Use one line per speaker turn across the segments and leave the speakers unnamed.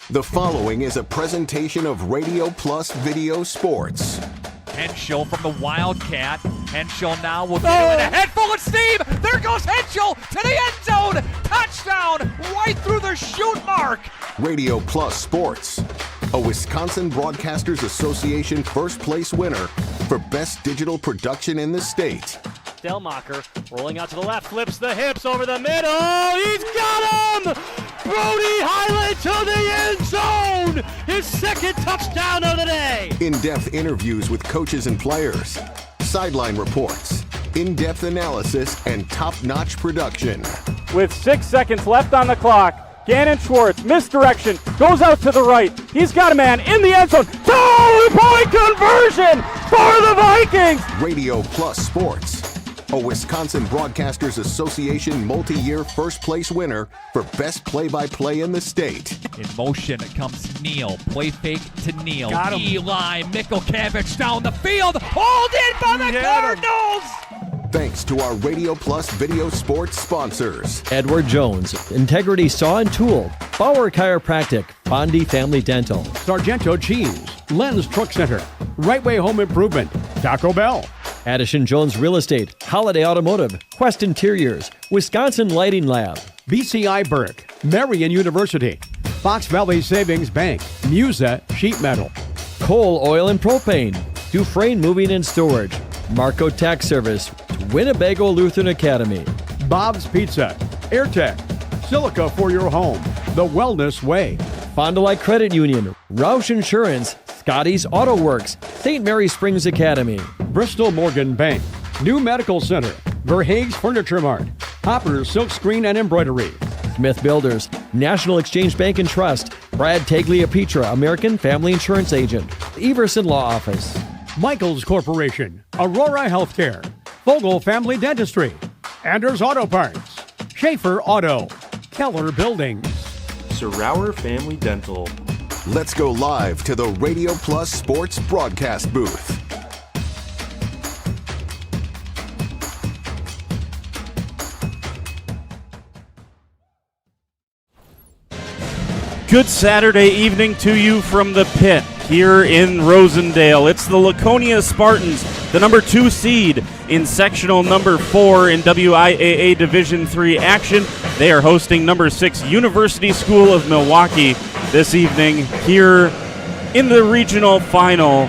The following is a presentation of Radio Plus Video Sports.
Henschel from the Wildcat. Henschel now will get it in a head full of steam. There goes Henschel to the end zone. Touchdown right through the shoot mark.
Radio Plus Sports, a Wisconsin Broadcasters Association first place winner for best digital production in the state.
Delmacher rolling out to the left, flips the hips over the middle. He's got him! Brody Highland to the end zone! His second touchdown of the day!
In-depth interviews with coaches and players, sideline reports, in-depth analysis, and top-notch production.
With 6 seconds left on the clock, Gannon Schwartz, misdirection, goes out to the right. He's got a man in the end zone. Two-point conversion for the Vikings!
Radio Plus Sports, a Wisconsin Broadcasters Association multi-year first-place winner for best play-by-play in the state.
In motion comes Neal. Play fake to Neal.
Got him.
Eli Mikulkevich down the field. Hauled in by the Cardinals!
Thanks to our Radio Plus Video Sports sponsors.
Edward Jones, Integrity Saw and Tool, Bauer Chiropractic, Bondi Family Dental,
Sargento Cheese, Lens Truck Center, Right Way Home Improvement, Taco Bell,
Addison Jones Real Estate, Holiday Automotive, Quest Interiors, Wisconsin Lighting Lab,
BCI Burke, Marion University, Fox Valley Savings Bank, Musa Sheet Metal,
Coal, Oil and Propane, Dufresne Moving and Storage, Marco Tax Service, Winnebago Lutheran Academy,
Bob's Pizza, AirTech, Silica for your home, The Wellness Way,
Fond du Lac Credit Union, Roush Insurance, Scotty's Auto Works, St. Mary Springs Academy,
Bristol Morgan Bank, New Medical Center, Verhaeg's Furniture Mart, Hopper's Silk Screen and Embroidery,
Smith Builders, National Exchange Bank and Trust, Brad Tagliapietra, American Family Insurance Agent, Everson Law Office,
Michaels Corporation, Aurora Healthcare, Vogel Family Dentistry, Anders Auto Parts, Schaefer Auto, Keller Buildings,
Sauer Family Dental.
Let's go live to the Radio Plus Sports broadcast booth.
Good Saturday evening to you from the pit here in Rosendale. It's the Laconia Spartans, the number 2 seed in sectional number 4 in WIAA Division III action. They are hosting number 6 University School of Milwaukee this evening here in the regional final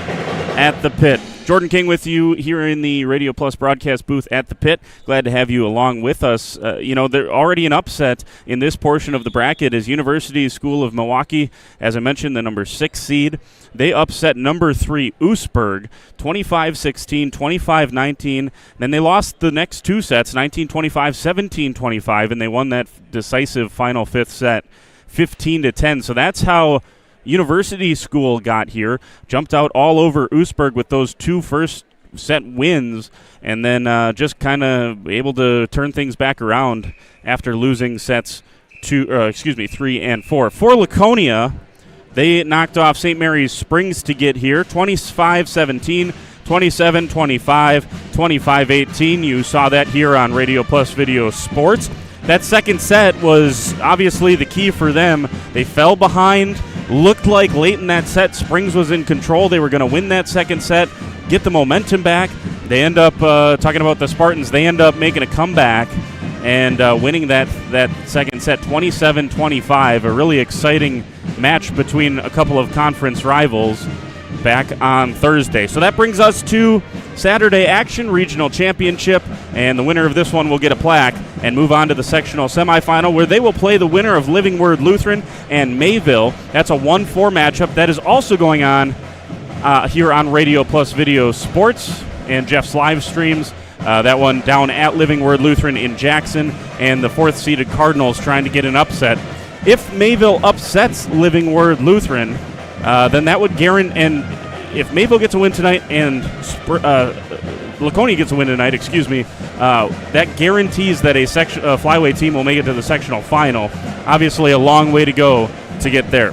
at the pit. Jordan King with you here in the Radio Plus broadcast booth at the pit. Glad to have you along with us. They're already an upset in this portion of the bracket is University School of Milwaukee. As I mentioned, the number 6 seed. They upset number 3 Oostburg, 25-16, 25-19. Then they lost the next 2 sets, 19-25, 17-25, and they won that decisive final 5th set, 15-10. So that's how University School got here, jumped out all over Oostburg with those 2 first set wins, and then just kind of able to turn things back around after losing sets 3 and 4. For Laconia, they knocked off St. Mary's Springs to get here, 25-17, 27-25, 25-18. You saw that here on Radio Plus Video Sports. That second set was obviously the key for them. They fell behind. Looked like late in that set, Springs was in control. They were going to win that second set, get the momentum back. They end up, talking about the Spartans, they end up making a comeback and winning that second set 27-25. A really exciting match between a couple of conference rivals back on Thursday. So that brings us to Saturday action, regional championship, and the winner of this one will get a plaque and move on to the sectional semifinal where they will play the winner of Living Word Lutheran and Mayville. That's a 1-4 matchup that is also going on here on Radio Plus Video Sports and Jeff's live streams. That one down at Living Word Lutheran in Jackson, and the 4th-seeded Cardinals trying to get an upset. If Mayville upsets Living Word Lutheran, then that would guarantee, and if Mayville gets a win tonight and Laconia gets a win tonight, that guarantees that a flyweight team will make it to the sectional final. Obviously a long way to go to get there.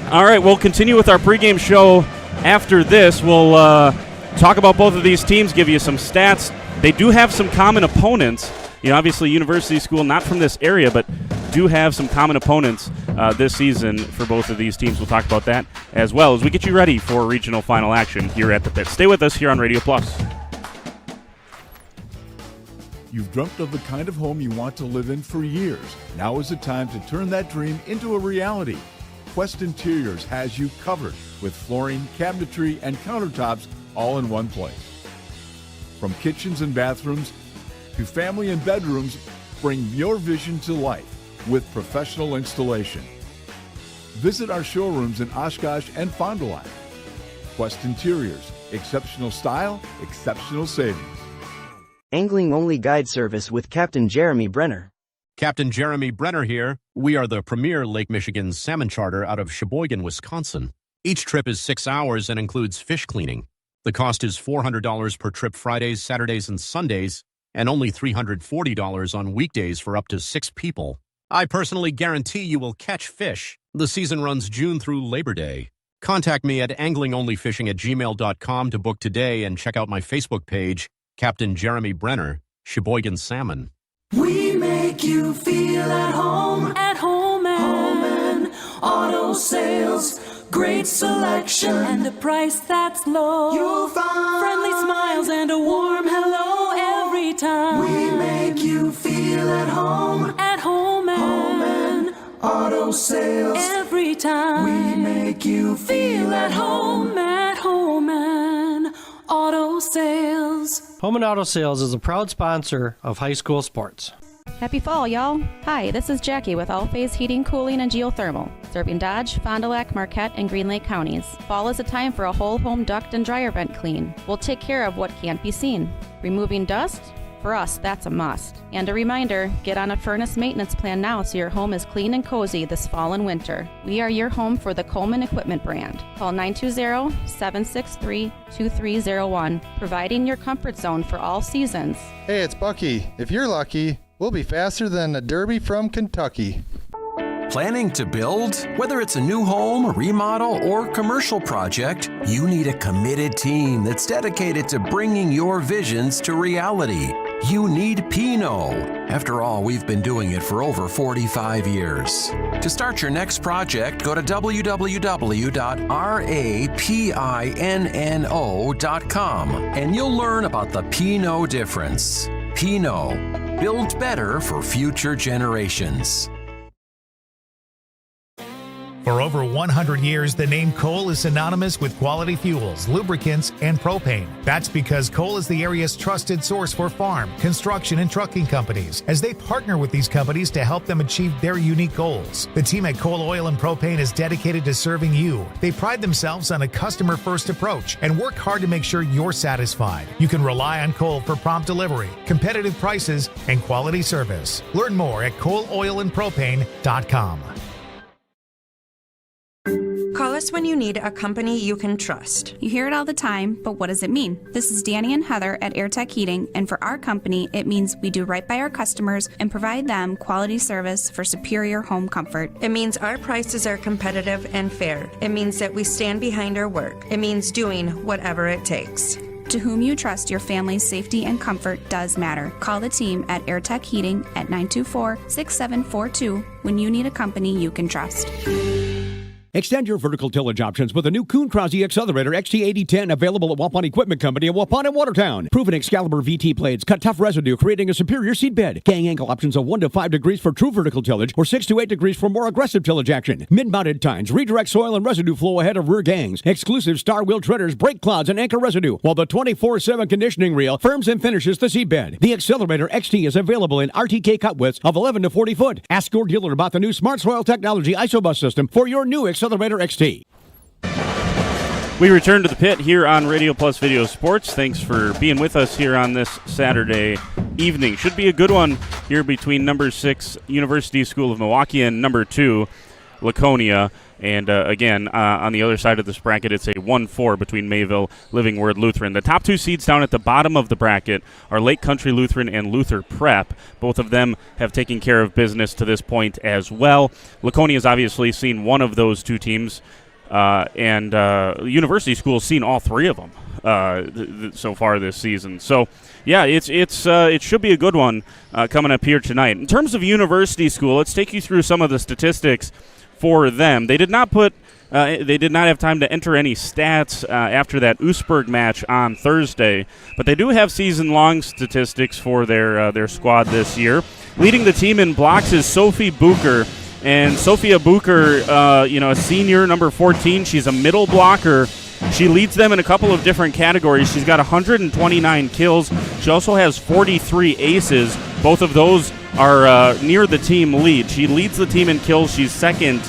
All right, we'll continue with our pregame show after this. We'll talk about both of these teams, give you some stats. They do have some common opponents. Obviously University School, not from this area, but do have some common opponents this season for both of these teams. We'll talk about that as well as we get you ready for regional final action here at the Pit. Stay with us here on Radio Plus.
You've dreamt of the kind of home you want to live in for years. Now is the time to turn that dream into a reality. Quest Interiors has you covered with flooring, cabinetry, and countertops all in one place. From kitchens and bathrooms to family and bedrooms, bring your vision to life with professional installation. Visit our showrooms in Oshkosh and Fond du Lac. Quest Interiors, exceptional style, exceptional savings.
Angling-only guide service with Captain Jeremy Brenner.
Captain Jeremy Brenner here. We are the premier Lake Michigan salmon charter out of Sheboygan, Wisconsin. Each trip is 6 hours and includes fish cleaning. The cost is $400 per trip Fridays, Saturdays, and Sundays, and only $340 on weekdays for up to 6 people. I personally guarantee you will catch fish. The season runs June through Labor Day. Contact me at anglingonlyfishing@gmail.com to book today and check out my Facebook page, Captain Jeremy Brenner, Sheboygan Salmon.
We make you feel at home and auto sales. Great selection and a price that's low. You'll find friendly smiles and a warm hello every time. We make you feel at home and auto sales. Every time we make you feel at home and auto sales.
Home and Auto Sales is a proud sponsor of high school sports.
Happy fall, y'all. Hi, this is Jackie with All Phase Heating, Cooling, and Geothermal, serving Dodge, Fond du Lac, Marquette, and Green Lake counties. Fall is a time for a whole home duct and dryer vent clean. We'll take care of what can't be seen. Removing dust? For us, that's a must. And a reminder, get on a furnace maintenance plan now so your home is clean and cozy this fall and winter. We are your home for the Coleman Equipment brand. Call 920-763-2301, providing your comfort zone for all seasons.
Hey, it's Bucky. If you're lucky, we'll be faster than a Derby from Kentucky.
Planning to build? Whether it's a new home, remodel, or commercial project, you need a committed team that's dedicated to bringing your visions to reality. You need Pinot. After all, we've been doing it for over 45 years. To start your next project, go to www.rapinno.com and you'll learn about the Pinot difference. Pinot, build better for future generations.
For over 100 years, the name Cole is synonymous with quality fuels, lubricants, and propane. That's because Cole is the area's trusted source for farm, construction, and trucking companies, as they partner with these companies to help them achieve their unique goals. The team at Cole Oil and Propane is dedicated to serving you. They pride themselves on a customer-first approach and work hard to make sure you're satisfied. You can rely on Cole for prompt delivery, competitive prices, and quality service. Learn more at ColeOilAndPropane.com.
Call us when you need a company you can trust.
You hear it all the time, but what does it mean? This is Danny and Heather at AirTech Heating, and for our company, it means we do right by our customers and provide them quality service for superior home comfort.
It means our prices are competitive and fair. It means that we stand behind our work. It means doing whatever it takes.
To whom you trust, your family's safety and comfort does matter. Call the team at AirTech Heating at 924-6742 when you need a company you can trust.
Extend your vertical tillage options with a new Kuhn Krause Accelerator XT8010 available at Waupun Equipment Company in Waupun and Watertown. Proven Excalibur VT blades cut tough residue, creating a superior seed bed. Gang angle options of 1 to 5 degrees for true vertical tillage or 6 to 8 degrees for more aggressive tillage action. Mid-mounted tines redirect soil and residue flow ahead of rear gangs. Exclusive star wheel treaders, brake clouds, and anchor residue, while the 24/7 conditioning reel firms and finishes the seed bed. The Accelerator XT is available in RTK cut widths of 11 to 40 foot. Ask your dealer about the new Smart Soil Technology ISOBUS system for your new Accelerator XT.
We return to the pit here on Radio Plus Video Sports. Thanks for being with us here on this Saturday evening. Should be a good one here between number 6 University School of Milwaukee and number 2 Laconia. And again, on the other side of this bracket, it's a 1-4 between Mayville, Living Word, Lutheran. The top 2 seeds down at the bottom of the bracket are Lake Country Lutheran and Luther Prep. Both of them have taken care of business to this point as well. Laconia has obviously seen one of those two teams, and University School has seen all 3 of them so far this season. So, yeah, it should be a good one coming up here tonight. In terms of University School, let's take you through some of the statistics for them. They did not have time to enter any stats after that Oostburg match on Thursday, but they do have season-long statistics for their squad this year. Leading the team in blocks is Sophie Bucher, and Sophia Bucher, a senior, number 14. She's a middle blocker. She leads them in a couple of different categories. She's got 129 kills. She also has 43 aces. Both of those are near the team lead. She leads the team in kills. She's second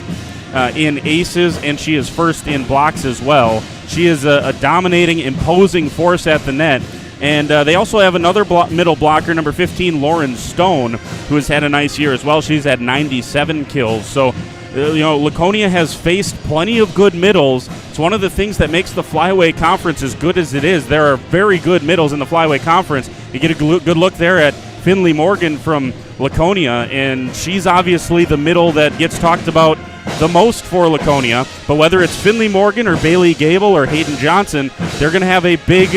in aces, and she is first in blocks as well. She is a dominating, imposing force at the net. And they also have another middle blocker, number 15, Lauren Stone, who has had a nice year as well. She's had 97 kills. So, Laconia has faced plenty of good middles. It's one of the things that makes the Flyway Conference as good as it is. There are very good middles in the Flyway Conference. You get a good look there at Finley Morgan from Laconia, and she's obviously the middle that gets talked about the most for Laconia. But whether it's Finley Morgan or Bailey Gable or Hayden Johnson, they're going to have a big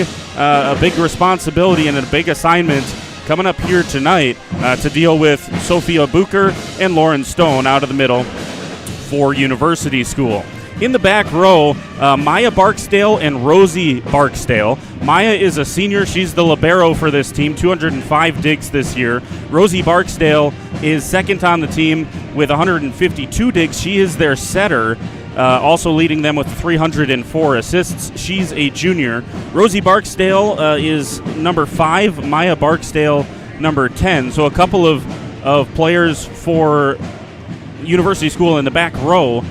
responsibility and a big assignment coming up here tonight to deal with Sophia Bucher and Lauren Stone out of the middle for University School. In the back row, Maya Barksdale and Rosie Barksdale. Maya is a senior. She's the libero for this team, 205 digs this year. Rosie Barksdale is second on the team with 152 digs. She is their setter, also leading them with 304 assists. She's a junior. Rosie Barksdale is number 5, Maya Barksdale number 10. So a couple of players for University School in the back row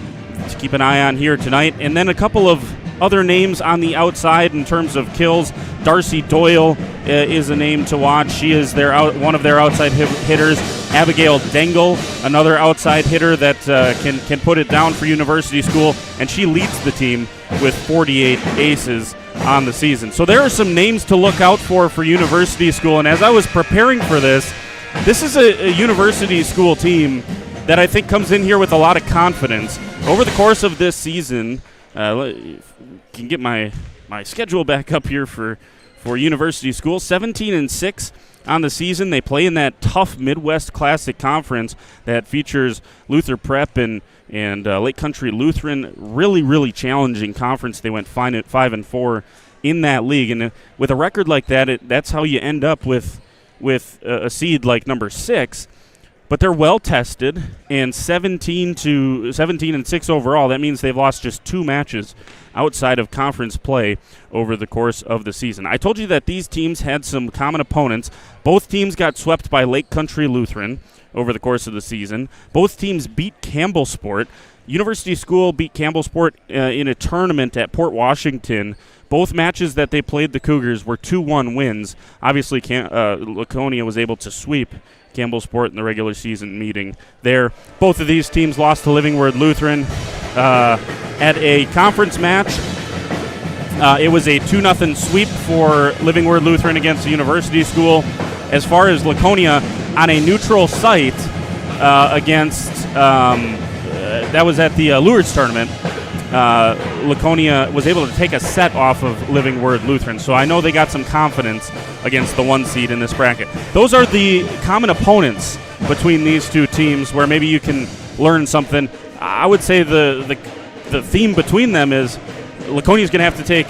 to keep an eye on here tonight. And then a couple of other names on the outside in terms of kills. Darcy Doyle is a name to watch. She is one of their outside hitters. Abigail Dengel, another outside hitter that can put it down for University School, and she leads the team with 48 aces on the season. So there are some names to look out for University School, and as I was preparing for this is a University School team that I think comes in here with a lot of confidence. Over the course of this season, can get my schedule back up here for University School. 17-6 on the season. They play in that tough Midwest Classic Conference that features Luther Prep and Lake Country Lutheran. Really, really challenging conference. They went 5-4 in that league, and with a record like that, that's how you end up with a seed like number 6. But they're well tested, and 17-6 overall. That means they've lost just 2 matches outside of conference play over the course of the season. I told you that these teams had some common opponents. Both teams got swept by Lake Country Lutheran over the course of the season. Both teams beat Campbellsport. University School beat Campbellsport in a tournament at Port Washington. Both matches that they played the Cougars were 2-1 wins. Obviously, Laconia was able to sweep Campbellsport in the regular season meeting there. Both of these teams lost to Living Word Lutheran at a conference match. It was a 2-0 sweep for Living Word Lutheran against the University School. As far as Laconia, on a neutral site against, that was at the Lourdes tournament, Laconia was able to take a set off of Living Word Lutheran. So I know they got some confidence against the 1 seed in this bracket. Those are the common opponents between these two teams where maybe you can learn something. I would say the theme between them is Laconia's going to have to take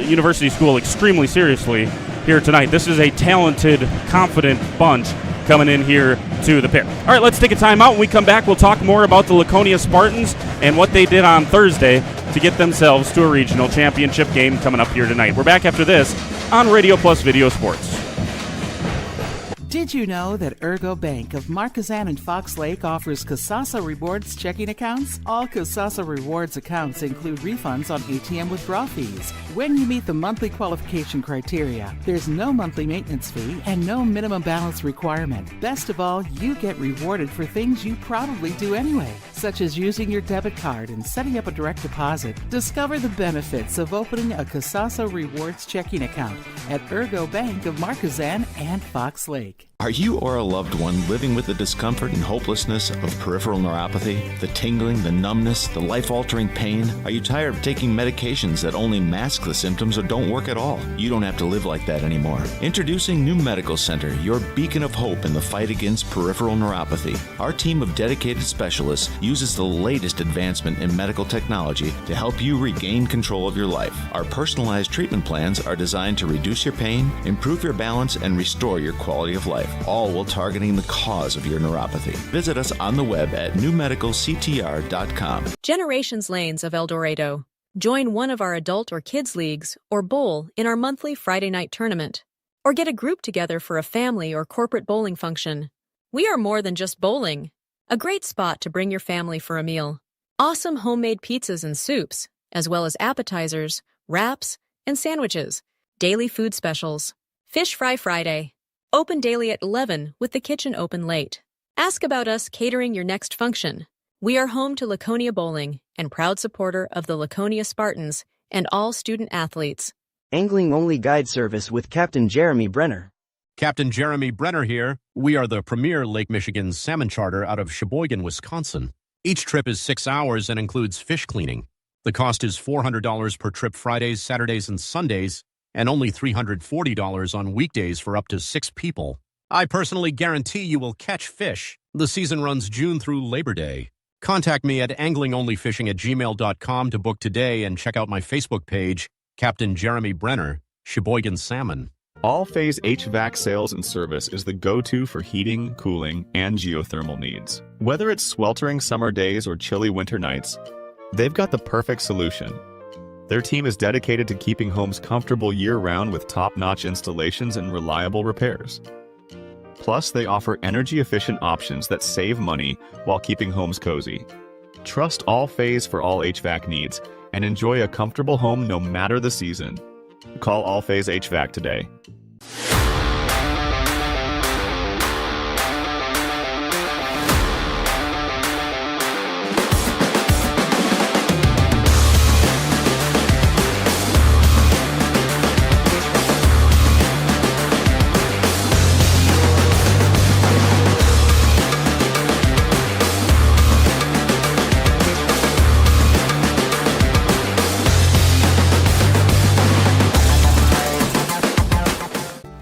University School extremely seriously here tonight. This is a talented, confident bunch coming in here to the pit. All right, let's take a timeout. When we come back, we'll talk more about the Laconia Spartans and what they did on Thursday to get themselves to a regional championship game coming up here tonight. We're back after this on Radio Plus Video Sports.
Did you know that Ergo Bank of Marquezan and Fox Lake offers Casasa Rewards checking accounts? All Casasa Rewards accounts include refunds on ATM withdrawal fees when you meet the monthly qualification criteria. There's no monthly maintenance fee and no minimum balance requirement. Best of all, you get rewarded for things you probably do anyway, such as using your debit card and setting up a direct deposit. Discover the benefits of opening a Casasa Rewards checking account at Ergo Bank of Marquezan and Fox Lake.
Are you or a loved one living with the discomfort and hopelessness of peripheral neuropathy? The tingling, the numbness, the life-altering pain? Are you tired of taking medications that only mask the symptoms or don't work at all? You don't have to live like that anymore. Introducing New Medical Center, your beacon of hope in the fight against peripheral neuropathy. Our team of dedicated specialists uses the latest advancement in medical technology to help you regain control of your life. Our personalized treatment plans are designed to reduce your pain, improve your balance, and restore your quality of life, all while targeting the cause of your neuropathy. Visit us on the web at newmedicalctr.com.
Generations Lanes of El Dorado. Join one of our adult or kids leagues or bowl in our monthly Friday night tournament. Or get a group together for a family or corporate bowling function. We are more than just bowling. A great spot to bring your family for a meal. Awesome homemade pizzas and soups, as well as appetizers, wraps, and sandwiches. Daily food specials. Fish Fry Friday. Open daily at 11 with the kitchen open late. Ask about us catering your next function. We are home to Laconia Bowling and proud supporter of the Laconia Spartans and all student athletes.
Angling-only guide service with Captain Jeremy Brenner.
Captain Jeremy Brenner here. We are the premier Lake Michigan salmon charter out of Sheboygan, Wisconsin. Each trip is 6 hours and includes fish cleaning. The cost is $400 per trip Fridays, Saturdays, and Sundays, and only $340 on weekdays for up to 6 people. I personally guarantee you will catch fish. The season runs June through Labor Day. Contact me at anglingonlyfishing@gmail.com to book today and check out my Facebook page, Captain Jeremy Brenner, Sheboygan Salmon.
All Phase HVAC sales and service is the go-to for heating, cooling, and geothermal needs. Whether it's sweltering summer days or chilly winter nights, they've got the perfect solution. Their team is dedicated to keeping homes comfortable year-round with top-notch installations and reliable repairs. Plus, they offer energy-efficient options that save money while keeping homes cozy. Trust All Phase for all HVAC needs and enjoy a comfortable home no matter the season. Call All Phase HVAC today.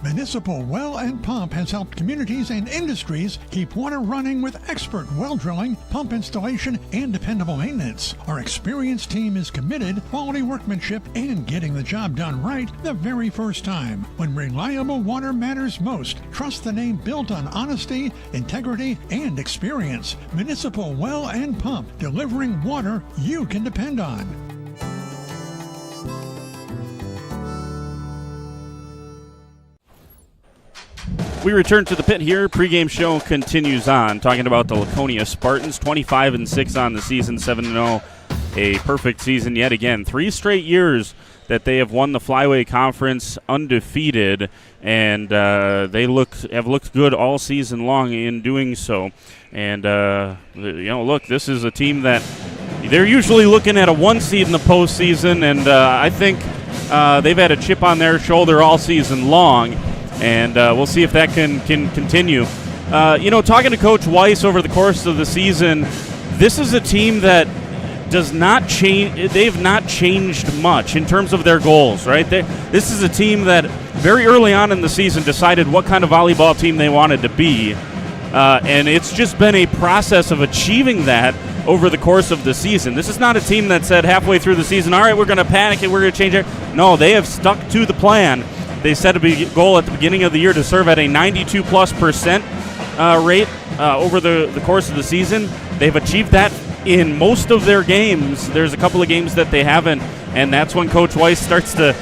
Municipal Well and Pump has helped communities and industries keep water running with expert well drilling, pump installation, and dependable maintenance. Our experienced team is committed, quality workmanship, and getting the job done right the very first time. When reliable water matters most, trust the name built on honesty, integrity, and experience. Municipal Well and Pump, delivering water you can depend on.
We return to the pit here. Pre-game show continues on, talking about the Laconia Spartans, 25-6 on the season, 7-0, a perfect season yet again. 3 straight years that they have won the Flyway Conference undefeated, and they have looked good all season long in doing so. And look, this is a team that they're usually looking at a 1 seed in the postseason, and I think they've had a chip on their shoulder all season long. And we'll see if that can continue. Talking to Coach Weiss over the course of the season, this is a team that does not change. They've not changed much in terms of their goals, right? This is a team that very early on in the season decided what kind of volleyball team they wanted to be. And it's just been a process of achieving that over the course of the season. This is not a team that said halfway through the season, all right, we're going to panic and we're going to change it. No, they have stuck to the plan. They set a goal at the beginning of the year to serve at a 92+% rate over the course of the season. They've achieved that in most of their games. There's a couple of games that they haven't, and that's when Coach Weiss starts to,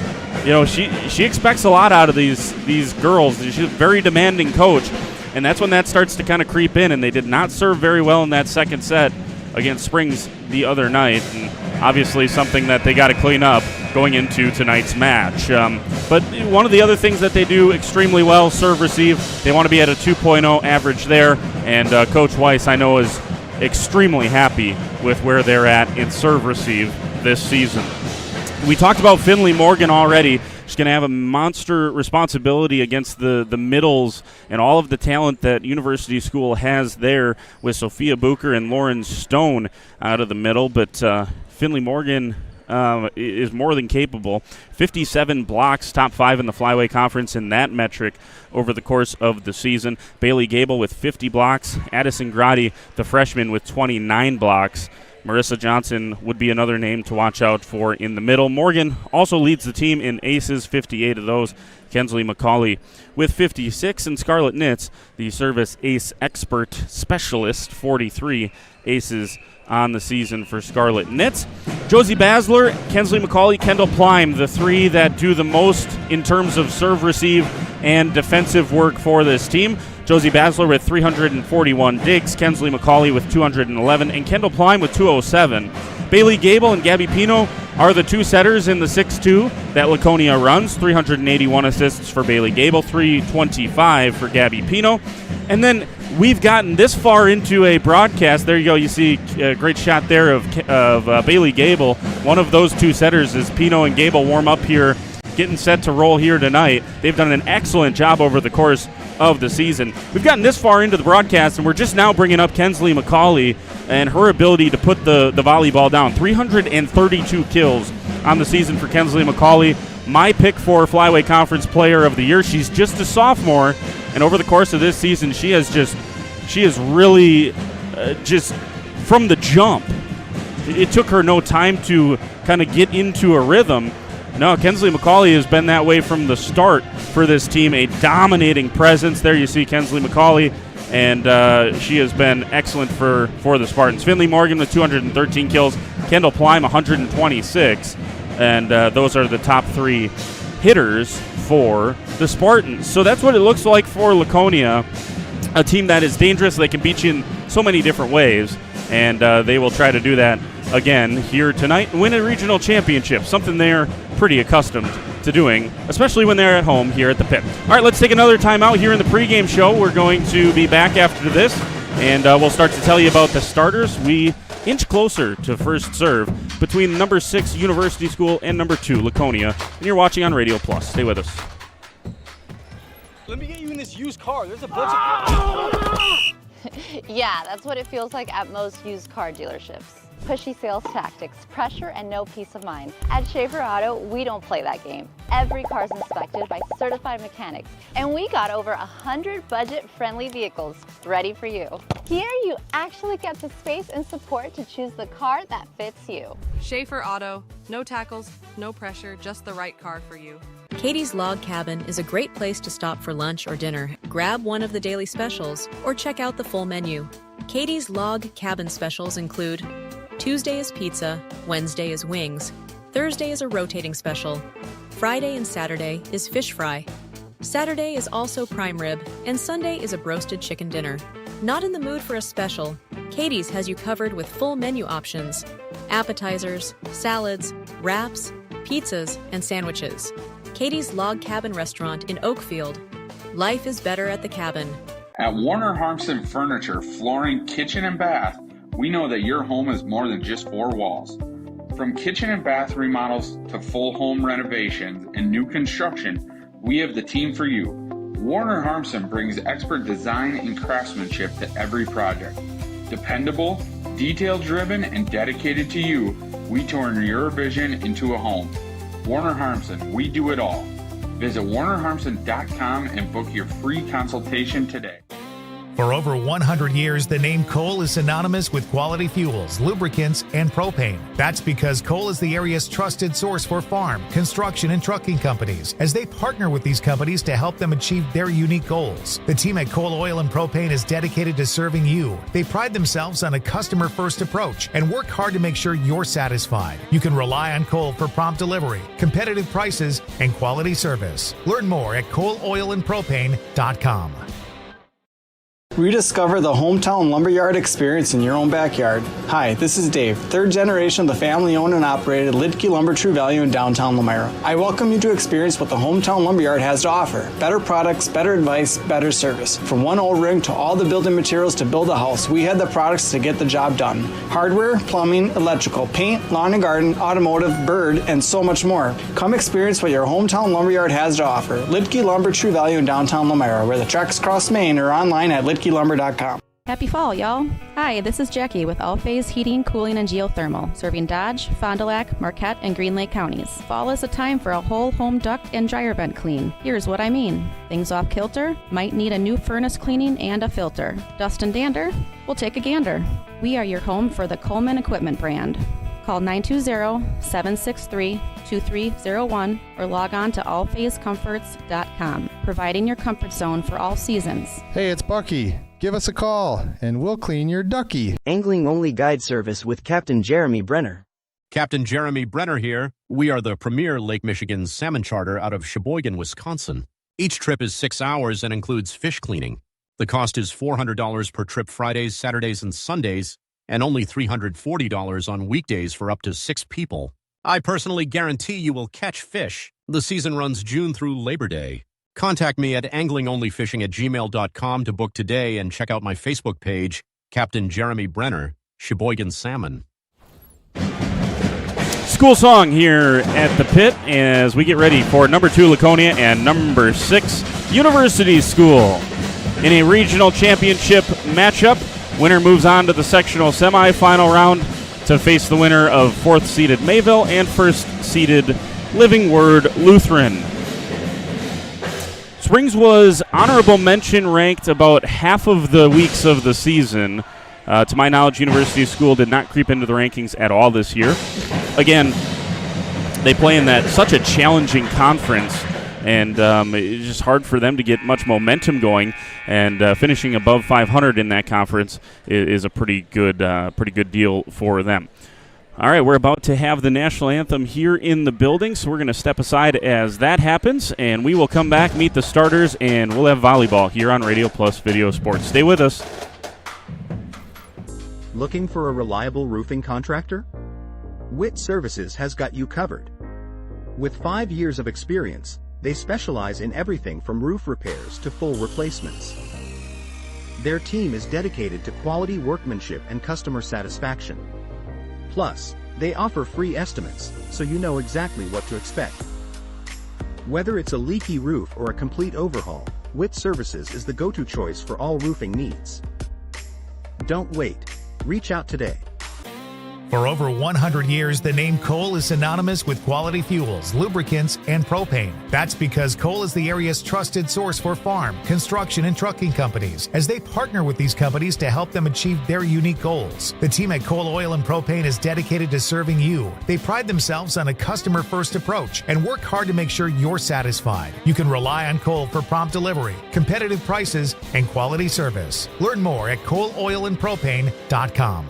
she expects a lot out of these girls. She's a very demanding coach, and that's when that starts to kind of creep in, and they did not serve very well in that second set against Springs the other night, and obviously something that they got to clean up going into tonight's match. But one of the other things that they do extremely well, serve receive. They want to be at a 2.0 average there, and Coach Weiss, I know, is extremely happy with where they're at in serve receive this season. We talked about Finley Morgan already. She's going to have a monster responsibility against the middles and all of the talent that University School has there with Sophia Bucher and Lauren Stone out of the middle. But Finley Morgan is more than capable. 57 blocks, top 5 in the Flyway Conference in that metric over the course of the season. Bailey Gable with 50 blocks. Addison Grotti, the freshman, with 29 blocks. Marissa Johnson would be another name to watch out for in the middle. Morgan also leads the team in aces, 58 of those. Kensley McCauley with 56. And Scarlett Nitz, the service ace expert specialist, 43 aces on the season for Scarlett Nitz. Josie Basler, Kensley McCauley, Kendall Plime, the three that do the most in terms of serve, receive, and defensive work for this team. Josie Basler with 341 digs, Kensley McCauley with 211, and Kendall Plime with 207. Bailey Gable and Gabby Pino are the two setters in the 6-2 that Laconia runs. 381 assists for Bailey Gable, 325 for Gabby Pino. And then we've gotten this far into a broadcast. There you go. You see a great shot there of Bailey Gable. One of those two setters is Pino and Gable warm up here, getting set to roll here tonight. They've done an excellent job over the course of the season. We've gotten this far into the broadcast, and we're just now bringing up Kensley McCauley and her ability to put the volleyball down. 332 kills on the season for Kensley McCauley. My pick for Flyway Conference Player of the Year. She's just a sophomore, and over the course of this season, she is really just from the jump. It took her no time to kind of get into a rhythm. No, Kensley McCauley has been that way from the start for this team, a dominating presence. There you see Kensley McCauley, and she has been excellent for the Spartans. Finley Morgan with 213 kills, Kendall Plime 126, and those are the top three hitters for the Spartans. So that's what it looks like for Laconia, a team that is dangerous. They can beat you in so many different ways, and they will try to do that again here tonight and win a regional championship, something they're pretty accustomed to doing, especially when they're at home here at the Pit. All right, let's take another time out here in the pregame show. We're going to be back after this, and we'll start to tell you about the starters. We inch closer to first serve between number 6 University School and number 2 Laconia, and you're watching on Radio Plus. Stay with us.
Let me get you in this used car. There's a bunch of...
Yeah, that's what it feels like at most used car dealerships. Pushy sales tactics, pressure, and no peace of mind. At Schaefer Auto, we don't play that game. Every car's inspected by certified mechanics, and we got over 100 budget-friendly vehicles ready for you. Here, you actually get the space and support to choose the car that fits you.
Schaefer Auto, no tackles, no pressure, just the right car for you.
Katie's Log Cabin is a great place to stop for lunch or dinner, grab one of the daily specials, or check out the full menu. Katie's Log Cabin specials include Tuesday is pizza, Wednesday is wings, Thursday is a rotating special, Friday and Saturday is fish fry, Saturday is also prime rib, and Sunday is a broasted chicken dinner. Not in the mood for a special? Katie's has you covered with full menu options, appetizers, salads, wraps, pizzas, and sandwiches. Katie's Log Cabin Restaurant in Oakfield. Life is better at the cabin.
At Warner Harmson Furniture, Flooring, Kitchen, and Bath, we know that your home is more than just 4 walls. From kitchen and bath remodels to full home renovations and new construction, we have the team for you. Warner Harmson brings expert design and craftsmanship to every project. Dependable, detail-driven, and dedicated to you, we turn your vision into a home. Warner Harmson, we do it all. Visit WarnerHarmson.com and book your free consultation today.
For over 100 years, the name Cole is synonymous with quality fuels, lubricants, and propane. That's because Cole is the area's trusted source for farm, construction, and trucking companies, as they partner with these companies to help them achieve their unique goals. The team at Cole Oil and Propane is dedicated to serving you. They pride themselves on a customer-first approach and work hard to make sure you're satisfied. You can rely on Cole for prompt delivery, competitive prices, and quality service. Learn more at ColeOilAndPropane.com.
Rediscover the hometown lumberyard experience in your own backyard. Hi, this is Dave, third generation of the family-owned and operated Lidke Lumber True Value in downtown Lamira. I welcome you to experience what the hometown lumberyard has to offer. Better products, better advice, better service. From one O-ring to all the building materials to build a house, we had the products to get the job done. Hardware, plumbing, electrical, paint, lawn and garden, automotive, bird, and so much more. Come experience what your hometown lumberyard has to offer. Lidke Lumber True Value in downtown Lamira, where the tracks cross Main, or online at lidkelumber.com.
Happy fall, y'all. Hi, this is Jackie with All-Phase Heating, Cooling, and Geothermal, serving Dodge, Fond du Lac, Marquette, and Green Lake counties. Fall is a time for a whole home duct and dryer vent clean. Here's what I mean. Things off kilter? Might need a new furnace cleaning and a filter. Dust and dander? We'll take a gander. We are your home for the Coleman Equipment brand. Call 920-763-2301 or log on to allphasecomforts.com, providing your comfort zone for all seasons.
Hey, it's Bucky. Give us a call, and we'll clean your ducky.
Angling-only guide service with Captain Jeremy Brenner.
Captain Jeremy Brenner here. We are the premier Lake Michigan salmon charter out of Sheboygan, Wisconsin. Each trip is 6 hours and includes fish cleaning. The cost is $400 per trip Fridays, Saturdays, and Sundays, and only $340 on weekdays for up to 6 people. I personally guarantee you will catch fish. The season runs June through Labor Day. Contact me at anglingonlyfishing@gmail.com to book today and check out my Facebook page, Captain Jeremy Brenner, Sheboygan Salmon.
School song here at the pit as we get ready for number 2 Laconia and number 6 University School. In a regional championship matchup, winner moves on to the sectional semifinal round to face the winner of 4th-seeded Mayville and 1st-seeded Living Word Lutheran. Springs was honorable mention ranked about half of the weeks of the season. To my knowledge, University School did not creep into the rankings at all this year. Again, they play in that such a challenging conference, and it's just hard for them to get much momentum going. And finishing above 500 in that conference is a pretty good deal for them. All right, we're about to have the national anthem here in the building, so we're going to step aside as that happens, and we will come back, meet the starters, and we'll have volleyball here on Radio Plus Video Sports. Stay with us.
Looking for a reliable roofing contractor? Witt Services has got you covered. With 5 years of experience, they specialize in everything from roof repairs to full replacements. Their team is dedicated to quality workmanship and customer satisfaction. Plus, they offer free estimates, so you know exactly what to expect. Whether it's a leaky roof or a complete overhaul, Witt Services is the go-to choice for all roofing needs. Don't wait. Reach out today.
For over 100 years, the name Cole is synonymous with quality fuels, lubricants, and propane. That's because Cole is the area's trusted source for farm, construction, and trucking companies, as they partner with these companies to help them achieve their unique goals. The team at Cole Oil and Propane is dedicated to serving you. They pride themselves on a customer-first approach and work hard to make sure you're satisfied. You can rely on Cole for prompt delivery, competitive prices, and quality service. Learn more at ColeOilAndPropane.com.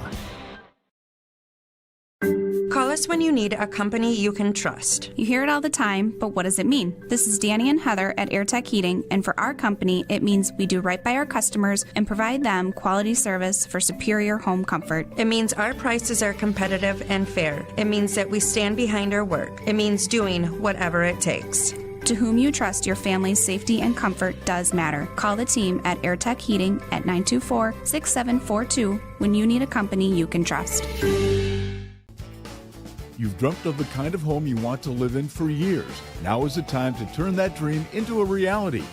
Call us when you need a company you can trust.
You hear it all the time, but what does it mean? This is Danny and Heather at AirTech Heating, and for our company, it means we do right by our customers and provide them quality service for superior home comfort.
It means our prices are competitive and fair. It means that we stand behind our work. It means doing whatever it takes.
To whom you trust your family's safety and comfort does matter. Call the team at AirTech Heating at 924-6742 when you need a company you can trust.
You've dreamt of the kind of home you want to live in for years. Now is the time to turn that dream into a reality.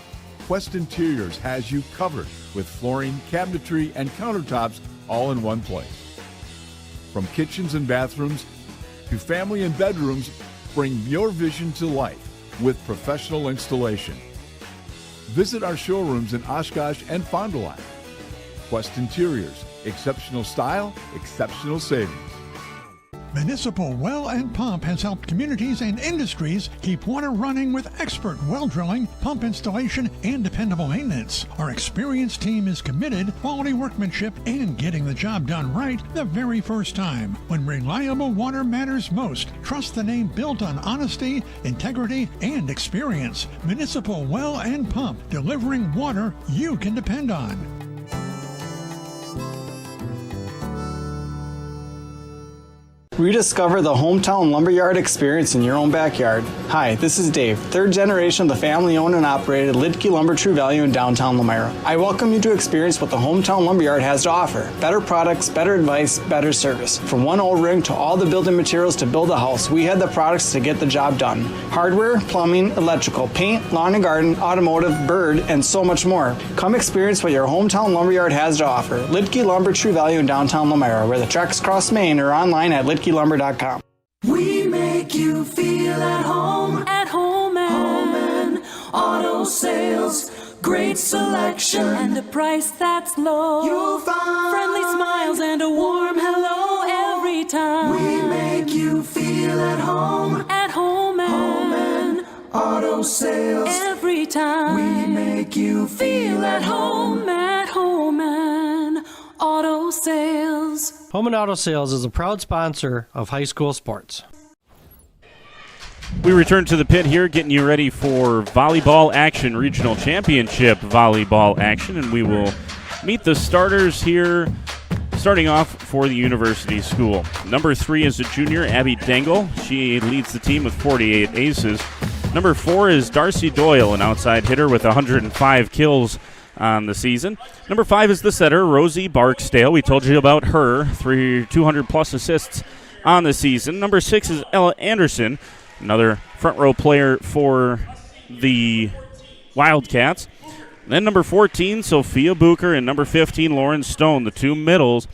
Quest Interiors has you covered with flooring, cabinetry, and countertops all in one place. From kitchens and bathrooms to family and bedrooms, bring your vision to life with professional installation. Visit our showrooms in Oshkosh and Fond du Lac. Quest Interiors, exceptional style, exceptional savings.
Municipal Well and Pump has helped communities and industries keep water running with expert well drilling, pump installation, and dependable maintenance. Our experienced team is committed, quality workmanship, and getting the job done right the very first time. When reliable water matters most, trust the name built on honesty, integrity, and experience. Municipal Well and Pump, delivering water you can depend on.
Rediscover the hometown lumberyard experience in your own backyard. Hi, this is Dave, third generation of the family-owned and operated Lidke Lumber True Value in downtown Elmira. I welcome you to experience what the hometown lumberyard has to offer. Better products, better advice, better service. From one O-ring to all the building materials to build a house, we had the products to get the job done. Hardware, plumbing, electrical, paint, lawn and garden, automotive, bird, and so much more. Come experience what your hometown lumberyard has to offer. Lidke Lumber True Value in downtown Elmira, where the tracks cross Main, or online at lidkelumber.com.
We make you feel at home and auto sales. Great selection and a price that's low. You'll find friendly smiles and a warm hello every time. We make you feel at home and auto sales. Every time we make you feel at home and auto sales.
Home and Auto Sales is a proud sponsor of high school sports.
We return to the pit here, getting you ready for volleyball action, regional championship volleyball action, and we will meet the starters here, starting off for the university school. Number 3 is a junior, Abby Dangle. She leads the team with 48 aces. Number 4 is Darcy Doyle, an outside hitter with 105 kills on the season. Number 5 is the setter, Rosie Barksdale. We told you about her, 200-plus assists on the season. Number 6 is Ella Anderson, another front-row player for the Wildcats. Then number 14, Sophia Bucher, and number 15, Lauren Stone, the two middles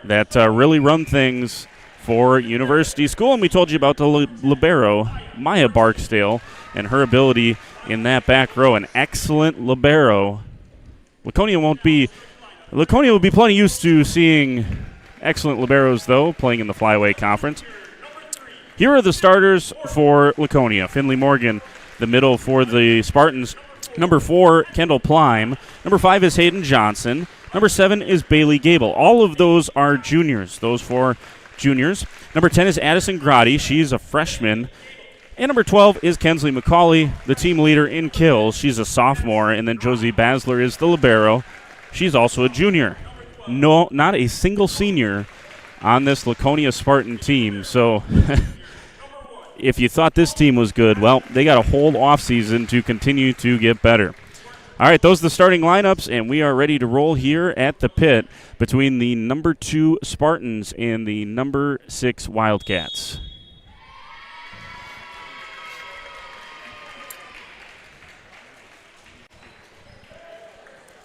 that really run things for University School. And we told you about the libero, Maya Barksdale, and her ability in that back row. An excellent libero. Laconia will be plenty used to seeing excellent liberos, though, playing in the Flyway Conference. Here are the starters for Laconia. Finley Morgan, the middle for the Spartans. Number 4, Kendall Plime. Number 5 is Hayden Johnson. Number 7 is Bailey Gable. All of those are juniors, those 4 juniors. Number 10 is Addison Grotti. She's a freshman. And number 12 is Kensley McCauley, the team leader in kills. She's a sophomore. And then Josie Basler is the libero. She's also a junior. No, not a single senior on this Laconia Spartan team. So if you thought this team was good, well, they got a whole offseason to continue to get better. All right, those are the starting lineups, and we are ready to roll here at the pit between the number 2 Spartans and the number 6 Wildcats.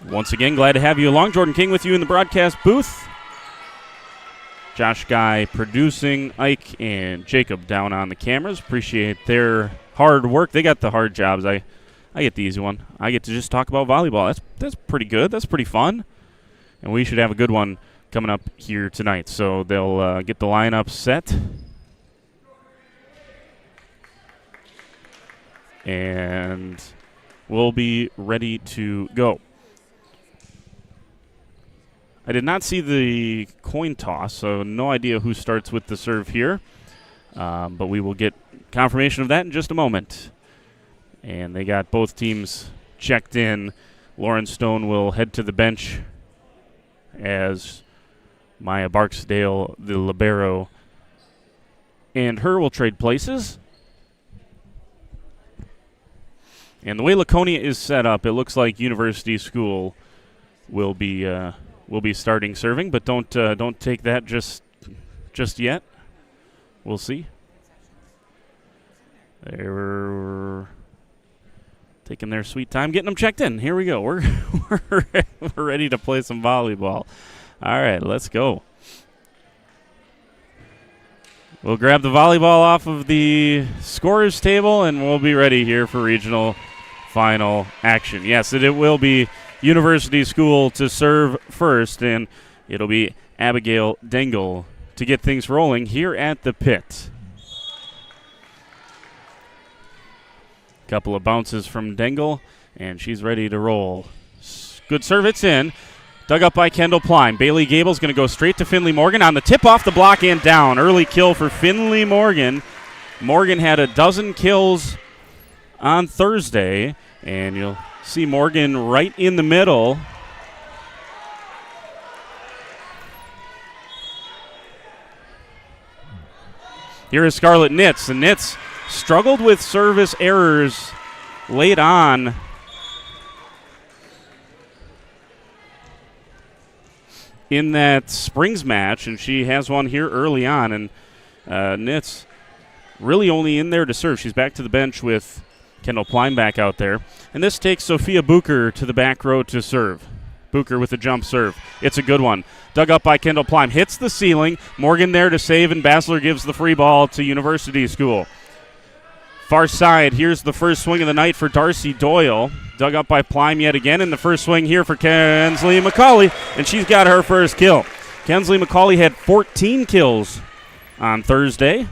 Once again, glad to have you along. Jordan King with you in the broadcast booth. Josh Guy producing, Ike and Jacob down on the cameras. Appreciate their hard work. They got the hard jobs. I get the easy one. I get to just talk about volleyball. That's pretty good. That's pretty fun. And we should have a good one coming up here tonight. So they'll get the lineup set. And we'll be ready to go. I did not see the coin toss, so no idea who starts with the serve here. But we will get confirmation of that in just a moment. And they got both teams checked in. Lauren Stone will head to the bench as Maya Barksdale, the libero, and her will trade places. And the way Laconia is set up, it looks like University School will be starting serving, but don't take that just yet. We'll see. They're taking their sweet time, getting them checked in. Here we go. We're ready to play some volleyball. All right, let's go. We'll grab the volleyball off of the scorer's table, and we'll be ready here for regional final action. Yes, it will be University School to serve first, and it'll be Abigail Dengel to get things rolling here at the pit. Couple of bounces from Dengel, and she's ready to roll. Good serve, it's in. Dug up by Kendall Plime. Bailey Gable's going to go straight to Finley Morgan on the tip off the block and down. Early kill for Finley Morgan. Morgan had a dozen kills on Thursday, and you'll see Morgan right in the middle. Here is Scarlett Nitz. The Nitz struggled with service errors late on. In that Springs match, and she has one here early on, and Nitz really only in there to serve. She's back to the bench with Kendall Plein back out there. And this takes Sophia Bucher to the back row to serve. Bucher with a jump serve. It's a good one. Dug up by Kendall Plein. Hits the ceiling. Morgan there to save, and Basler gives the free ball to University School. Far side, here's the first swing of the night for Darcy Doyle. Dug up by Plein yet again, and the first swing here for Kensley McCauley, and she's got her first kill. Kensley McCauley had 14 kills on Thursday.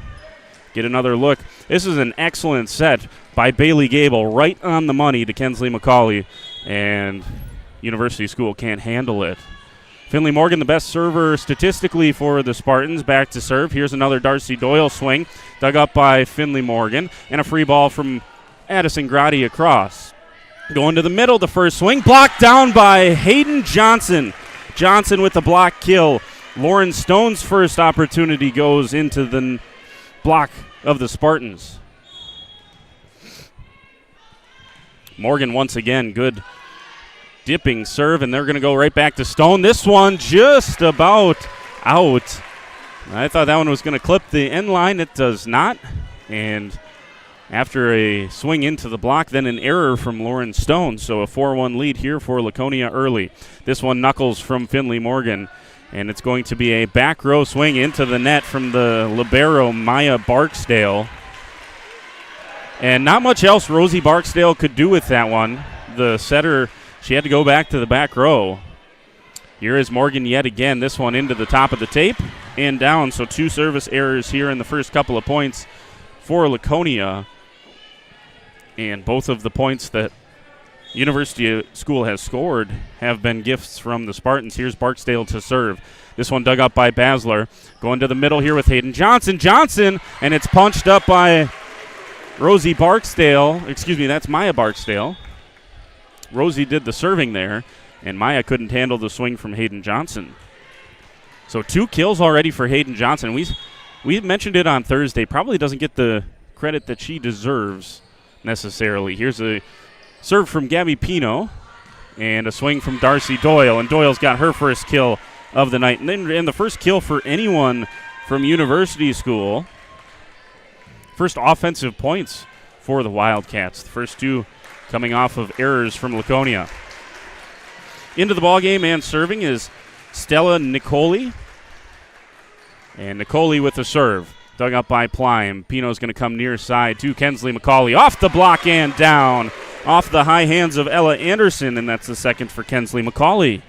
Get another look. This is an excellent set by Bailey Gable, right on the money to Kensley McCauley, and University School can't handle it. Finley Morgan, the best server statistically for the Spartans, back to serve. Here's another Darcy Doyle swing, dug up by Finley Morgan, and a free ball from Addison Grotti across. Going to the middle, the first swing, blocked down by Hayden Johnson. Johnson with the block kill. Lauren Stone's first opportunity goes into the block of the Spartans. Morgan once again, good dipping serve, and they're going to go right back to Stone. This one just about out. I thought that one was going to clip the end line. It does not. And after a swing into the block, then an error from Lauren Stone. So a 4-1 lead here for Laconia early. This one knuckles from Finley Morgan. And it's going to be a back row swing into the net from the libero, Maya Barksdale. And not much else Rosie Barksdale could do with that one. The setter, she had to go back to the back row. Here is Morgan yet again. This one into the top of the tape and down. So 2 service errors here in the first couple of points for Laconia. And both of the points that University School has scored have been gifts from the Spartans. Here's Barksdale to serve. This one dug up by Basler. Going to the middle here with Hayden Johnson. And it's punched up by Rosie Barksdale. Excuse me, that's Maya Barksdale. Rosie did the serving there, and Maya couldn't handle the swing from Hayden Johnson. So 2 kills already for Hayden Johnson. We mentioned it on Thursday. Probably doesn't get the credit that she deserves necessarily. Here's a serve from Gabby Pino and a swing from Darcy Doyle, and Doyle's got her first kill of the night. And the first kill for anyone from University School. First offensive points for the Wildcats. The first 2 coming off of errors from Laconia. Into the ballgame and serving is Stella Nicoli. And Nicoli with the serve. Dug up by Plein. Pino's going to come near side to Kensley McCauley. Off the block and down. Off the high hands of Ella Anderson, and that's the second for Kensley McCauley.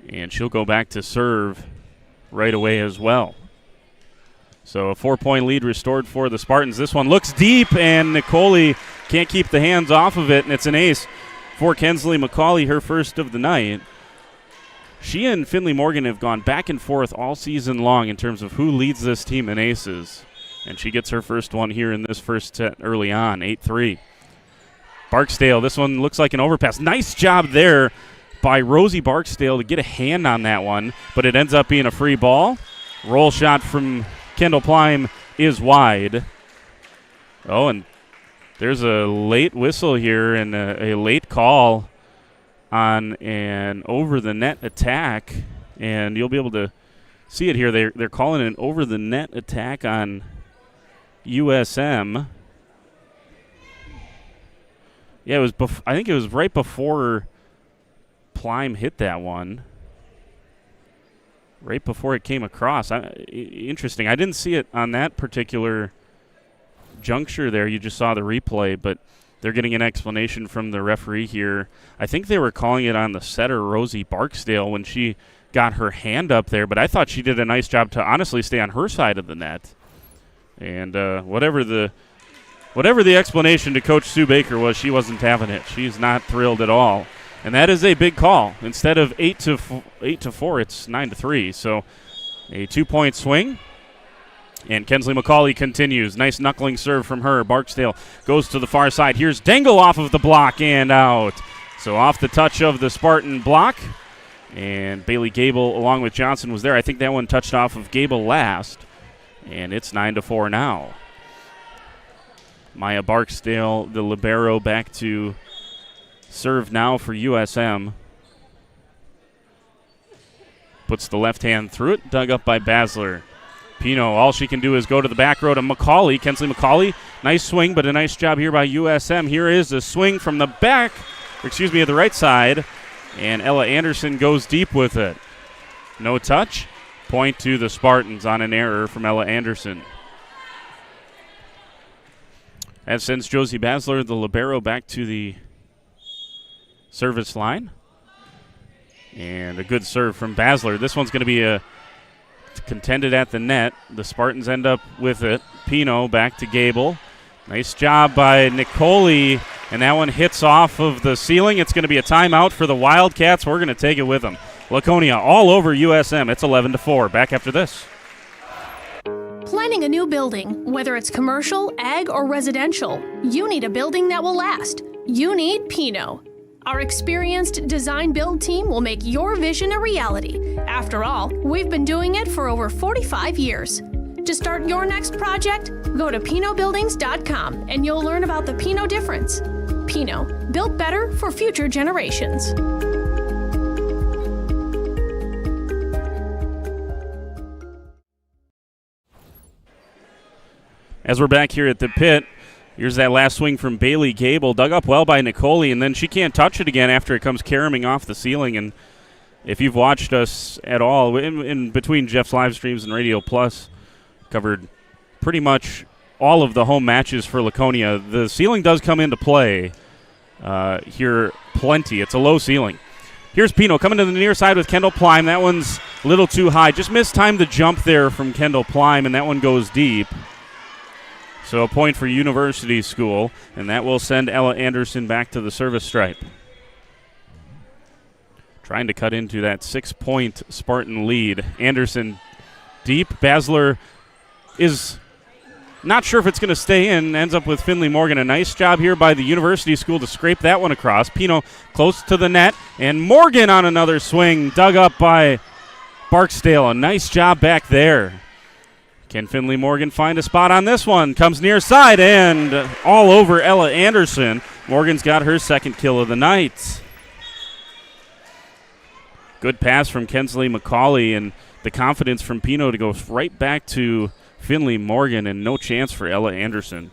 And she'll go back to serve right away as well. So a 4-point lead restored for the Spartans. This one looks deep, and Nicoli can't keep the hands off of it, and it's an ace for Kensley McCauley, her first of the night. She and Finley Morgan have gone back and forth all season long in terms of who leads this team in aces. And she gets her first one here in this first set early on, 8-3. Barksdale, this one looks like an overpass. Nice job there by Rosie Barksdale to get a hand on that one, but it ends up being a free ball. Roll shot from Kendall Plein is wide. Oh, and there's a late whistle here and a late call on an over-the-net attack, and you'll be able to see it here. They're calling an over-the-net attack on USM. Yeah, it was. I think it was right before Plein hit that one. Right before it came across. Interesting. I didn't see it on that particular juncture there. You just saw the replay, but they're getting an explanation from the referee here. I think they were calling it on the setter, Rosie Barksdale, when she got her hand up there, but I thought she did a nice job to honestly stay on her side of the net. And whatever the explanation to Coach Sue Baker was, she wasn't having it. She's not thrilled at all. And that is a big call. Instead of 8-4, it's 9-3. So a 2-point swing. And Kensley McCauley continues. Nice knuckling serve from her. Barksdale goes to the far side. Here's Dangle off of the block and out. So off the touch of the Spartan block. And Bailey Gable, along with Johnson, was there. I think that one touched off of Gable last. And it's 9-4 now. Maya Barksdale, the libero, back to serve now for USM. Puts the left hand through it, dug up by Basler. Pino, all she can do is go to the back row to McCauley. Kensley McCauley, nice swing, but a nice job here by USM. Here is a swing from the back, the right side, and Ella Anderson goes deep with it. No touch. Point to the Spartans on an error from Ella Anderson. That sends Josie Basler, the libero, back to the service line. And a good serve from Basler. This one's going to be contended at the net. The Spartans end up with it. Pino back to Gable. Nice job by Nicoli, and that one hits off of the ceiling. It's going to be a timeout for the Wildcats. We're going to take it with them. Laconia all over USM. It's 11-4. Back after this.
Planning a new building, whether it's commercial, ag, or residential, you need a building that will last. You need Pino. Our experienced design-build team will make your vision a reality. After all, we've been doing it for over 45 years. To start your next project, go to pinobuildings.com and you'll learn about the Pino difference. Pino, built better for future generations.
As we're back here at the pit, here's that last swing from Bailey Gable, dug up well by Nicoli, and then she can't touch it again after it comes caroming off the ceiling. And if you've watched us at all, in between Jeff's live streams and Radio Plus, covered pretty much all of the home matches for Laconia. The ceiling does come into play here plenty. It's a low ceiling. Here's Pino coming to the near side with Kendall Plime. That one's a little too high. Just mistimed the jump there from Kendall Plime, and that one goes deep. So a point for University School, and that will send Ella Anderson back to the service stripe. Trying to cut into that 6-point Spartan lead. Anderson deep. Basler is not sure if it's going to stay in. Ends up with Finley Morgan. A nice job here by the University School to scrape that one across. Pino close to the net, and Morgan on another swing. Dug up by Barksdale. A nice job back there. Can Finley Morgan find a spot on this one? Comes near side and all over Ella Anderson. Morgan's got her second kill of the night. Good pass from Kensley McCauley, and the confidence from Pino to go right back to Finley Morgan, and no chance for Ella Anderson.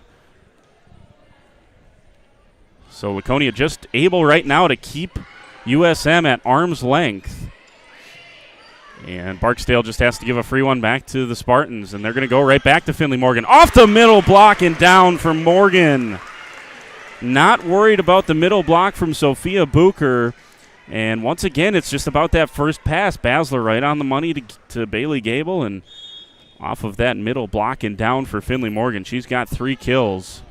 So Laconia just able right now to keep USM at arm's length. And Barksdale just has to give a free one back to the Spartans, and they're going to go right back to Finley Morgan. Off the middle block and down for Morgan. Not worried about the middle block from Sophia Bucher. And once again, it's just about that first pass. Basler right on the money to Bailey Gable, and off of that middle block and down for Finley Morgan. She's got 3 kills.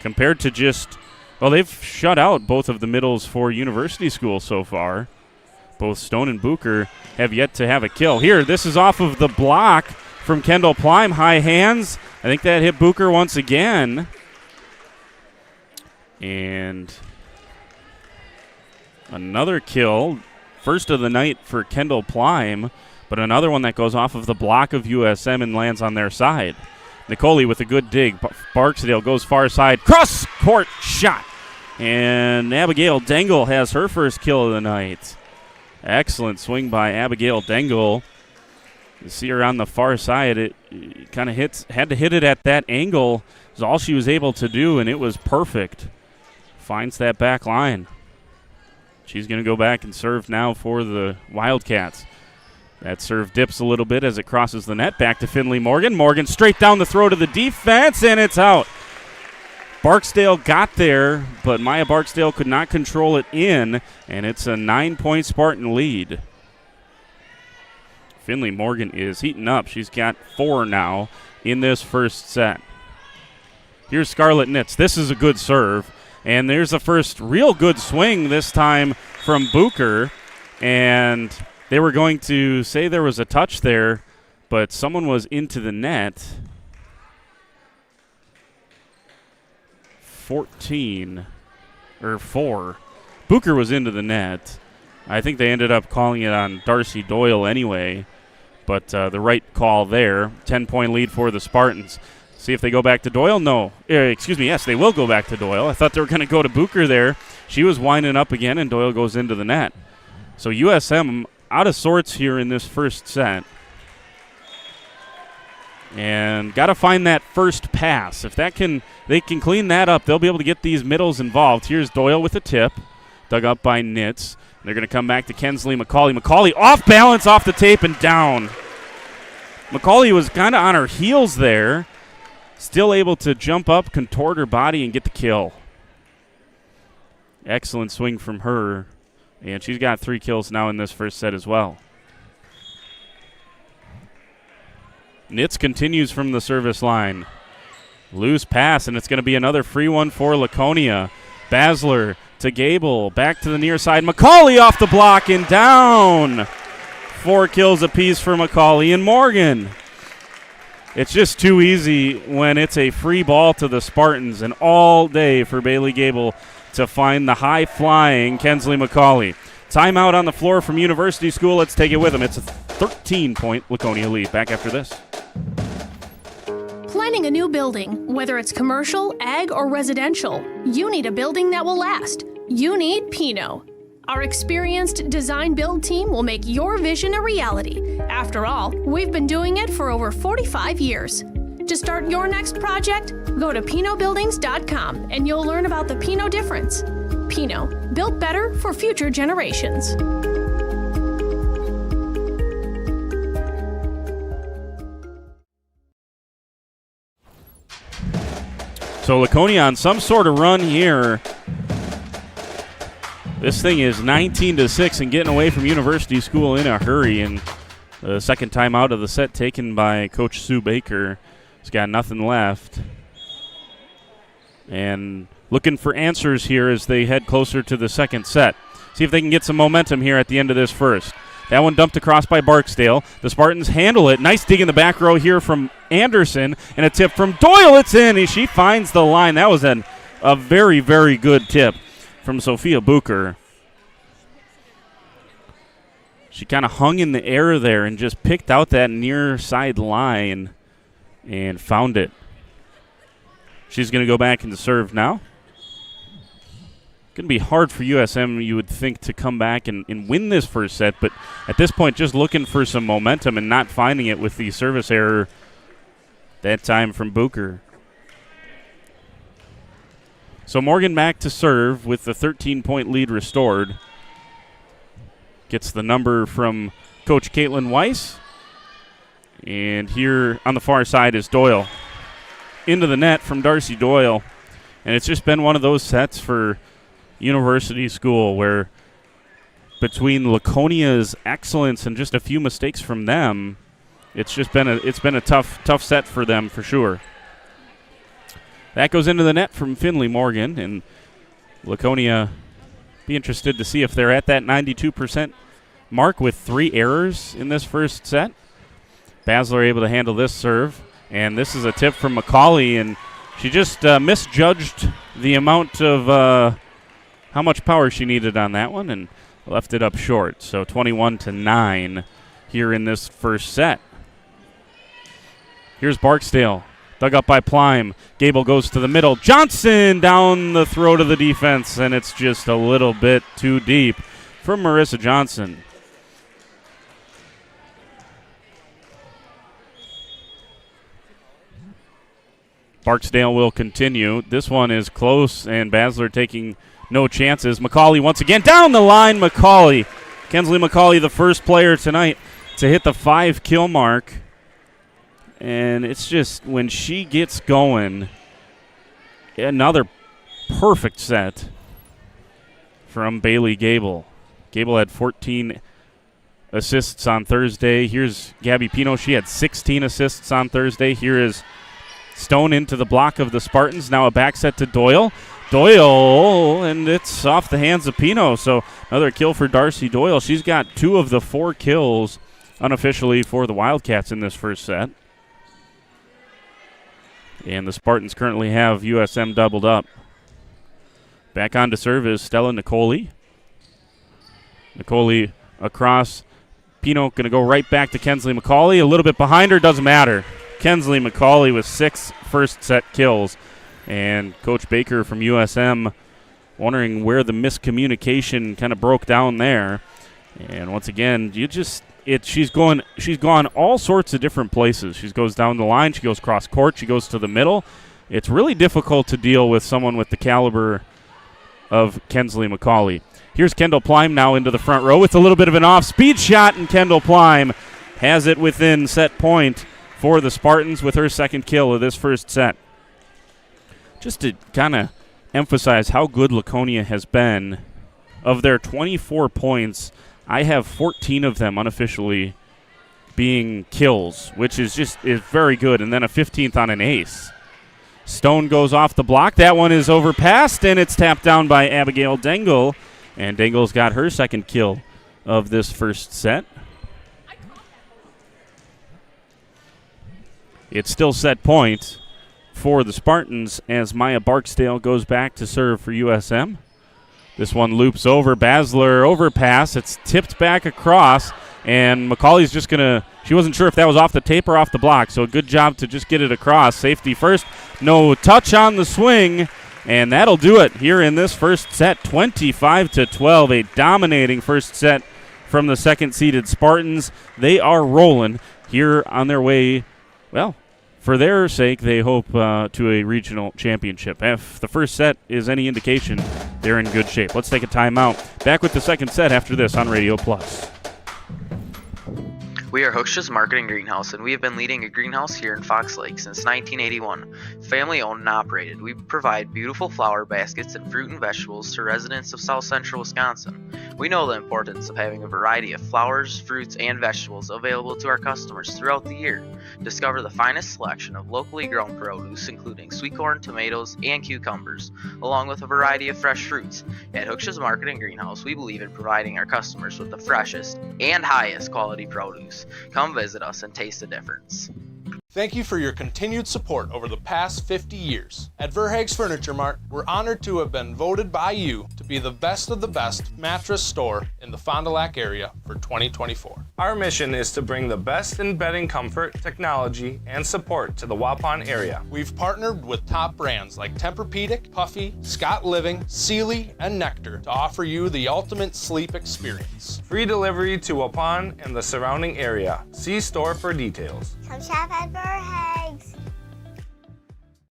Compared to just, well, they've shut out both of the middles for University School so far. Both Stone and Bucher have yet to have a kill. Here, this is off of the block from Kendall Plime. High hands. I think that hit Bucher once again. And another kill. First of the night for Kendall Plime, but another one that goes off of the block of USM and lands on their side. Nicoli with a good dig. Barksdale goes far side. Cross-court shot. And Abigail Dengel has her first kill of the night. Excellent swing by Abigail Dengel. You see her on the far side. It kind of had to hit it at that angle. Is all she was able to do, and it was perfect. Finds that back line. She's going to go back and serve now for the Wildcats. That serve dips a little bit as it crosses the net. Back to Finley Morgan. Morgan straight down the throw to the defense, and it's out. Barksdale got there, but Maya Barksdale could not control it in, and it's a 9-point Spartan lead. Finley Morgan is heating up. She's got 4 now in this first set. Here's Scarlett Nitz. This is a good serve, and there's the first real good swing this time from Bucher, and they were going to say there was a touch there, but someone was into the net. 4. Bucher was into the net, I think they ended up calling it on Darcy Doyle anyway, but the right call there. 10-point lead for the Spartans. See if they go back to Doyle? No. Excuse me, yes, they will go back to Doyle. I thought they were going to go to Bucher there. She was winding up again, and Doyle goes into the net. So USM out of sorts here in this first set. And got to find that first pass. If they can clean that up, they'll be able to get these middles involved. Here's Doyle with a tip, dug up by Nitz. They're going to come back to Kensley McCauley. McCauley off balance, off the tape, and down. McCauley was kind of on her heels there, still able to jump up, contort her body, and get the kill. Excellent swing from her, and she's got 3 kills now in this first set as well. Nitz continues from the service line. Loose pass, and it's going to be another free one for Laconia. Basler to Gable, back to the near side. McCauley off the block and down. 4 kills apiece for McCauley and Morgan. It's just too easy when it's a free ball to the Spartans, and all day for Bailey Gable to find the high-flying Kensley McCauley. Timeout on the floor from University School. Let's take it with them. It's a 13-point Laconia lead. Back after this.
Planning a new building, whether it's commercial, ag, or residential, you need a building that will last. You need Pinot. Our experienced design build team will make your vision a reality. After all, we've been doing it for over 45 years. To start your next project, go to PinotBuildings.com and you'll learn about the Pinot difference. Pinot, built better for future generations.
So Laconia on some sort of run here. This thing is 19-6 and getting away from University School in a hurry. And the second time out of the set taken by Coach Sue Baker. He's got nothing left. And looking for answers here as they head closer to the second set. See if they can get some momentum here at the end of this first. That one dumped across by Barksdale. The Spartans handle it. Nice dig in the back row here from Anderson. And a tip from Doyle. It's in. She finds the line. That was a very, very good tip from Sophia Bucher. She kind of hung in the air there and just picked out that near side line and found it. She's going to go back into serve now. Going to be hard for USM, you would think, to come back and win this first set, but at this point just looking for some momentum and not finding it with the service error that time from Bucher. So Morgan back to serve with the 13-point lead restored. Gets the number from Coach Caitlin Weiss. And here on the far side is Doyle. Into the net from Darcy Doyle. And it's just been one of those sets for University School where between Laconia's excellence and just a few mistakes from them, it's been a tough set for them for sure. That goes into the net from Finley Morgan, and Laconia be interested to see if they're at that 92% mark with 3 errors in this first set. Basler able to handle this serve, and this is a tip from McCauley, and she just misjudged the amount of how much power she needed on that one and left it up short. So 21-9 here in this first set. Here's Barksdale. Dug up by Plime. Gable goes to the middle. Johnson down the throat of the defense, and it's just a little bit too deep from Marissa Johnson. Barksdale will continue. This one is close, and Basler taking no chances. McCauley once again down the line. McCauley. Kensley McCauley, the first player tonight to hit the 5-kill mark. And it's just when she gets going, another perfect set from Bailey Gable. Gable had 14 assists on Thursday. Here's Gabby Pino. She had 16 assists on Thursday. Here is Stone into the block of the Spartans. Now a back set to Doyle. Doyle, and it's off the hands of Pino. So another kill for Darcy Doyle. She's got 2 of the 4 kills unofficially for the Wildcats in this first set. And the Spartans currently have USM doubled up. Back on to serve is Stella Nicoli. Nicoli across. Pino going to go right back to Kensley McCauley. A little bit behind her, doesn't matter. Kensley McCauley with 6 first-set kills. And Coach Baker from USM wondering where the miscommunication kind of broke down there. And once again, she's gone all sorts of different places. She goes down the line, she goes cross court, she goes to the middle. It's really difficult to deal with someone with the caliber of Kensley McCauley. Here's Kendall Plime now into the front row with a little bit of an off-speed shot, and Kendall Plime has it within set point for the Spartans with her second kill of this first set. Just to kind of emphasize how good Laconia has been, of their 24 points, I have 14 of them unofficially being kills, which is very good, and then a 15th on an ace. Stone goes off the block. That one is overpassed, and it's tapped down by Abigail Dengel. And Dengel's got her second kill of this first set. It's still set point for the Spartans as Maya Barksdale goes back to serve for USM. This one loops over. Basler overpass. It's tipped back across, and McCauley's just going to – she wasn't sure if that was off the tape or off the block, so a good job to just get it across. Safety first. No touch on the swing. And that'll do it here in this first set, 25-12, a dominating first set from the second-seeded Spartans. They are rolling here on their way, well, for their sake, they hope to a regional championship. If the first set is any indication, they're in good shape. Let's take a timeout. Back with the second set after this on Radio Plus.
We are Hooksha's Marketing Greenhouse, and we have been leading a greenhouse here in Fox Lake since 1981. Family owned and operated, we provide beautiful flower baskets and fruit and vegetables to residents of South Central Wisconsin. We know the importance of having a variety of flowers, fruits, and vegetables available to our customers throughout the year. Discover the finest selection of locally grown produce, including sweet corn, tomatoes, and cucumbers, along with a variety of fresh fruits. At Hooksha's Marketing Greenhouse, we believe in providing our customers with the freshest and highest quality produce. Come visit us and taste the difference.
Thank you for your continued support over the past 50 years. At Verhaeg's Furniture Mart, we're honored to have been voted by you to be the best of the best mattress store in the Fond du Lac area for 2024.
Our mission is to bring the best in bedding comfort, technology, and support to the Waupun area.
We've partnered with top brands like Tempur-Pedic, Puffy, Scott Living, Sealy, and Nectar to offer you the ultimate sleep experience.
Free delivery to Waupun and the surrounding area. See store for details.
Come shop at Verhaeg's.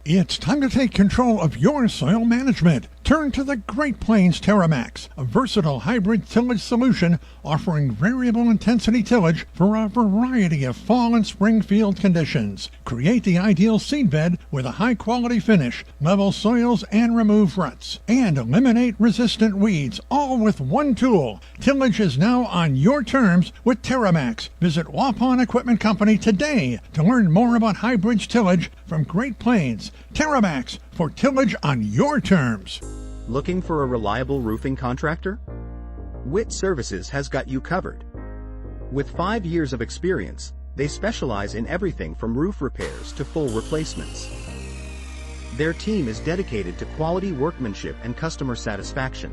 It's time to take control of your soil management. Turn to the Great Plains TerraMax, a versatile hybrid tillage solution offering variable intensity tillage for a variety of fall and spring field conditions. Create the ideal seedbed with a high-quality finish, level soils, and remove ruts. And eliminate resistant weeds, all with one tool. Tillage is now on your terms with TerraMax. Visit Waupun Equipment Company today to learn more about hybrid tillage from Great Plains. TerraMax, for tillage on your terms.
Looking for a reliable roofing contractor? Witt Services has got you covered. With 5 years of experience, they specialize in everything from roof repairs to full replacements. Their team is dedicated to quality workmanship and customer satisfaction.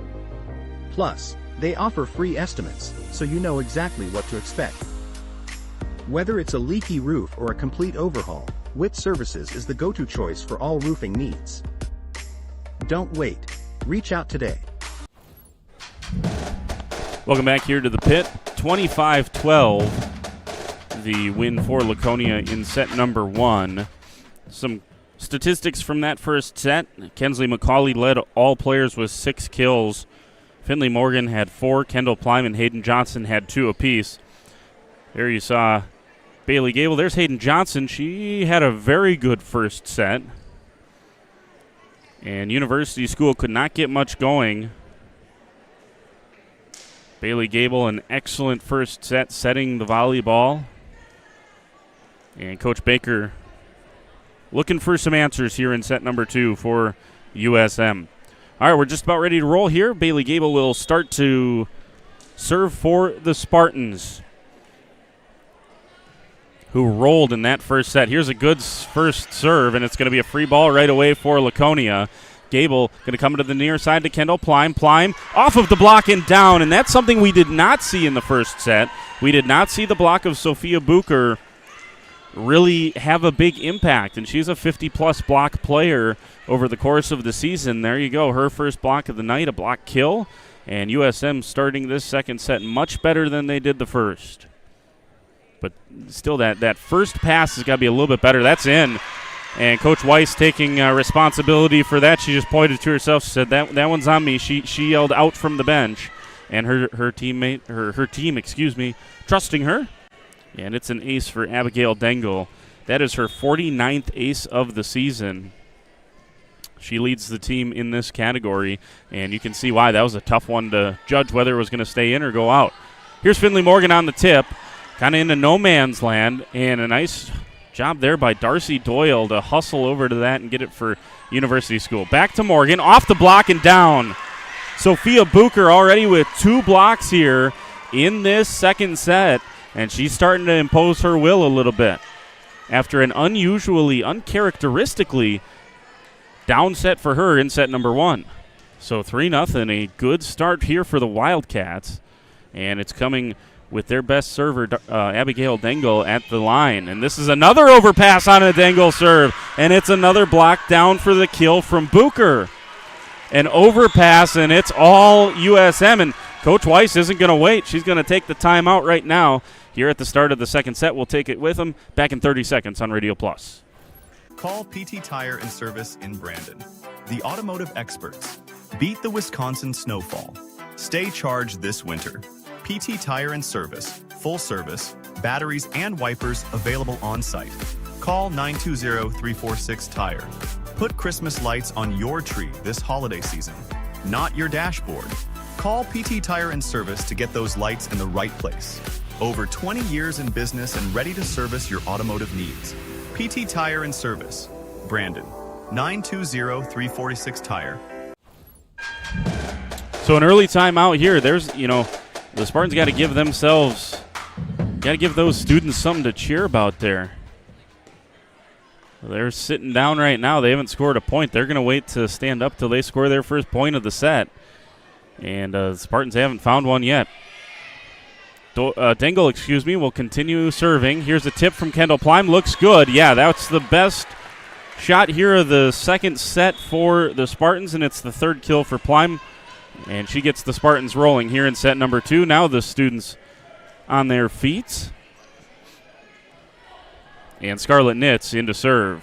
Plus, they offer free estimates, so you know exactly what to expect. Whether it's a leaky roof or a complete overhaul, Witt Services is the go-to choice for all roofing needs. Don't wait. Reach out today.
Welcome back here to the pit. 25-12, the win for Laconia in set number 1. Some statistics from that first set. Kensley McCauley led all players with 6 kills. Finley Morgan had 4. Kendall Plime and Hayden Johnson had 2 apiece. There you saw Bailey Gable. There's Hayden Johnson. She had a very good first set. And University School could not get much going. Bailey Gable, an excellent first set, setting the volleyball. And Coach Baker looking for some answers here in set number 2 for USM. All right, we're just about ready to roll here. Bailey Gable will start to serve for the Spartans, who rolled in that first set. Here's a good first serve, and it's going to be a free ball right away for Laconia. Gable going to come to the near side to Kendall Plime. Plime off of the block and down, and that's something we did not see in the first set. We did not see the block of Sophia Bucher really have a big impact, and she's a 50-plus block player over the course of the season. There you go, her first block of the night, a block kill, and USM starting this second set much better than they did the first. But still, that first pass has got to be a little bit better. That's in. And Coach Weiss taking responsibility for that. She just pointed to herself. She said, that one's on me. She yelled out from the bench. And her team, trusting her. And it's an ace for Abigail Dengel. That is her 49th ace of the season. She leads the team in this category. And you can see why. That was a tough one to judge whether it was going to stay in or go out. Here's Finley Morgan on the tip. Kind of into no man's land. And a nice job there by Darcy Doyle to hustle over to that and get it for University School. Back to Morgan, off the block and down. Sophia Bucher already with 2 blocks here in this second set, and she's starting to impose her will a little bit. After an uncharacteristically down set for her in set number 1. So 3-0, a good start here for the Wildcats, and it's coming with their best server, Abigail Dengel, at the line. And this is another overpass on a Dengel serve, and it's another block down for the kill from Bucher. An overpass, and it's all USM, and Coach Weiss isn't going to wait. She's going to take the timeout right now here at the start of the second set. We'll take it with them back in 30 seconds on Radio Plus.
Call PT Tire and Service in Brandon. The automotive experts. Beat the Wisconsin snowfall. Stay charged this winter. PT Tire and Service, full service, batteries and wipers available on site. Call 920-346-TIRE. Put Christmas lights on your tree this holiday season, not your dashboard. Call PT Tire and Service to get those lights in the right place. Over 20 years in business and ready to service your automotive needs. PT Tire and Service, Brandon, 920-346-TIRE.
So an early timeout here. There's, the Spartans got to give those students something to cheer about there. They're sitting down right now. They haven't scored a point. They're going to wait to stand up till they score their first point of the set. And the Spartans haven't found one yet. Dengel, will continue serving. Here's a tip from Kendall Plime. Looks good. Yeah, that's the best shot here of the second set for the Spartans, and it's the third kill for Plime. And she gets the Spartans rolling here in set number 2. Now the students on their feet. And Scarlett Nitz into serve.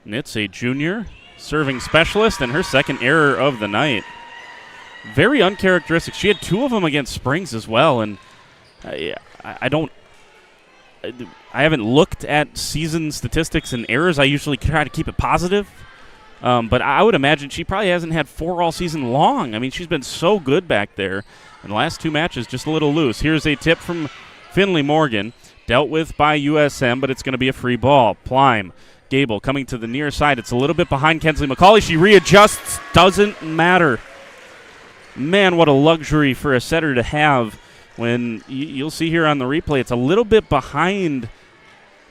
Nitz, a junior, serving specialist, and her second error of the night. Very uncharacteristic. She had 2 of them against Springs as well, and I haven't looked at season statistics and errors. I usually try to keep it positive. But I would imagine she probably hasn't had 4 all season long. I mean, she's been so good back there. And the last 2 matches, just a little loose. Here's a tip from Finley Morgan. Dealt with by USM, but it's going to be a free ball. Plime. Gable coming to the near side. It's a little bit behind Kensley McCauley. She readjusts. Doesn't matter. Man, what a luxury for a setter to have. When you'll see here on the replay, it's a little bit behind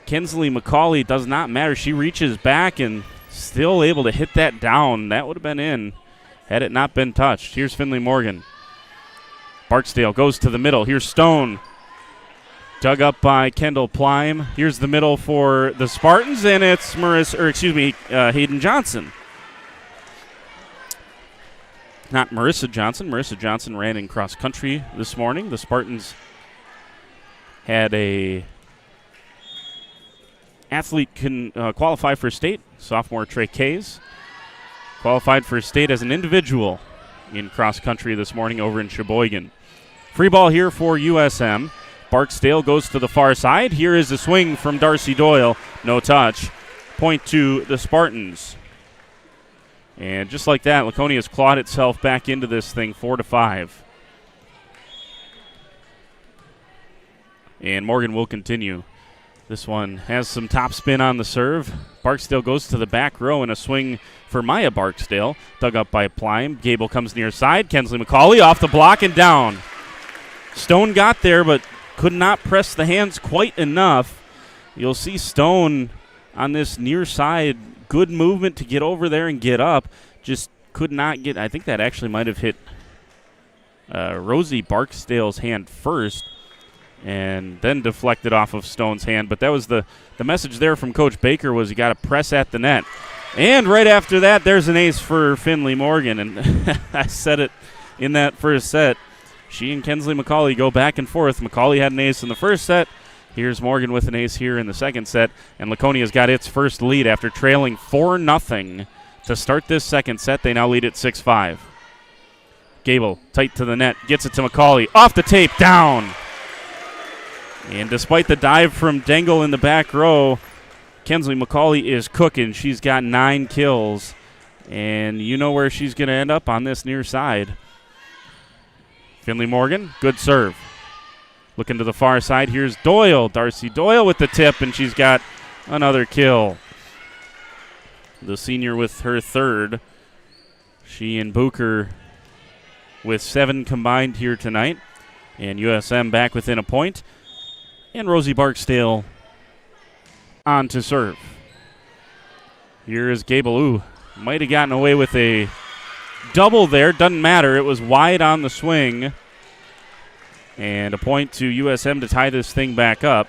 Kensley McCauley. Does not matter. She reaches back and still able to hit that down. That would have been in had it not been touched. Here's Finley Morgan. Barksdale goes to the middle. Here's Stone. Dug up by Kendall Plime. Here's the middle for the Spartans, and it's Hayden Johnson. Not Marissa Johnson. Marissa Johnson ran in cross country this morning. The Spartans had a athlete can qualify for state. Sophomore Trey Kays qualified for state as an individual in cross country this morning over in Sheboygan. Free ball here for USM. Barksdale goes to the far side. Here is a swing from Darcy Doyle. No touch. Point to the Spartans. And just like that, Laconia has clawed itself back into this thing 4-5. And Morgan will continue. This one has some top spin on the serve. Barksdale goes to the back row and a swing for Maya Barksdale. Dug up by Plime. Gable comes near side. Kensley McCauley off the block and down. Stone got there but could not press the hands quite enough. You'll see Stone on this near side. Good movement to get over there and get up. Just could not get. I think that actually might have hit Rosie Barksdale's hand first and then deflected off of Stone's hand. But that was the message there from Coach Baker was you got to press at the net. And right after that, there's an ace for Finley Morgan. And I said it in that first set. She and Kensley McCauley go back and forth. McCauley had an ace in the first set. Here's Morgan with an ace here in the second set. And Laconia's got its first lead after trailing 4-0 to start this second set. They now lead at 6-5. Gable tight to the net. Gets it to McCauley. Off the tape. Down. And despite the dive from Dengel in the back row, Kensley McCauley is cooking. She's got 9 kills. And you know where she's going to end up on this near side. Finley Morgan, good serve. Looking to the far side, here's Doyle. Darcy Doyle with the tip, and she's got another kill. The senior with her third. She and Bucher with 7 combined here tonight. And USM back within a point. And Rosie Barksdale on to serve. Here is Gable. Ooh, might have gotten away with a double there. Doesn't matter. It was wide on the swing. And a point to USM to tie this thing back up.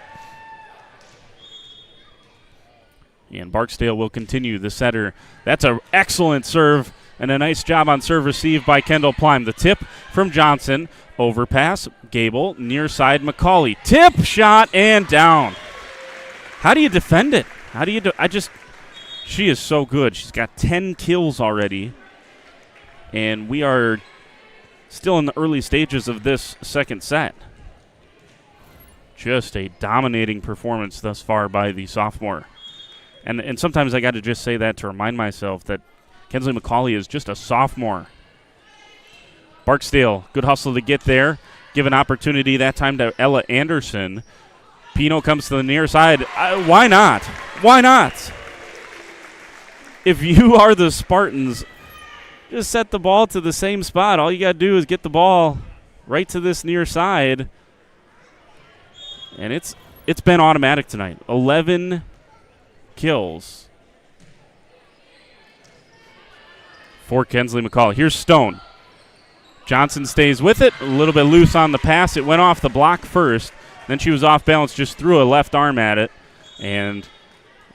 And Barksdale will continue the setter. That's an excellent serve and a nice job on serve received by Kendall Plime. The tip from Johnson. Overpass. Gable. Near side McCauley. Tip shot and down. How do you defend it? How do you do? She is so good. She's got 10 kills already. And we are still in the early stages of this second set. Just a dominating performance thus far by the sophomore. And sometimes I got to just say that to remind myself that Kensley McCauley is just a sophomore. Barksdale, good hustle to get there. Give an opportunity that time to Ella Anderson. Pino comes to the near side. Why not? Why not? If you are the Spartans, just set the ball to the same spot. All you got to do is get the ball right to this near side. And it's been automatic tonight. 11 kills for Kensley McCauley. Here's Stone. Johnson stays with it. A little bit loose on the pass. It went off the block first. Then she was off balance, just threw a left arm at it. And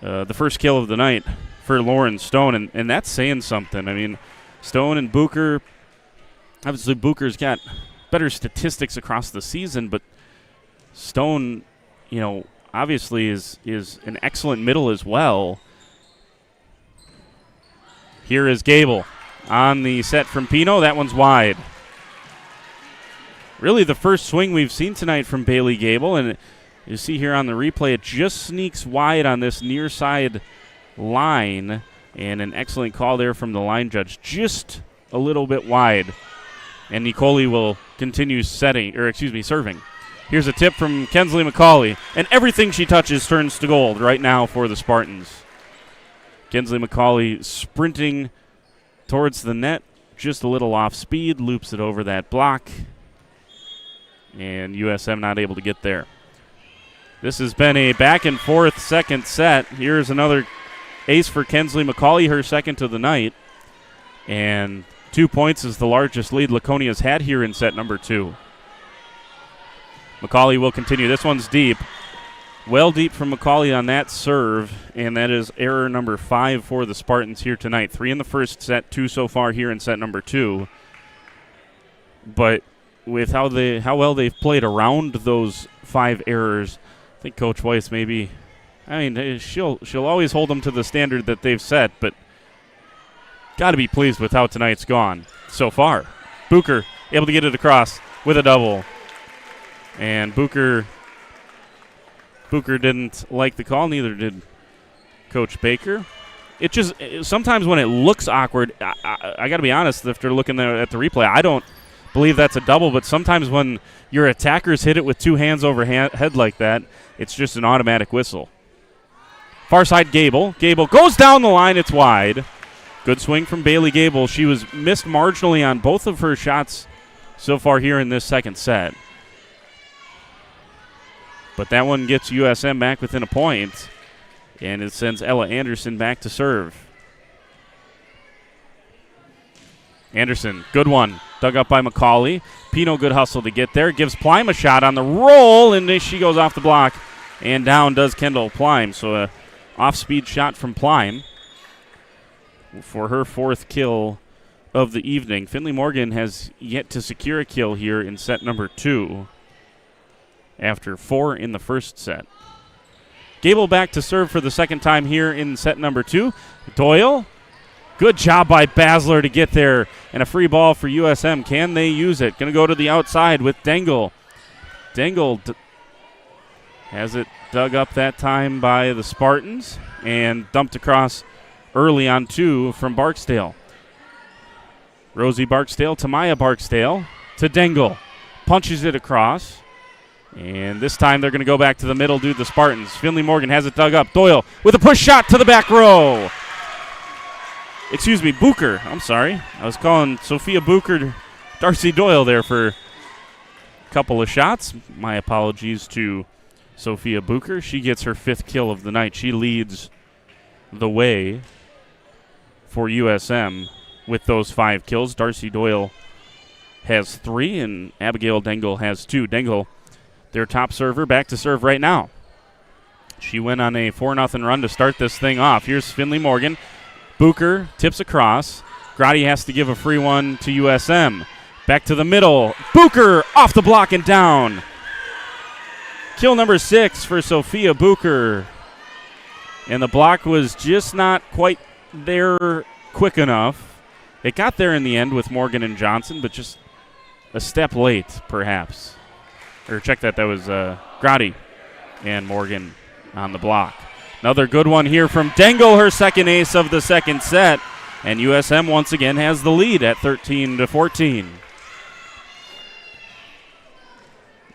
the first kill of the night for Lauren Stone. And that's saying something. I mean, Stone and Bucher, obviously Bucher's got better statistics across the season, but Stone, obviously is an excellent middle as well. Here is Gable on the set from Pino. That one's wide. Really the first swing we've seen tonight from Bailey Gable, and you see here on the replay, it just sneaks wide on this near side line, and an excellent call there from the line judge, just a little bit wide. And Nicoli will continue serving. Here's a tip from Kensley McCauley, and everything she touches turns to gold right now for the Spartans. Kensley McCauley sprinting towards the net, just a little off speed, loops it over that block, and USM not able to get there. This has been a back and forth second set. Here's another ace for Kensley McCauley, her second of the night, and 2 points is the largest lead Laconia's had here in set number 2. McCauley will continue. This one's deep. Well deep from McCauley on that serve, and that is error number 5 for the Spartans here tonight. 3 in the first set, 2 so far here in set number 2. But with how well they've played around those 5 errors, I think Coach Weiss she'll always hold them to the standard that they've set, but got to be pleased with how tonight's gone so far. Bucher able to get it across with a double. And Bucher didn't like the call, neither did Coach Baker. Sometimes when it looks awkward, I got to be honest, after looking at the replay, I don't believe that's a double, but sometimes when your attackers hit it with 2 hands over head like that, it's just an automatic whistle. Far side Gable. Gable goes down the line. It's wide. Good swing from Bailey Gable. She was missed marginally on both of her shots so far here in this second set. But that one gets USM back within a point, and it sends Ella Anderson back to serve. Anderson, good one. Dug up by McCauley. Pino, good hustle to get there. Gives Plime a shot on the roll, and she goes off the block. And down does Kendall Plime. So a off-speed shot from Plime for her 4th kill of the evening. Finley Morgan has yet to secure a kill here in set number 2 after 4 in the first set. Gable back to serve for the second time here in set number 2. Doyle, good job by Basler to get there, and a free ball for USM. Can they use it? Going to go to the outside with Dengel. Dengel has it dug up that time by the Spartans and dumped across early on 2 from Barksdale. Rosie Barksdale to Maya Barksdale to Dengel. Punches it across. And this time they're going to go back to the middle, do the Spartans. Finley Morgan has it dug up. Doyle with a push shot to the back row. Excuse me, Bucher. I'm sorry. I was calling Sophia Bucher Darcy Doyle there for a couple of shots. My apologies to Sophia Bucher. She gets her 5th kill of the night. She leads the way for USM with those 5 kills. Darcy Doyle has 3, and Abigail Dengel has 2. Dengel, their top server, back to serve right now. She went on a 4-0 run to start this thing off. Here's Finley Morgan. Bucher tips across. Grotti has to give a free one to USM. Back to the middle. Bucher off the block and down. Kill number 6 for Sophia Bucher. And the block was just not quite there quick enough. It got there in the end with Morgan and Johnson, but just a step late, perhaps. Or check that was Grotti and Morgan on the block. Another good one here from Dengel, her second ace of the second set. And USM once again has the lead at 13-14.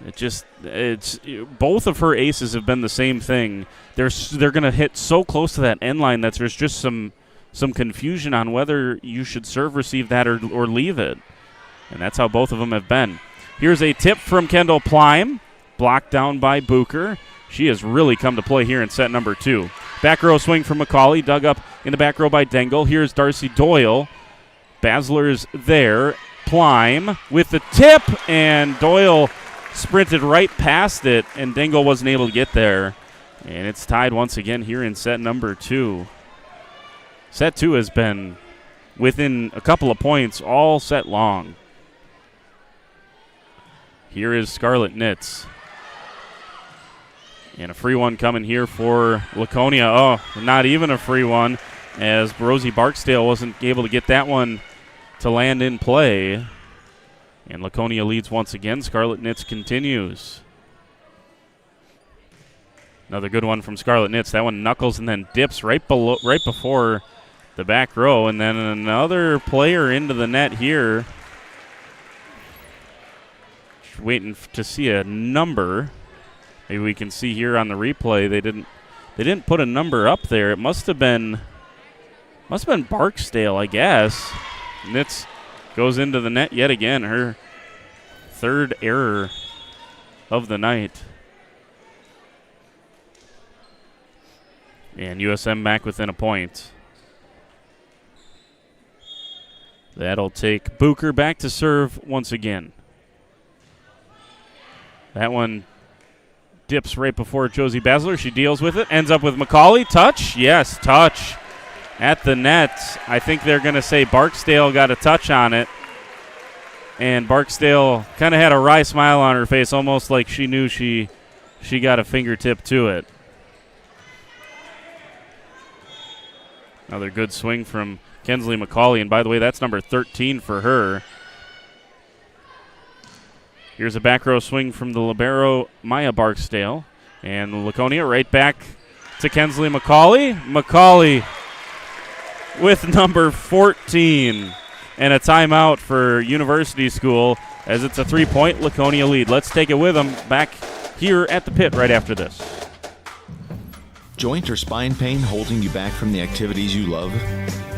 It's both of her aces have been the same thing. They're going to hit so close to that end line that there's just some confusion on whether you should serve receive that or leave it. And that's how both of them have been. Here's a tip from Kendall Plime, blocked down by Bucher. She has really come to play here in set number 2. Back row swing from McCauley, dug up in the back row by Dengel. Here's Darcy Doyle. Basler's there. Plime with the tip, and Doyle sprinted right past it, and Dengel wasn't able to get there. And it's tied once again here in set number 2. Set 2 has been within a couple of points all set long. Here is Scarlet Knits. And a free one coming here for Laconia. Oh, not even a free one, as Rosie Barksdale wasn't able to get that one to land in play. And Laconia leads once again. Scarlet Knits continues. Another good one from Scarlet Knits. That one knuckles and then dips right before the back row. And then another player into the net here. Just waiting to see a number. Maybe we can see here on the replay they didn't put a number up there. It must have been Barksdale, I guess. Knits goes into the net yet again. Her 3rd error of the night. And USM back within a point. That'll take Bucher back to serve once again. That one dips right before Josie Basler. She deals with it. Ends up with McCauley. Touch? Yes, touch at the net. I think they're going to say Barksdale got a touch on it. And Barksdale kind of had a wry smile on her face, almost like she knew she got a fingertip to it. Another good swing from Kensley McCauley. And by the way, that's number 13 for her. Here's a back row swing from the libero, Maya Barksdale. And Laconia right back to Kensley McCauley. McCauley with number 14. And a timeout for University School as it's a 3-point Laconia lead. Let's take it with them back here at the pit right after this.
Joint or spine pain holding you back from the activities you love?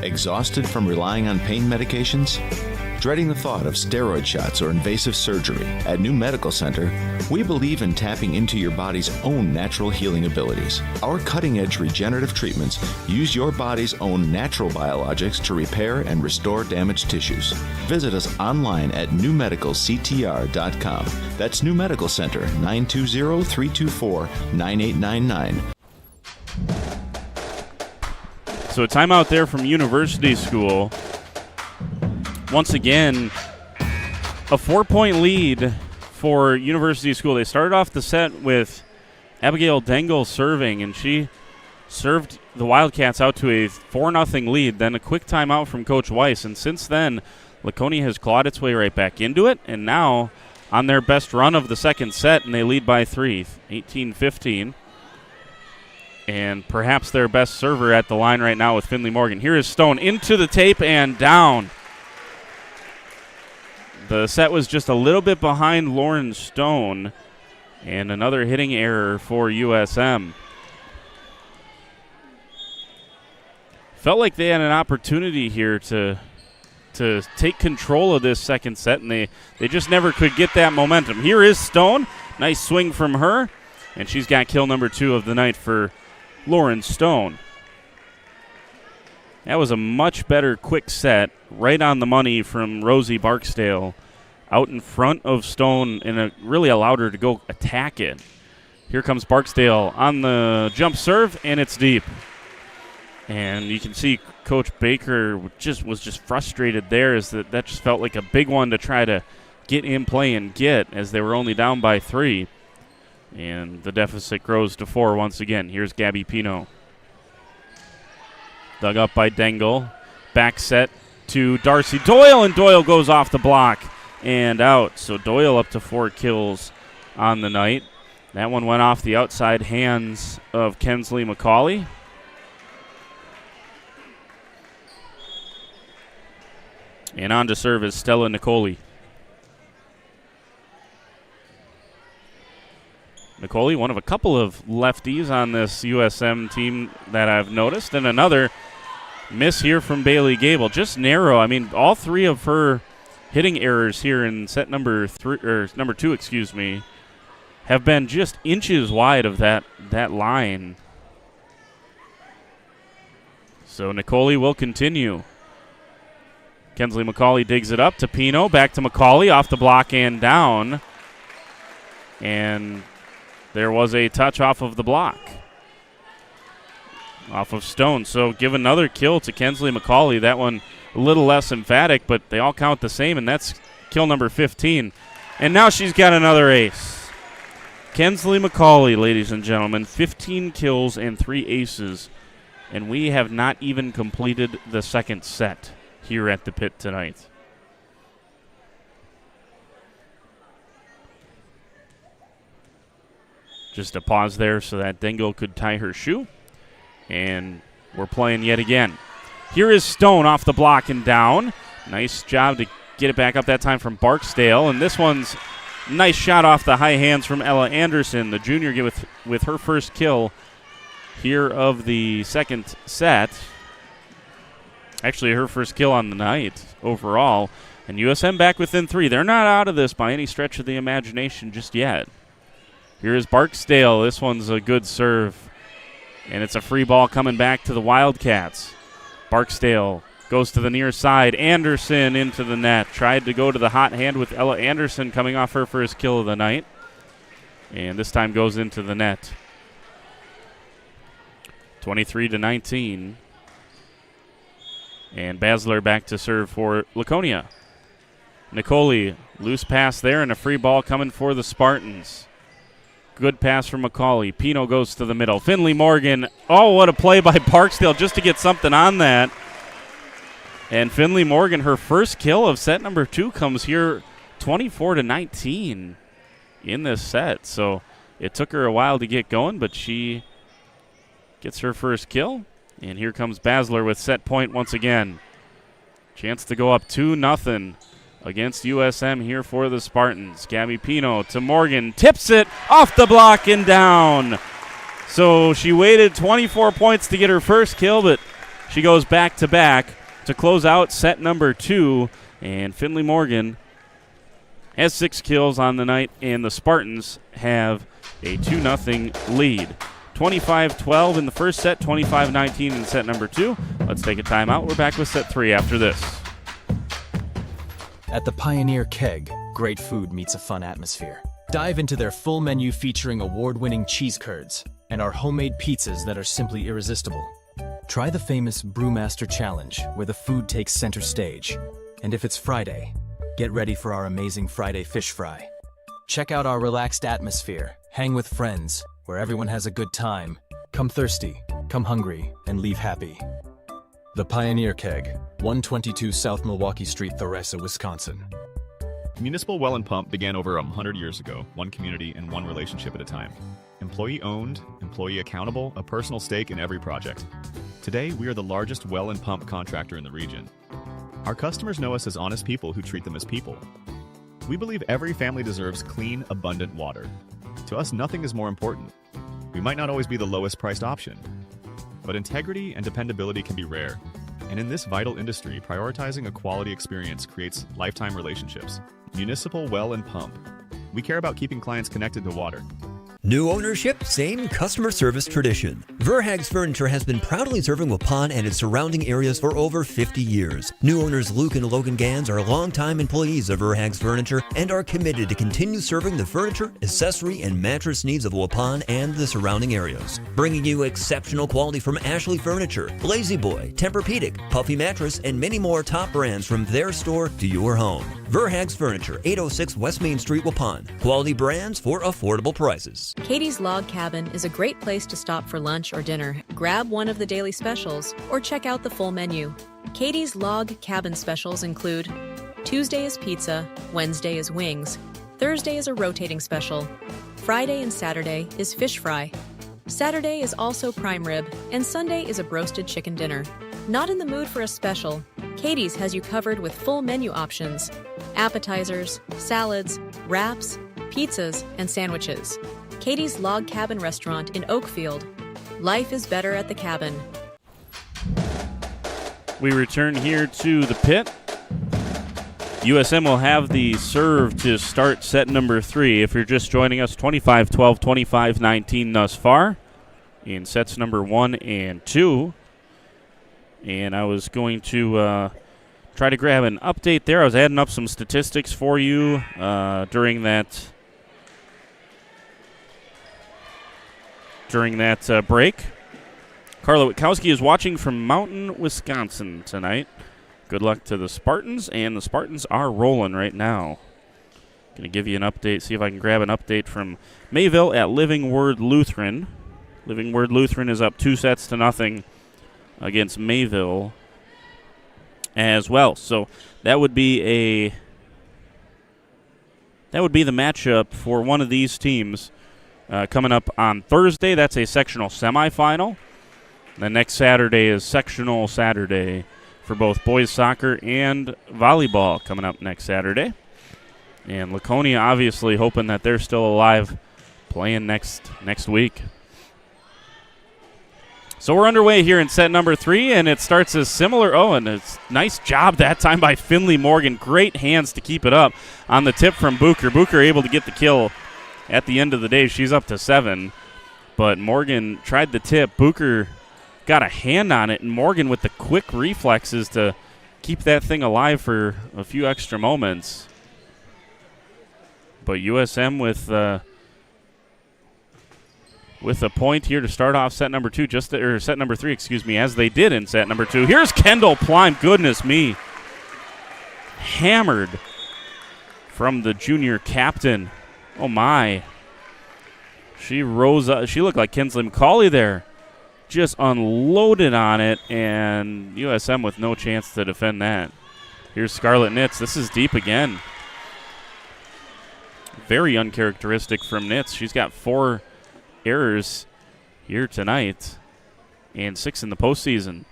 Exhausted from relying on pain medications? dreading the thought of steroid shots or invasive surgery. At New Medical Center, we believe in tapping into your body's own natural healing abilities. Our cutting-edge regenerative treatments use your body's own natural biologics to repair and restore damaged tissues. Visit us online at newmedicalctr.com. That's New Medical Center, 920-324-9899.
So a timeout there from University School. Once again, a 4-point lead for University School. They started off the set with Abigail Dengel serving, and she served the Wildcats out to a 4-0 lead. Then a quick timeout from Coach Weiss, and since then, Laconia has clawed its way right back into it, and now on their best run of the second set, and they lead by 3, 18-15. And perhaps their best server at the line right now with Finley Morgan. Here is Stone into the tape and down. The set was just a little bit behind Lauren Stone, and another hitting error for USM. Felt like they had an opportunity here to take control of this second set, and they just never could get that momentum. Here is Stone. Nice swing from her, and she's got kill number 2 of the night for Lauren Stone. That was a much better quick set, right on the money from Rosie Barksdale, out in front of Stone, and it really allowed her to go attack it. Here comes Barksdale on the jump serve, and it's deep. And you can see Coach Baker was just frustrated there, as that just felt like a big one to try to get in play and get, as they were only down by 3. And the deficit grows to 4 once again. Here's Gabby Pino. Dug up by Dengel. Back set to Darcy Doyle, and Doyle goes off the block and out. So Doyle up to 4 kills on the night. That one went off the outside hands of Kensley McCauley. And on to serve is Stella Nicoli. Nicoli, one of a couple of lefties on this USM team that I've noticed. And another miss here from Bailey Gable. Just narrow. I mean, all 3 of her hitting errors here in set number 2, have been just inches wide of that line. So Nicoli will continue. Kensley McCauley digs it up to Pino. Back to McCauley, off the block and down. And there was a touch off of the block, off of Stone. So give another kill to Kensley McCauley. That one a little less emphatic, but they all count the same, and that's kill number 15. And now she's got another ace. Kensley McCauley, ladies and gentlemen, 15 kills and 3 aces. And we have not even completed the second set here at the pit tonight. Just a pause there so that Dengel could tie her shoe. And we're playing yet again. Here is Stone off the block and down. Nice job to get it back up that time from Barksdale. And this one's nice shot off the high hands from Ella Anderson, the junior, with her first kill here of the second set. Actually, her first kill on the night overall. And USM back within 3. They're not out of this by any stretch of the imagination just yet. Here is Barksdale. This one's a good serve. And it's a free ball coming back to the Wildcats. Barksdale goes to the near side. Anderson into the net. Tried to go to the hot hand with Ella Anderson coming off her first kill of the night. And this time goes into the net. 23-19. And Basler back to serve for Laconia. Nicoli, loose pass there, and a free ball coming for the Spartans. Good pass from McCauley. Pino goes to the middle. Finley Morgan. Oh, what a play by Barksdale just to get something on that. And Finley Morgan, her first kill of set number 2, comes here 24-19 in this set. So it took her a while to get going, but she gets her first kill. And here comes Basler with set point once again. Chance to go up 2-0 against USM here for the Spartans. Gabby Pino to Morgan. Tips it off the block and down. So she waited 24 points to get her first kill, but she goes back-to-back to close out set number 2 And Finley Morgan has 6 kills on the night, and the Spartans have a 2-0 lead. 25-12 in the first set, 25-19 in set number 2. Let's take a timeout. We're back with set 3 after this.
At the Pioneer Keg, great food meets a fun atmosphere. Dive into their full menu featuring award-winning cheese curds and our homemade pizzas that are simply irresistible. Try the famous Brewmaster Challenge, where the food takes center stage. And if it's Friday, get ready for our amazing Friday fish fry. Check out our relaxed atmosphere, hang with friends, where everyone has a good time. Come thirsty, come hungry, and leave happy. The Pioneer Keg, 122 South Milwaukee Street, Theresa, Wisconsin.
Municipal Well and Pump began over 100 years ago, one community and one relationship at a time. Employee owned, employee accountable, a personal stake in every project. Today, we are the largest well and pump contractor in the region. Our customers know us as honest people who treat them as people. We believe every family deserves clean, abundant water. To us, nothing is more important. We might not always be the lowest priced option, but integrity and dependability can be rare. And in this vital industry, prioritizing a quality experience creates lifetime relationships. Municipal Well and Pump. We care about keeping clients connected to water.
New ownership, same customer service tradition. Verhaeg's Furniture has been proudly serving Waupun and its surrounding areas for over 50 years. New owners Luke and Logan Gans are longtime employees of Verhaeg's Furniture and are committed to continue serving the furniture, accessory, and mattress needs of Waupun and the surrounding areas. Bringing you exceptional quality from Ashley Furniture, Lazy Boy, Tempur-Pedic, Puffy Mattress, and many more top brands from their store to your home. Verhaeg's Furniture, 806 West Main Street, Waupun. Quality brands for affordable prices.
Katie's Log Cabin is a great place to stop for lunch or dinner, grab one of the daily specials, or check out the full menu. Katie's Log Cabin specials include Tuesday is pizza, Wednesday is wings, Thursday is a rotating special, Friday and Saturday is fish fry, Saturday is also prime rib, and Sunday is a broasted chicken dinner. Not in the mood for a special? Katie's has you covered with full menu options, appetizers, salads, wraps, pizzas, and sandwiches. Katie's Log Cabin Restaurant in Oakfield. Life is better at the cabin.
We return here to the pit. USM will have the serve to start set number 3. If you're just joining us, 25-12, 25-19 thus far in sets number 1 and 2. And I was going to try to grab an update there. I was adding up some statistics for you during that break. Carla Witkowski is watching from Mountain, Wisconsin tonight. Good luck to the Spartans, and the Spartans are rolling right now. Going to give you an update, see if I can grab an update from Mayville at Living Word Lutheran. Living Word Lutheran is up 2-0 against Mayville as well. So that would be the matchup for one of these teams. Coming up on Thursday, that's a sectional semifinal. The next Saturday is sectional Saturday for both boys soccer and volleyball coming up next Saturday. And Laconia obviously hoping that they're still alive playing next week. So we're underway here in set number 3, and it starts as similar. Oh, and it's nice job that time by Finley Morgan. Great hands to keep it up on the tip from Booker. Booker able to get the kill. At the end of the day, she's up to 7. But Morgan tried the tip. Booker got a hand on it, and Morgan with the quick reflexes to keep that thing alive for a few extra moments. But USM with a point here to start off set number 2, set number 3, as they did in set number 2. Here's Kendall Plime. Goodness me. Hammered from the junior captain. Oh, my. She rose up. She looked like Kinsley McCauley there. Just unloaded on it, and USM with no chance to defend that. Here's Scarlett Nitz. This is deep again. Very uncharacteristic from Nitz. She's got 4 errors here tonight and 6 in the postseason.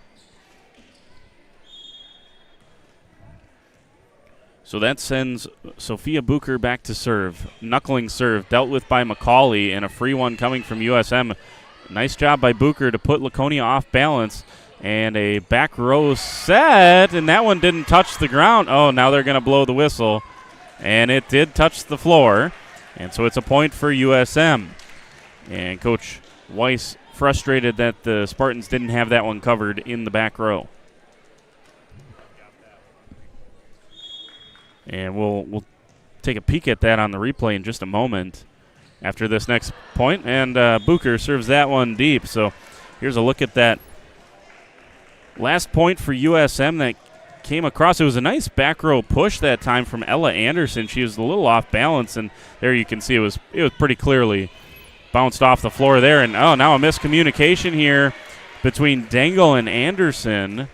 So that sends Sophia Booker back to serve. Knuckling serve dealt with by McCauley, and a free one coming from USM. Nice job by Booker to put Laconia off balance. And a back row set, and that one didn't touch the ground. Oh, now they're going to blow the whistle. And it did touch the floor. And so it's a point for USM. And Coach Weiss frustrated that the Spartans didn't have that one covered in the back row. And we'll take a peek at that on the replay in just a moment after this next point. And Bucher serves that one deep. So here's a look at that last point for USM that came across. It was a nice back row push that time from Ella Anderson. She was a little off balance, and there you can see it was pretty clearly bounced off the floor there. And now a miscommunication here between Dangle and Anderson.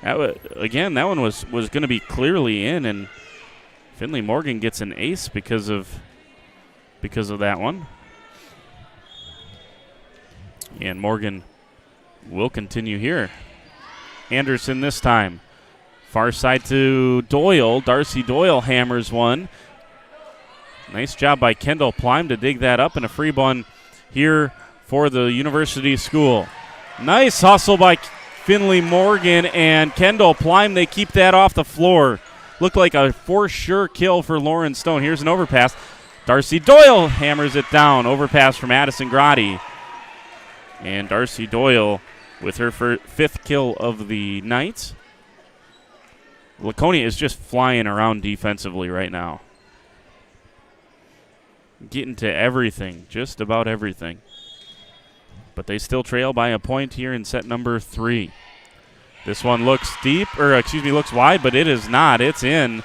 That one was going to be clearly in, and Finley Morgan gets an ace because of that one. And Morgan will continue here. Anderson this time. Far side to Doyle. Darcy Doyle hammers one. Nice job by Kendall Plime to dig that up, and a free one here for the University School. Nice hustle by Finley Morgan and Kendall Plime. They keep that off the floor. Looked like a for sure kill for Lauren Stone. Here's an overpass. Darcy Doyle hammers it down. Overpass from Addison Grotti. And Darcy Doyle with her fifth kill of the night. Laconia is just flying around defensively right now. Getting to everything, just about everything. But they still trail by a point here in set number 3. This one looks looks wide, but it is not. It's in.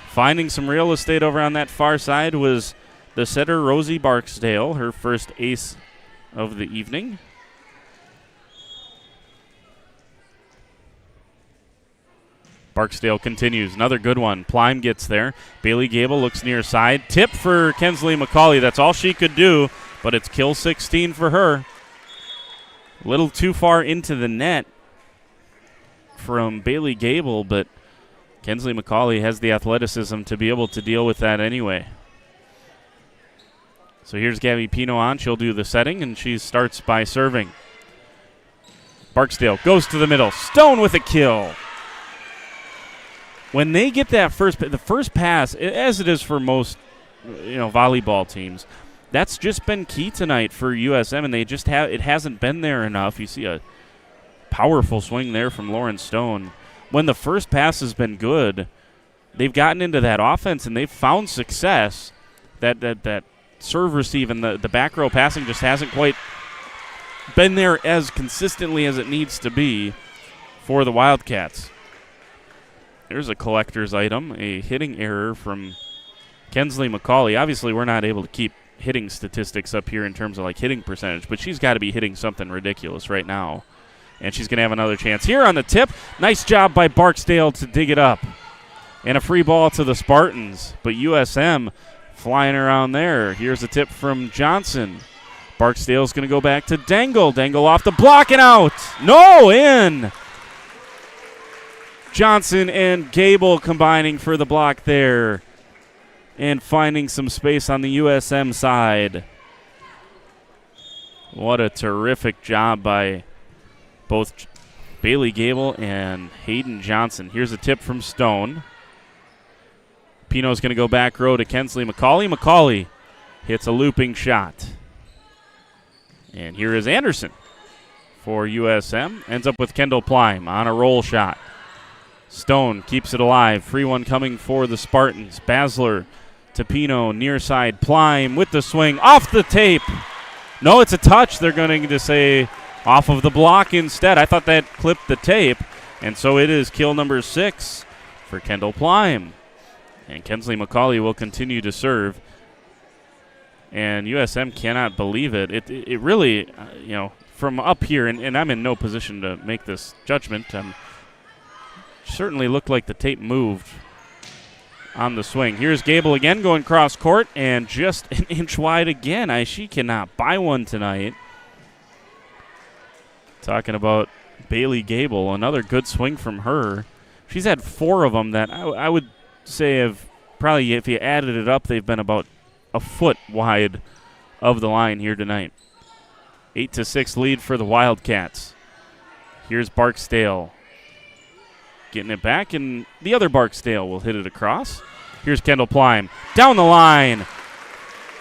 Finding some real estate over on that far side was the setter, Rosie Barksdale, her first ace of the evening. Barksdale continues. Another good one. Plime gets there. Bailey Gable looks near side. Tip for Kensley McCauley. That's all she could do, but it's kill 16 for her. A little too far into the net from Bailey Gable, but Kensley McCauley has the athleticism to be able to deal with that anyway. So here's Gabby Pino on. She'll do the setting, and she starts by serving. Barksdale goes to the middle. Stone with a kill. When they get the first pass, as it is for most, volleyball teams, that's just been key tonight for USM, and it hasn't been there enough. You see a powerful swing there from Lauren Stone. When the first pass has been good, they've gotten into that offense and they've found success. That serve receive and the back row passing just hasn't quite been there as consistently as it needs to be for the Wildcats. There's a collector's item, a hitting error from Kensley McCauley. Obviously, we're not able to keep hitting statistics up here in terms of hitting percentage, but she's got to be hitting something ridiculous right now. And she's going to have another chance here on the tip. Nice job by Barksdale to dig it up. And a free ball to the Spartans, but USM flying around there. Here's a tip from Johnson. Barksdale's going to go back to Dangle. Dangle off the block and out. No, in. Johnson and Gable combining for the block there and finding some space on the USM side. What a terrific job by both Bailey Gable and Hayden Johnson. Here's a tip from Stone. Pino's going to go back row to Kensley McCauley. McCauley hits a looping shot. And here is Anderson for USM. Ends up with Kendall Plime on a roll shot. Stone keeps it alive. Free one coming for the Spartans. Basler to Pino, near side. Plime with the swing. Off the tape. No, it's a touch. They're going to say off of the block instead. I thought that clipped the tape. And so it is kill number 6 for Kendall Plime. And Kensley McCauley will continue to serve. And USM cannot believe it. It really, from up here, and I'm in no position to make this judgment, certainly looked like the tape moved on the swing. Here's Gable again going cross court and just an inch wide again. She cannot buy one tonight. Talking about Bailey Gable, another good swing from her. She's had 4 of them that I would say have probably, if you added it up, they've been about a foot wide of the line here tonight. 8-6 lead for the Wildcats Here's Barksdale getting it back, and the other Barksdale will hit it across. Here's Kendall Plime down the line,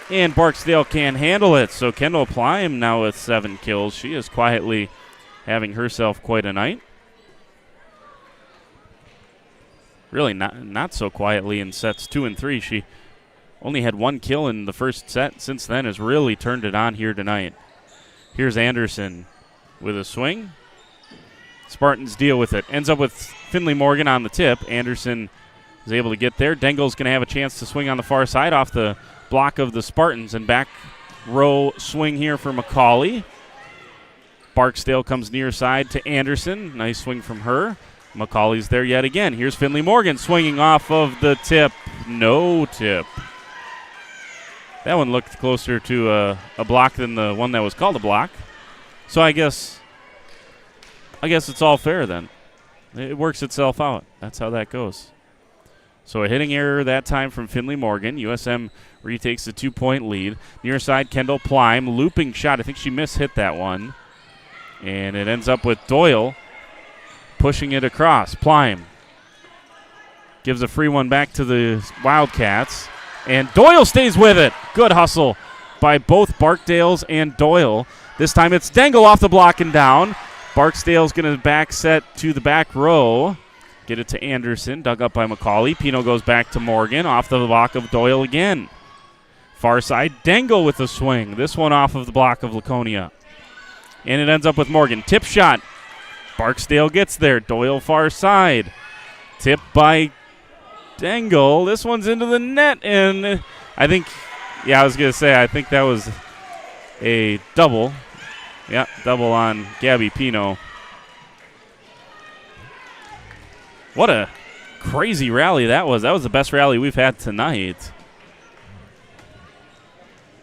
and Barksdale can't handle it. So Kendall Plime now with 7 kills. She is quietly having herself quite a night. Really not so quietly in sets 2 and 3. She only had 1 kill in the first set. Since then has really turned it on here tonight. Here's Anderson with a swing. Spartans deal with it. Ends up with Finley Morgan on the tip. Anderson is able to get there. Dengel's going to have a chance to swing on the far side off the block of the Spartans. And back row swing here for McCauley. Barksdale comes near side to Anderson. Nice swing from her. McCauley's there yet again. Here's Finley Morgan swinging off of the tip. No tip. That one looked closer to a block than the one that was called a block. So I guess it's all fair then. It works itself out. That's how that goes. So a hitting error that time from Finley Morgan. USM retakes the 2-point lead. Near side, Kendall Plime. Looping shot. I think she mishit that one. And it ends up with Doyle pushing it across. Plime gives a free one back to the Wildcats. And Doyle stays with it. Good hustle by both Barksdales and Doyle. This time it's Dengel off the block and down. Barksdale's going to back set to the back row. Get it to Anderson, dug up by McCauley. Pino goes back to Morgan, off the block of Doyle again. Far side, Dengel with the swing. This one off of the block of Laconia. And it ends up with Morgan. Tip shot. Barksdale gets there. Doyle far side. Tip by Dengel. This one's into the net. And I think that was a double. Yeah, double on Gabby Pino. What a crazy rally that was. That was the best rally we've had tonight.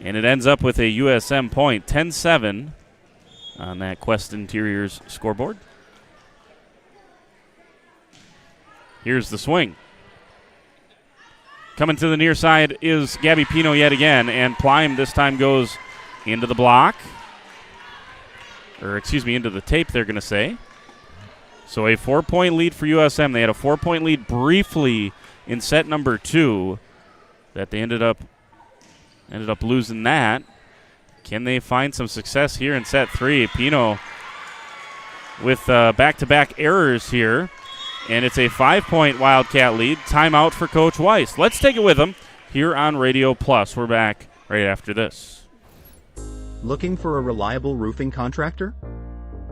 And it ends up with a USM point, 10-7 on that Quest Interiors scoreboard. Here's the swing. Coming to the near side is Gabby Pino yet again, and Plime this time goes into the block. Into the tape, they're going to say. So a 4-point lead for USM. They had a 4-point lead briefly in set number 2 that they ended up losing that. Can they find some success here in set 3? Pino with back-to-back errors here. And it's a 5-point Wildcat lead. Timeout for Coach Weiss. Let's take it with them here on Radio Plus. We're back right after this.
Looking for a reliable roofing contractor?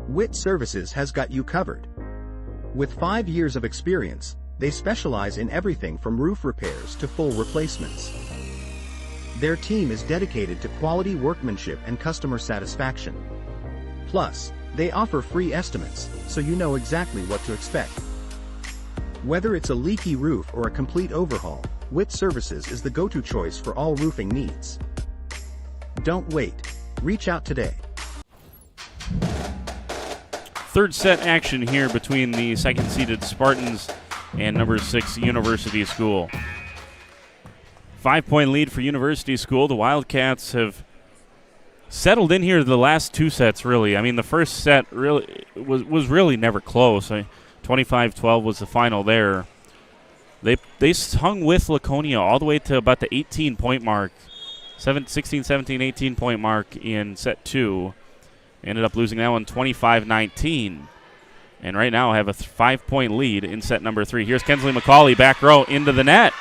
Witt Services has got you covered. With 5 years of experience, they specialize in everything from roof repairs to full replacements. Their team is dedicated to quality workmanship and customer satisfaction. Plus, they offer free estimates, so you know exactly what to expect. Whether it's a leaky roof or a complete overhaul, Witt Services is the go-to choice for all roofing needs. Don't wait. Reach out today.
Third set action here between the second-seeded Spartans and number 6 University School. 5-point lead for University School. The Wildcats have settled in here the last 2 sets, really. I mean, the first set really was really never close. 25-12 was the final there. They hung with Laconia all the way to about the 18-point mark. 16, 17, 18-point mark in set 2. Ended up losing that one 25-19. And right now have a 5-point lead in set number 3. Here's Kensley McCauley, back row, into the net.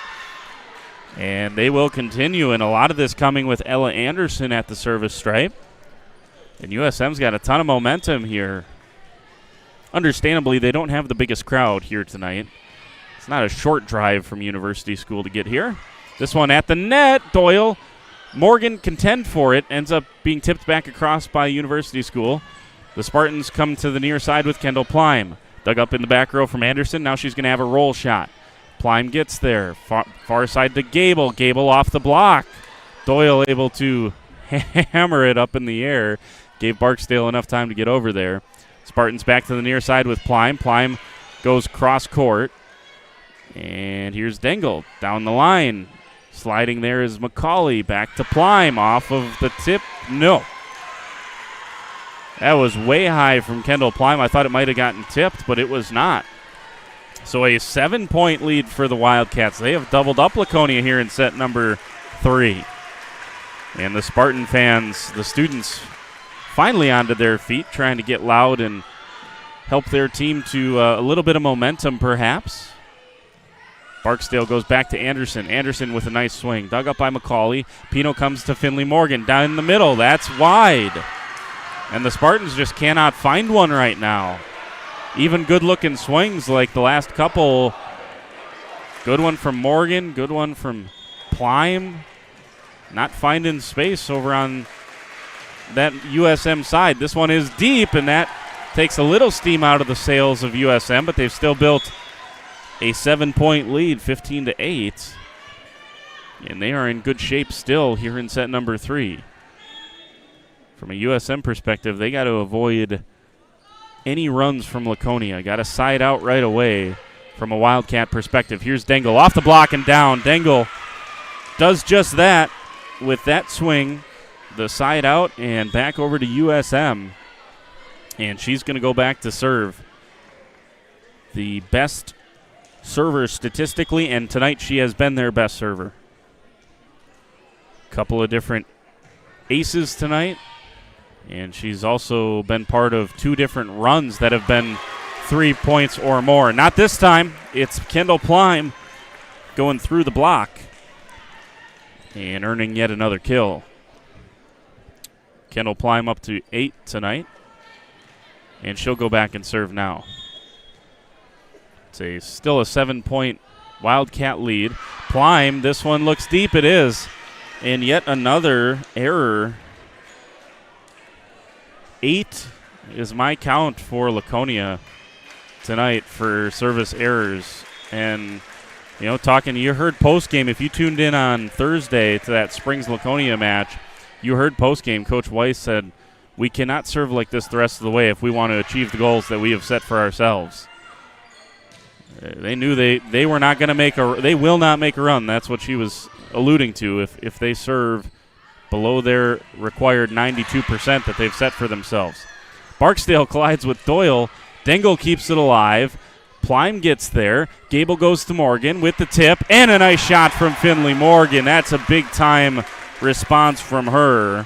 And they will continue, and a lot of this coming with Ella Anderson at the service stripe. And USM's got a ton of momentum here. Understandably, they don't have the biggest crowd here tonight. It's not a short drive from University School to get here. This one at the net. Doyle. Morgan contend for it. Ends up being tipped back across by University School. The Spartans come to the near side with Kendall Plime. Dug up in the back row from Anderson. Now she's going to have a roll shot. Plime gets there. Far side to Gable. Gable off the block. Doyle able to hammer it up in the air. Gave Barksdale enough time to get over there. Spartans back to the near side with Plime. Plime goes cross court. And here's Dengel down the line. Sliding there is McCauley. Back to Plime. Off of the tip. No. That was way high from Kendall Plime. I thought it might have gotten tipped, but it was not. So a 7-point lead for the Wildcats. They have doubled up Laconia here in set number 3. And the Spartan fans, the students, finally onto their feet, trying to get loud and help their team to a little bit of momentum, perhaps. Barksdale goes back to Anderson. Anderson with a nice swing. Dug up by McCauley. Pino comes to Finley Morgan. Down in the middle. That's wide. And the Spartans just cannot find one right now. Even good-looking swings like the last couple. Good one from Morgan. Good one from Plime. Not finding space over on that USM side. This one is deep, and that takes a little steam out of the sails of USM, but they've still built a 7-point lead, 15-8. And they are in good shape still here in set number 3. From a USM perspective, they got to avoid any runs from Laconia. Got to side out right away from a Wildcat perspective. Here's Dengel off the block and down. Dengel does just that with that swing, the side out and back over to USM. And she's going to go back to serve. The best server statistically, and tonight she has been their best server. Couple of different aces tonight, and she's also been part of 2 different runs that have been 3 points or more. Not this time. It's Kendall Plime going through the block and earning yet another kill. Kendall Plime up to 8 tonight, and she'll go back and serve now. It's still a 7-point Wildcat lead. Plime, this one looks deep. It is. And yet another error. 8 is my count for Laconia tonight for service errors. And, you know, you heard postgame. If you tuned in on Thursday to that Springs Laconia match, you heard postgame. Coach Weiss said, we cannot serve like this the rest of the way if we want to achieve the goals that we have set for ourselves. They knew they were not going to they will not make a run. That's what she was alluding to. If they serve below their required 92% that they've set for themselves. Barksdale collides with Doyle. Dengel keeps it alive. Plime gets there. Gable goes to Morgan with the tip, and a nice shot from Finley Morgan. That's a big-time response from her.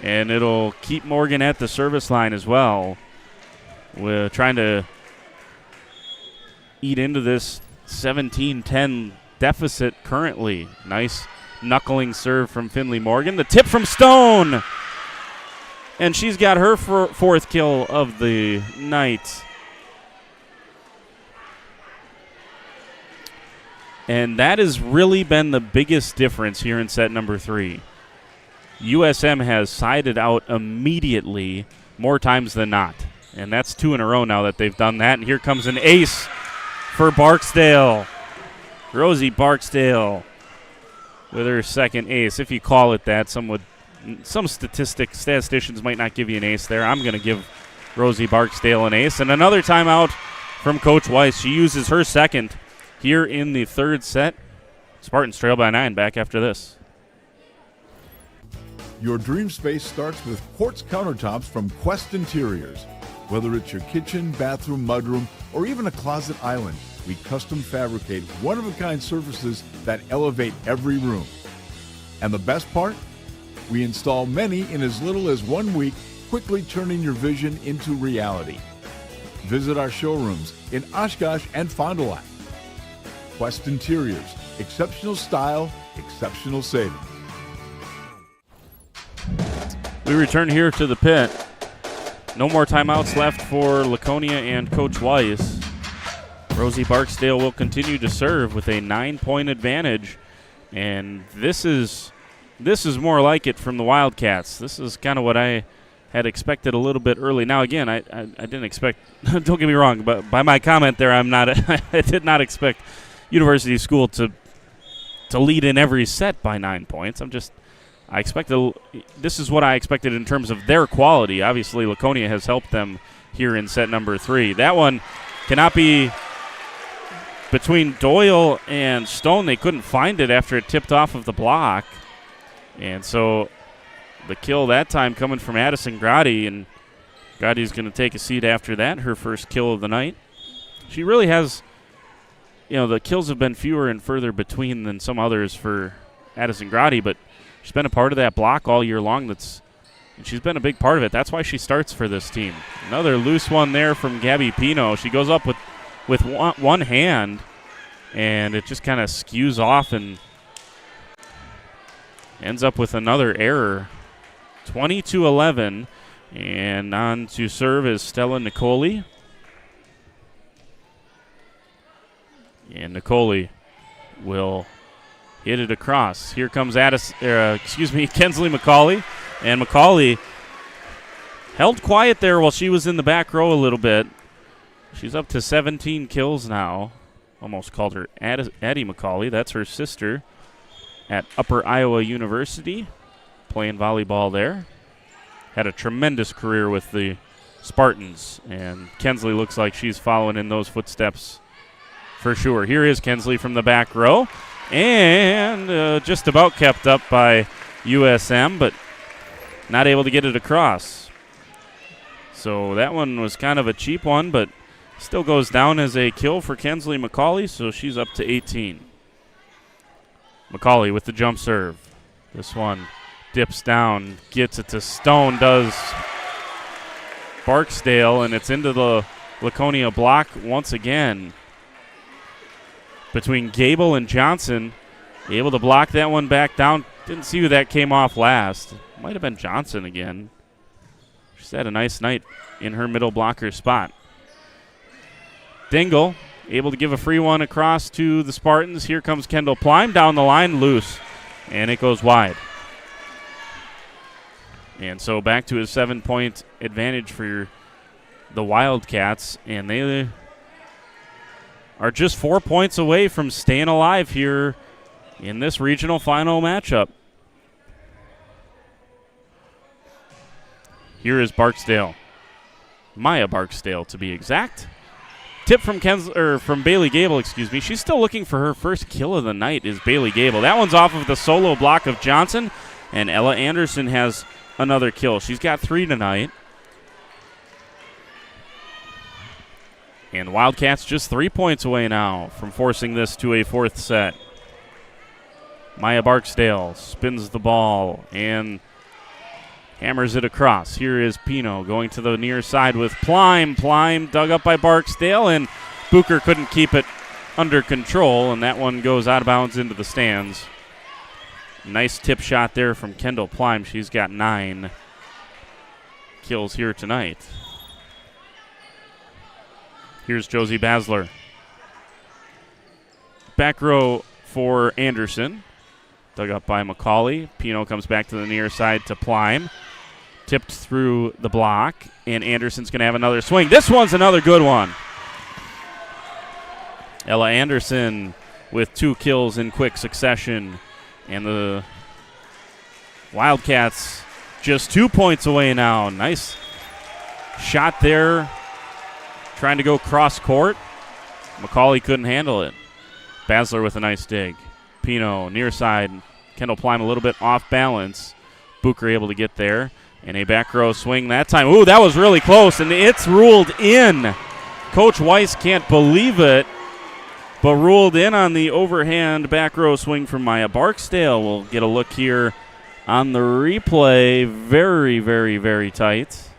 And it'll keep Morgan at the service line as well. We're trying to eat into this 17-10 deficit currently. Nice knuckling serve from Finley Morgan. The tip from Stone. And she's got her 4th kill of the night. And that has really been the biggest difference here in set number 3. USM has sided out immediately more times than not. And that's 2 in a row now that they've done that. And here comes an ace for Barksdale. Rosie Barksdale with her 2nd ace, if you call it that. Some statisticians might not give you an ace there. I'm going to give Rosie Barksdale an ace. And another timeout from Coach Weiss. She uses her 2nd here in the 3rd set. Spartans trail by 9. Back after this.
Your dream space starts with quartz countertops from Quest Interiors. Whether it's your kitchen, bathroom, mudroom, or even a closet island, we custom fabricate one-of-a-kind surfaces that elevate every room. And the best part? We install many in as little as 1 week, quickly turning your vision into reality. Visit our showrooms in Oshkosh and Fond du Lac. Quest Interiors, exceptional style, exceptional savings.
We return here to the pit. No more timeouts left for Laconia and Coach Weiss. Rosie Barksdale will continue to serve with a 9-point advantage, and this is more like it from the Wildcats. This is kind of what I had expected a little bit early. Now, again, I didn't expect. Don't get me wrong, but by my comment there, I did not expect University School to lead in every set by 9 points. This is what I expected in terms of their quality. Obviously, Laconia has helped them here in set number 3. That one cannot be between Doyle and Stone. They couldn't find it after it tipped off of the block. And so The kill that time coming from Addison Grotti, and Grotti's going to take a seat after that, her first kill of the night. She really has, the kills have been fewer and further between than some others for Addison Grotti, but she's been a part of that block all year long. And she's been a big part of it. That's why she starts for this team. Another loose one there from Gabby Pino. She goes up with one hand, and it just kind of skews off and ends up with another error. 20-11, and on to serve is Stella Nicoli. And Nicoli will hit it across. Here comes Kensley McCauley. And McCauley held quiet there while she was in the back row a little bit. She's up to 17 kills now. Almost called her Addie McCauley. That's her sister at Upper Iowa University, playing volleyball there. Had a tremendous career with the Spartans, and Kensley looks like she's following in those footsteps for sure. Here is Kensley from the back row, and just about kept up by USM, but not able to get it across. So that one was kind of a cheap one, but still goes down as a kill for Kensley McCauley, so she's up to 18. McCauley with the jump serve. This one dips down, gets it to Stone, does Barksdale, and it's into the Laconia block once again. Between Gable and Johnson, able to block that one back down. Didn't see who that came off last. Might have been Johnson again. She's had a nice night in her middle blocker spot. Dingle able to give a free one across to the Spartans. Here comes Kendall Plime down the line, loose, and it goes wide. And so back to a 7-point advantage for the Wildcats, and they are just 4 points away from staying alive here in this regional final matchup. Here is Barksdale. Maya Barksdale, to be exact. Tip from Bailey Gable, She's still looking for her first kill of the night, is Bailey Gable. That one's off of the solo block of Johnson, and Ella Anderson has another kill. She's got 3 tonight. And Wildcats just 3 points away now from forcing this to a 4th set. Maya Barksdale spins the ball and hammers it across. Here is Pino going to the near side with Plime. Plime dug up by Barksdale, and Booker couldn't keep it under control, and that one goes out of bounds into the stands. Nice tip shot there from Kendall Plime. She's got 9 kills here tonight. Here's Josie Basler. Back row for Anderson. Dug up by McCauley. Pino comes back to the near side to Plime. Tipped through the block, and Anderson's going to have another swing. This one's another good one. Ella Anderson with 2 kills in quick succession. And the Wildcats just 2 points away now. Nice shot there. Trying to go cross court. McCauley couldn't handle it. Basler with a nice dig. Pino near side. Kendall Plime a little bit off balance. Booker able to get there. And a back row swing that time. Ooh, that was really close, and it's ruled in. Coach Weiss can't believe it, but ruled in on the overhand back row swing from Maya Barksdale. We'll get a look here on the replay. Very, very, very tight.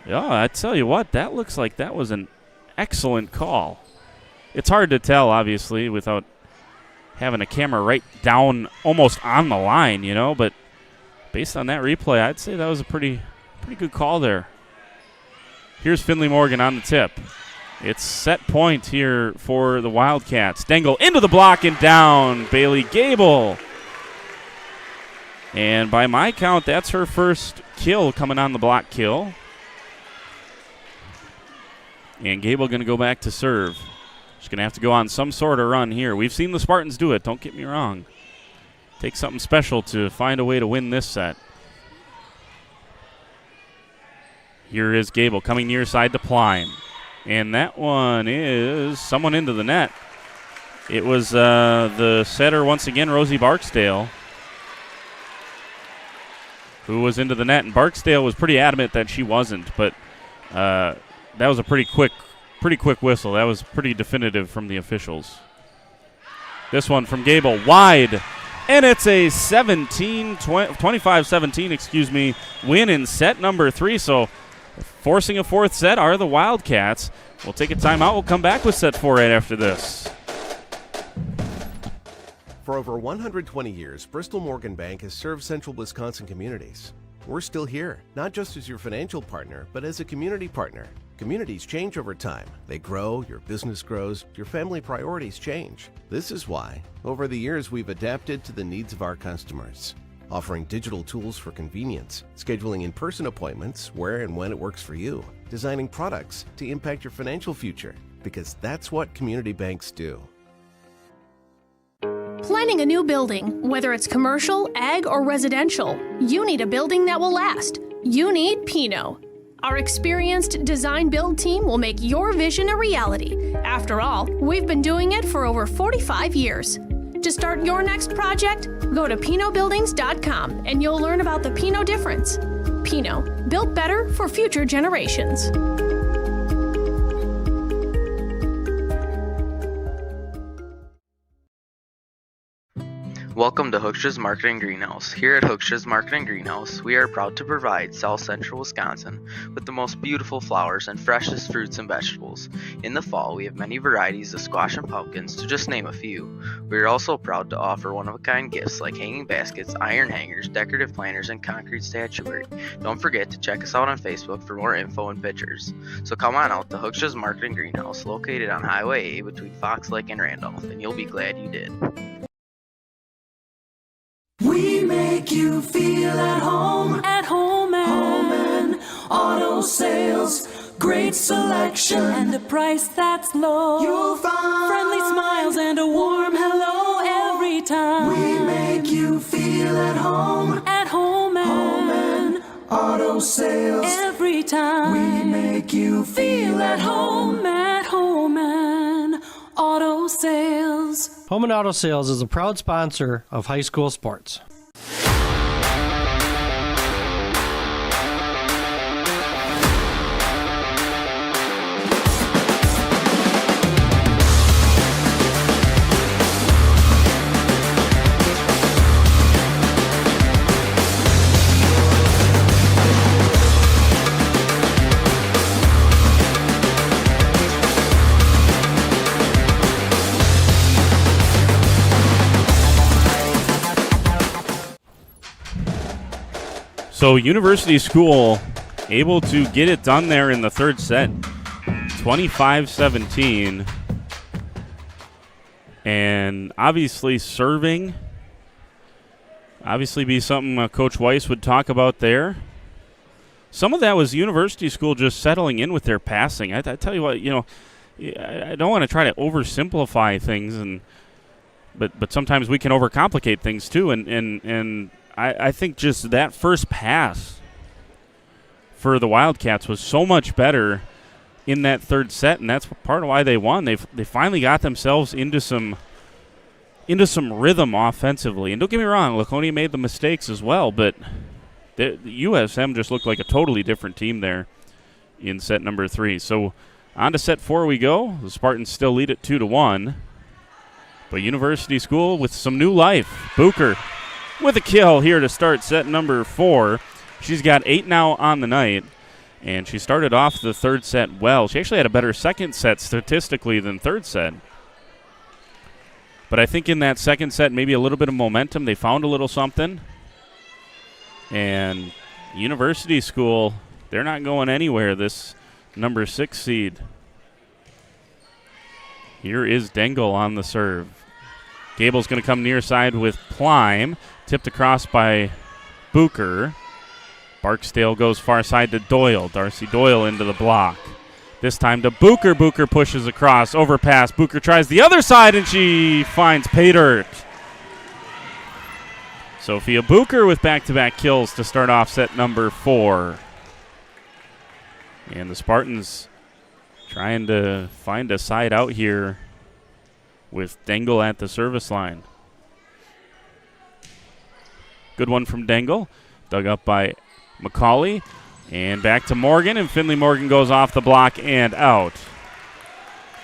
Yeah, I tell you what, that looks like that was an excellent call. It's hard to tell, obviously, without having a camera right down almost on the line, but based on that replay, I'd say that was a pretty good call there. Here's Finley Morgan on the tip. It's set point here for the Wildcats. Stengel into the block and down. Bailey Gable. And by my count, that's her first kill coming on the block kill. And Gable going to go back to serve. She's going to have to go on some sort of run here. We've seen the Spartans do it, don't get me wrong. Takes something special to find a way to win this set. Here is Gable coming near side to Plime. And that one is someone into the net. It was the setter once again, Rosie Barksdale. who was into the net, and Barksdale was pretty adamant that she wasn't, but that was a pretty quick whistle. That was pretty definitive from the officials. This one from Gable, wide, and it's a 25-17, win in set number 3. So forcing a fourth set are the Wildcats. We'll take a timeout. We'll come back with set 4 right after this.
For over 120 years, Bristol Morgan Bank has served central Wisconsin communities. We're still here, not just as your financial partner, but as a community partner. Communities change over time. They grow, your business grows, your family priorities change. This is why, over the years, we've adapted to the needs of our customers, offering digital tools for convenience, scheduling in-person appointments where and when it works for you, designing products to impact your financial future, because that's what community banks do.
Planning a new building, whether it's commercial, ag, or residential, you need a building that will last. You need Pinot. Our experienced design build team will make your vision a reality. After all, we've been doing it for over 45 years. To start your next project, go to PinotBuildings.com and you'll learn about the Pinot difference. Pinot, built better for future generations.
Welcome to Hooksha's Market and Greenhouse. Here at Hooksha's Market and Greenhouse, we are proud to provide South Central Wisconsin with the most beautiful flowers and freshest fruits and vegetables. In the fall, we have many varieties of squash and pumpkins, to just name a few. We are also proud to offer one-of-a-kind gifts like hanging baskets, iron hangers, decorative planters, and concrete statuary. Don't forget to check us out on Facebook for more info and pictures. So come on out to Hooksha's Market and Greenhouse, located on Highway A between Fox Lake and Randolph, and you'll be glad you did.
We make you feel at home and auto sales. Great selection and a price that's low. You'll find friendly smiles and a warm hello every time. We make you feel at home and auto sales. Every time we make you feel at home and auto sales.
Home and Auto Sales is a proud sponsor of high school sports.
So University School able to get it done there in the third set, 25-17. And obviously serving, be something Coach Weiss would talk about there. Some of that was University School just settling in with their passing. I tell you what, I don't want to try to oversimplify things, but sometimes we can overcomplicate things too. And I think just that first pass for the Wildcats was so much better in that third set, and that's part of why they won. They finally got themselves into some rhythm offensively. And don't get me wrong, Laconia made the mistakes as well, but the USM just looked like a totally different team there in set number 3. So on to set 4 we go. The Spartans still lead it 2-1. But University School with some new life. Bucher with a kill here to start set number 4. She's got 8 now on the night, and she started off the third set well. She actually had a better second set statistically than third set. But I think in that second set, maybe a little bit of momentum. They found a little something. And University School, they're not going anywhere, this number 6 seed. Here is Dengel on the serve. Gable's going to come near side with Plime. Tipped across by Bucher. Barksdale goes far side to Doyle. Darcy Doyle into the block. This time to Bucher. Bucher pushes across. Overpass. Bucher tries the other side, and she finds Paydirt. Sophia Bucher with back-to-back kills to start off set number 4. And the Spartans trying to find a side out here with Dengel at the service line. Good one from Dengel. Dug up by McCauley. And back to Morgan, and Finley Morgan goes off the block and out.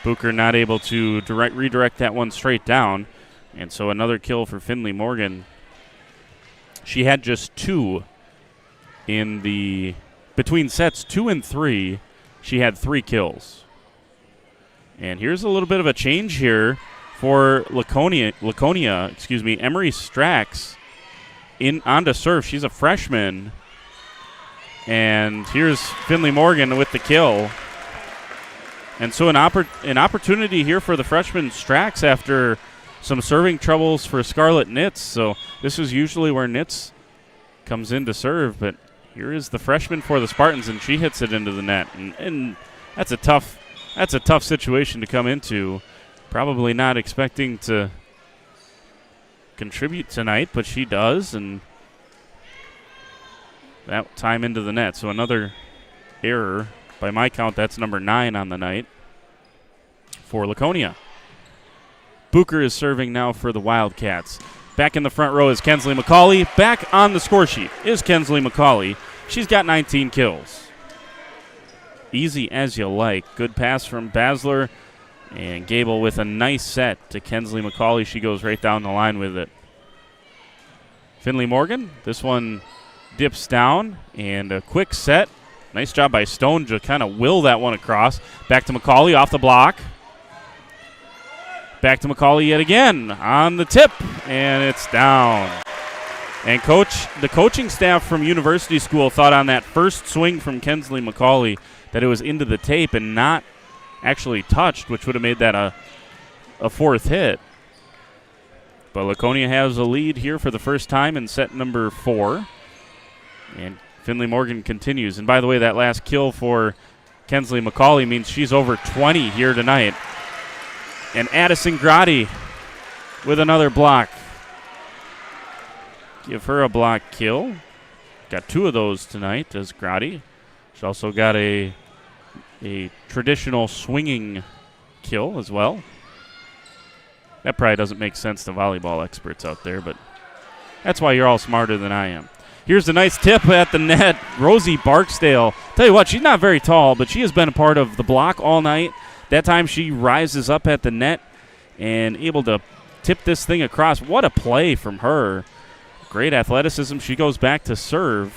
Bucher not able to redirect that one straight down. And so another kill for Finley Morgan. She had just 2 in the between sets 2 and 3. She had 3 kills. And here's a little bit of a change here for Laconia. Emery Strax on to serve. She's a freshman. And here's Finley Morgan with the kill. And so an opportunity here for the freshman Strax after some serving troubles for Scarlet Nitz. So this is usually where Nitz comes in to serve, but here is the freshman for the Spartans, and she hits it into the net. And that's a tough situation to come into. Probably not expecting to contribute tonight, but she does, and that time into the net. So another error. By my count, that's number 9 on the night for Laconia. Bucher is serving now for the Wildcats. Back in the front row is Kensley McCauley. Back on the score sheet is Kensley McCauley. She's got 19 kills. Easy as you like. Good pass from Basler. And Gable with a nice set to Kensley McCauley. She goes right down the line with it. Finley Morgan, this one dips down, and a quick set. Nice job by Stone to kind of will that one across. Back to McCauley off the block. Back to McCauley yet again on the tip, and it's down. And the coaching staff from University School thought on that first swing from Kensley McCauley that it was into the tape and not actually touched, which would have made that a 4th hit. But Laconia has a lead here for the first time in set number 4. And Finley Morgan continues. And by the way, that last kill for Kensley McCauley means she's over 20 here tonight. And Addison Grotti with another block. Give her a block kill. Got 2 of those tonight, does Grotti. She also got a traditional swinging kill as well. That probably doesn't make sense to volleyball experts out there, but that's why you're all smarter than I am. Here's a nice tip at the net. Rosie Barksdale. Tell you what, she's not very tall, but she has been a part of the block all night. That time she rises up at the net and able to tip this thing across. What a play from her. Great athleticism. She goes back to serve,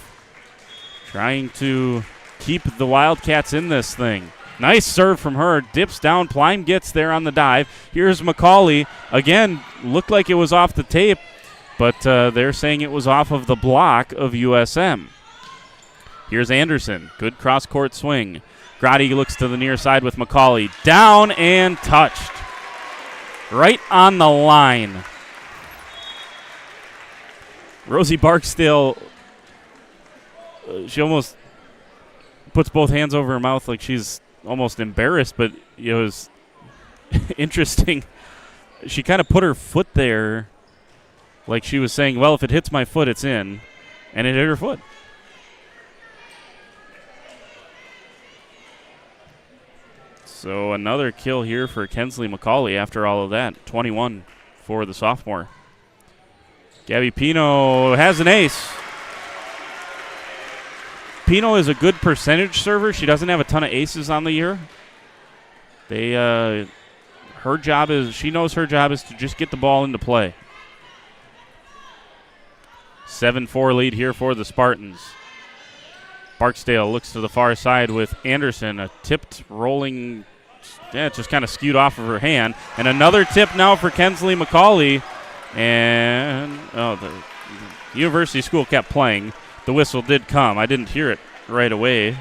trying to keep the Wildcats in this thing. Nice serve from her. Dips down. Pleim gets there on the dive. Here's McCauley. Again, looked like it was off the tape, but they're saying it was off of the block of USM. Here's Anderson. Good cross-court swing. Grotti looks to the near side with McCauley. Down and touched. Right on the line. Rosie Barksdale, she almost puts both hands over her mouth like she's almost embarrassed, but it was interesting. She kind of put her foot there like she was saying, well, if it hits my foot, it's in. And it hit her foot. So another kill here for Kensley McCauley after all of that. 21 for the sophomore. Gabby Pino has an ace. Pino is a good percentage server. She doesn't have a ton of aces on the year. She knows her job is to just get the ball into play. 7-4 lead here for the Spartans. Barksdale looks to the far side with Anderson. A tipped, rolling, it just kind of skewed off of her hand. And another tip now for Kensley McCauley. And, the University School kept playing. The whistle did come. I didn't hear it right away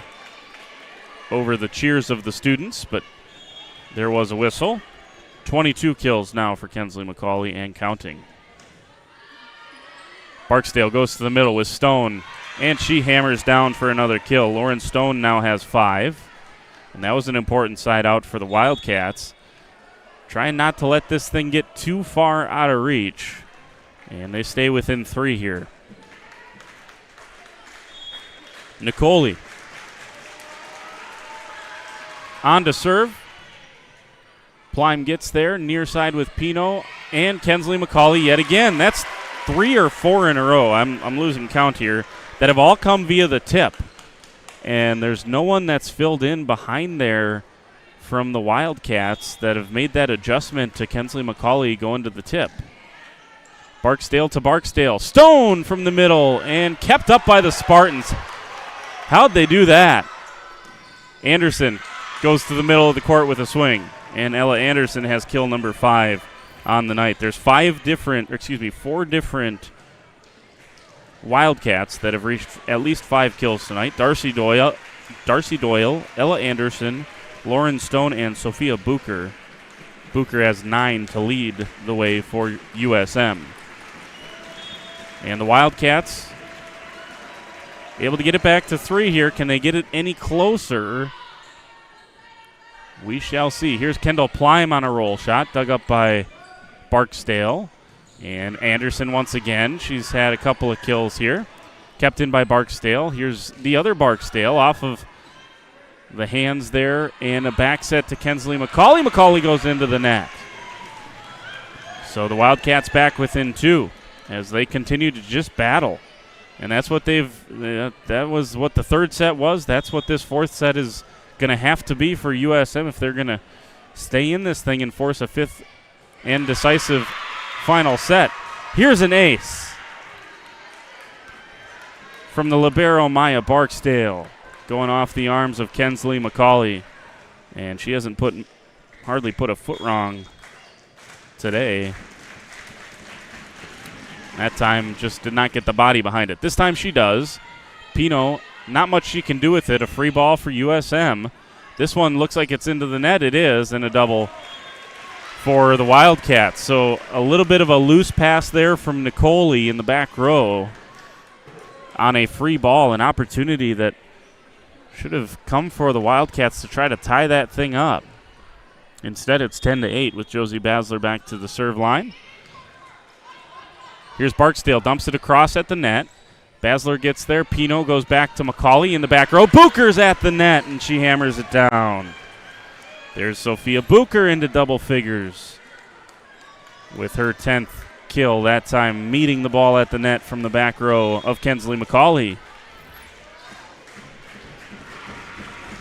over the cheers of the students, but there was a whistle. 22 kills now for Kensley McCauley and counting. Barksdale goes to the middle with Stone, and she hammers down for another kill. Lauren Stone now has 5, and that was an important side out for the Wildcats. Trying not to let this thing get too far out of reach, and they stay within 3 here. Nicoli on to serve. Pleim gets there, near side with Pino, and Kensley McCauley yet again. That's 3 or 4 in a row. I'm losing count here. that have all come via the tip. And there's no one that's filled in behind there from the Wildcats that have made that adjustment to Kensley McCauley going to the tip. Barksdale to Barksdale. Stone from the middle and kept up by the Spartans. How'd they do that? Anderson goes to the middle of the court with a swing. And Ella Anderson has kill number 5 on the night. There's 4 different Wildcats that have reached at least 5 kills tonight. Darcy Doyle, Ella Anderson, Lauren Stone, and Sophia Bucher. Bucher has 9 to lead the way for USM. And the Wildcats able to get it back to 3 here. Can they get it any closer? We shall see. Here's Kendall Plime on a roll shot, dug up by Barksdale. And Anderson once again. She's had a couple of kills here. Kept in by Barksdale. Here's the other Barksdale off of the hands there. And a back set to Kensley McCauley. McCauley goes into the net. So the Wildcats back within 2 as they continue to just battle. And that's what that was what the third set was. That's what this fourth set is going to have to be for USM if they're going to stay in this thing and force a 5th and decisive final set. Here's an ace from the libero Maya Barksdale going off the arms of Kensley McCauley. And she hasn't hardly put a foot wrong today. That time just did not get the body behind it. This time she does. Pino, not much she can do with it. A free ball for USM. This one looks like it's into the net. It is, and a double for the Wildcats. So a little bit of a loose pass there from Nicoli in the back row on a free ball, an opportunity that should have come for the Wildcats to try to tie that thing up. Instead, it's 10-8 with Josie Basler back to the serve line. Here's Barksdale, dumps it across at the net. Basler gets there. Pino goes back to McCauley in the back row. Bucher's at the net, and she hammers it down. There's Sophia Bucher into double figures with her 10th kill, that time meeting the ball at the net from the back row of Kensley McCauley.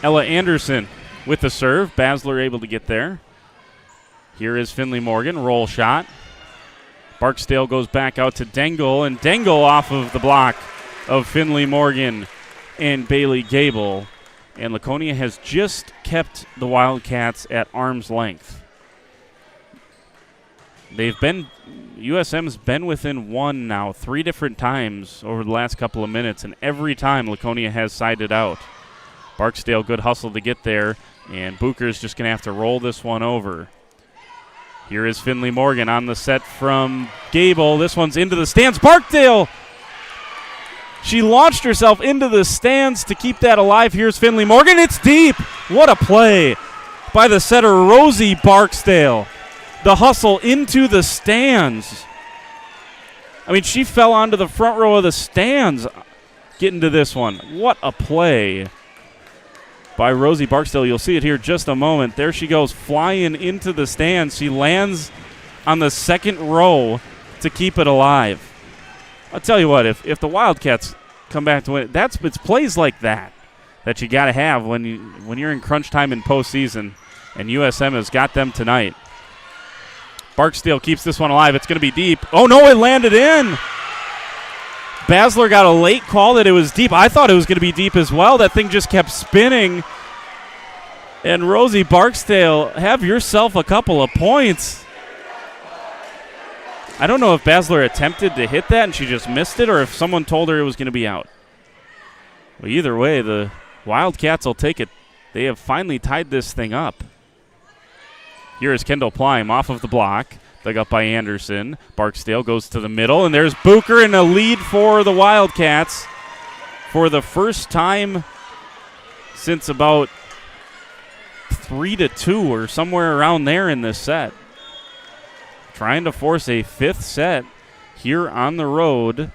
Ella Anderson with the serve. Basler able to get there. Here is Finley Morgan, roll shot. Barksdale goes back out to Dengel, and Dengel off of the block of Finley Morgan and Bailey Gable. And Laconia has just kept the Wildcats at arm's length. USM's been within 1 now 3 different times over the last couple of minutes, and every time Laconia has sided out. Barksdale, good hustle to get there, and Bucher's just going to have to roll this one over. Here is Finley Morgan on the set from Gable. This one's into the stands. Barksdale! She launched herself into the stands to keep that alive. Here's Finley Morgan. It's deep. What a play by the setter, Rosie Barksdale. The hustle into the stands. I mean, she fell onto the front row of the stands getting to this one. What a play by Rosie Barksdale. You'll see it here just a moment. There she goes flying into the stands. She lands on the second row to keep it alive. I'll tell you what, if the Wildcats come back to win, it's plays like that you got to have when you're in crunch time in postseason, and USM has got them tonight. Barksdale keeps this one alive. It's going to be deep. Oh, no, it landed in. Basler got a late call that it was deep. I thought it was going to be deep as well. That thing just kept spinning. And Rosie Barksdale, have yourself a couple of points. I don't know if Basler attempted to hit that and she just missed it, or if someone told her it was going to be out. Well, either way, the Wildcats will take it. They have finally tied this thing up. Here is Kendall Plime off of the block. Dug up by Anderson. Barksdale goes to the middle, and there's Bucher in a lead for the Wildcats for the first time since about 3-2 or somewhere around there in this set. Trying to force a 5th set here on the road.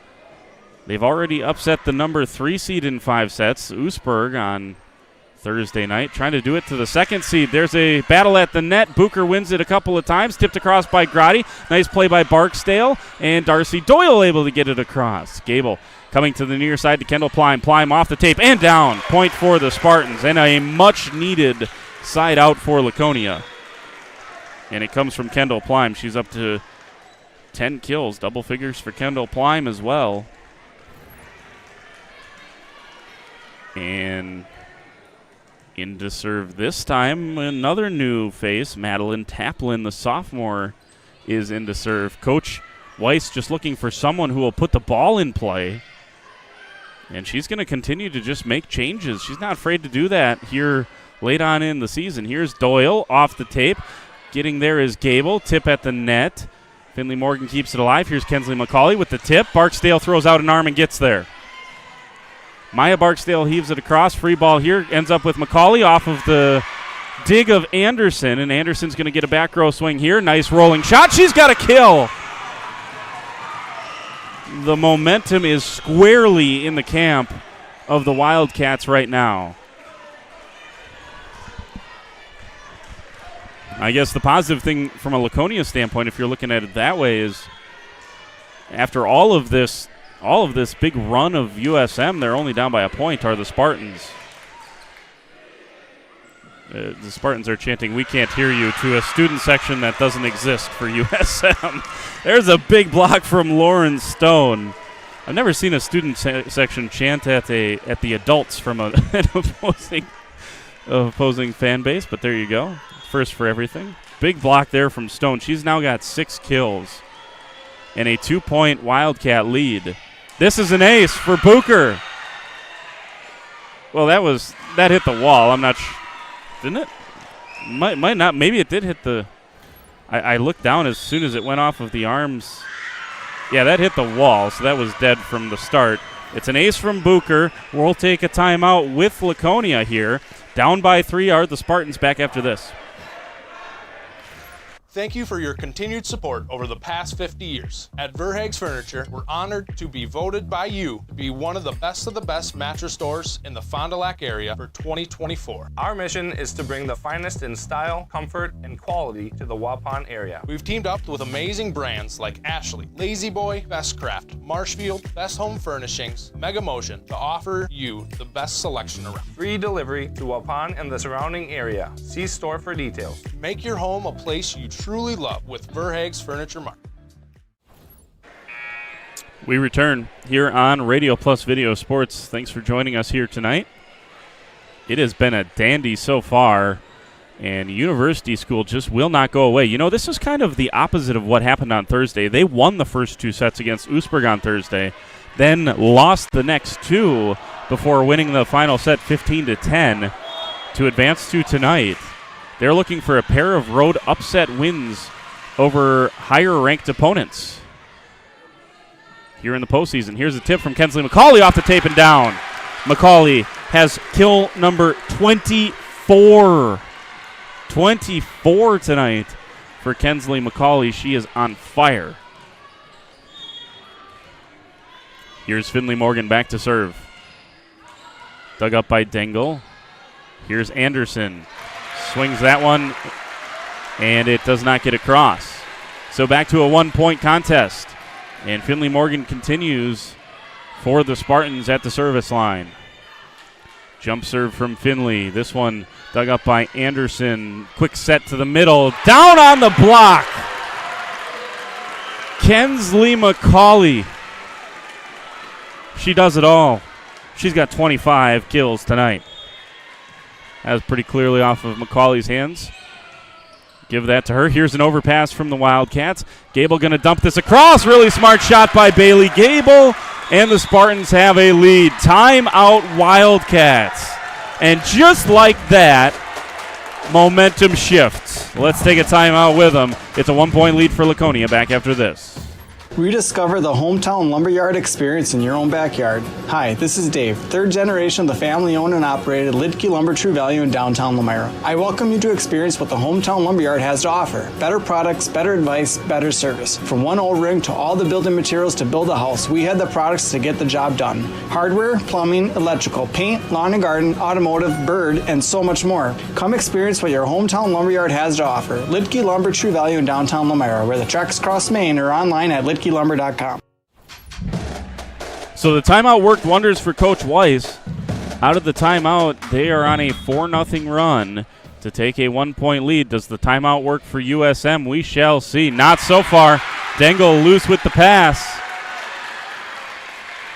They've already upset the number 3 seed in 5 sets, Oostburg, on Thursday night, trying to do it to the 2nd seed. There's a battle at the net. Bucher wins it a couple of times. Tipped across by Grotti. Nice play by Barksdale. And Darcy Doyle able to get it across. Gable Coming to the near side to Kendall Plime. Plime off the tape and down. Point for the Spartans, and a much-needed side out for Laconia. And it comes from Kendall Plime. She's up to 10 kills, double figures for Kendall Plime as well. And into serve this time, another new face, Madeline Taplin, the sophomore, is into serve. Coach Weiss just looking for someone who will put the ball in play. And she's going to continue to just make changes. She's not afraid to do that here late on in the season. Here's Doyle off the tape. Getting there is Gable. Tip at the net. Finley Morgan keeps it alive. Here's Kensley McCauley with the tip. Barksdale throws out an arm and gets there. Maya Barksdale heaves it across. Free ball here. Ends up with McCauley off of the dig of Anderson. And Anderson's going to get a back row swing here. Nice rolling shot. She's got a kill. The momentum is squarely in the camp of the Wildcats right now. I guess the positive thing from a Laconia standpoint, if you're looking at it that way, is after all of this big run of USM, they're only down by a point, are the Spartans. The Spartans are chanting, "We can't hear you," to a student section that doesn't exist for USM. There's a big block from Lauren Stone. I've never seen a student section chant at the adults from an opposing fan base, but there you go. First for everything. Big block there from Stone. She's now got 6 kills and a 2-point Wildcat lead. This is an ace for Bucher. Well, that hit the wall. I'm not sure. Didn't it? Might not. Maybe it did hit the... I looked down as soon as it went off of the arms. Yeah, that hit the wall, so that was dead from the start. It's an ace from Bucher. We'll take a timeout with Laconia here. Down by 3 are the Spartans. Back after this.
Thank you for your continued support over the past 50 years. At Verhaeg's Furniture, we're honored to be voted by you to be one of the best mattress stores in the Fond du Lac area for 2024.
Our mission is to bring the finest in style, comfort, and quality to the Waupun area.
We've teamed up with amazing brands like Ashley, Lazy Boy, Best Craft, Marshfield, Best Home Furnishings, Mega Motion to offer you the best selection around.
Free delivery to Waupun and the surrounding area. See store for details.
Make your home a place you truly love with Verhaeg's Furniture Mart.
We return here on Radio Plus Video Sports. Thanks for joining us here tonight. It has been a dandy so far, and University School just will not go away. You know, this is kind of the opposite of what happened on Thursday. They won the first 2 sets against Oostburg on Thursday, then lost the next 2 before winning the final set 15-10 to advance to tonight. They're looking for a pair of road upset wins over higher-ranked opponents here in the postseason. Here's a tip from Kensley McCauley off the tape and down. McCauley has kill number 24. 24 tonight for Kensley McCauley. She is on fire. Here's Finley Morgan back to serve. Dug up by Dengel. Here's Anderson. Swings that one, and it does not get across. So back to a 1-point contest. And Finley Morgan continues for the Spartans at the service line. Jump serve from Finley. This one dug up by Anderson. Quick set to the middle. Down on the block. Kensley McCauley. She does it all. She's got 25 kills tonight. That was pretty clearly off of McCauley's hands. Give that to her. Here's an overpass from the Wildcats. Gable going to dump this across. Really smart shot by Bailey Gable. And the Spartans have a lead. Timeout Wildcats. And just like that, momentum shifts. Let's take a timeout with them. It's a 1-point lead for Laconia. Back after this.
Rediscover the hometown lumberyard experience in your own backyard. Hi, this is Dave, 3rd generation of the family-owned and operated Lidke Lumber True Value in downtown Lomira. I welcome you to experience what the hometown lumberyard has to offer. Better products, better advice, better service. From one O-ring to all the building materials to build a house, we had the products to get the job done. Hardware, plumbing, electrical, paint, lawn and garden, automotive, bird, and so much more. Come experience what your hometown lumberyard has to offer. Lidke Lumber True Value in downtown Lomira, where the tracks cross Main, or online at lidkelumber.com.
So the timeout worked wonders for Coach Weiss. Out of the timeout, they are on a 4-0 run to take a 1-point lead. Does the timeout work for USM? We shall see. Not so far. Dangle loose with the pass.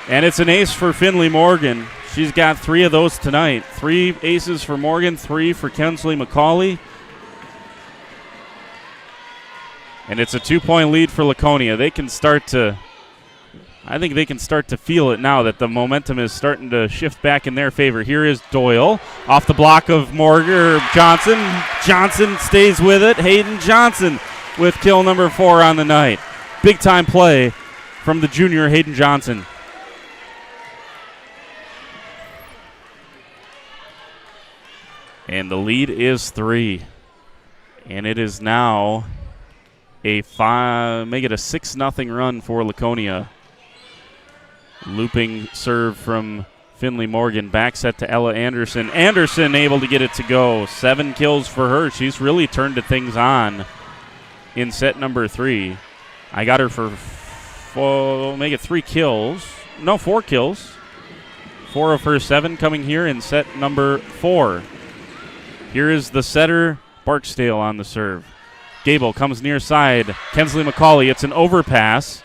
And it's an ace for Finley Morgan. She's got 3 of those tonight. 3 aces for Morgan, 3 for Kensley McCauley. And it's a 2-point lead for Laconia. I think they can start to feel it now that the momentum is starting to shift back in their favor. Here is Doyle off the block of Johnson. Johnson stays with it. Hayden Johnson with kill number 4 on the night. Big time play from the junior Hayden Johnson. And the lead is 3. And it is now make it a 6-0 run for Laconia. Looping serve from Finley Morgan. Back set to Ella Anderson. Anderson able to get it to go. 7 kills for her. She's really turned things on in set number 3. I got her for 3 kills. No, 4 kills. 4 of her 7 coming here in set number 4. Here is the setter, Barksdale on the serve. Gable comes near side. Kensley McCauley. It's an overpass.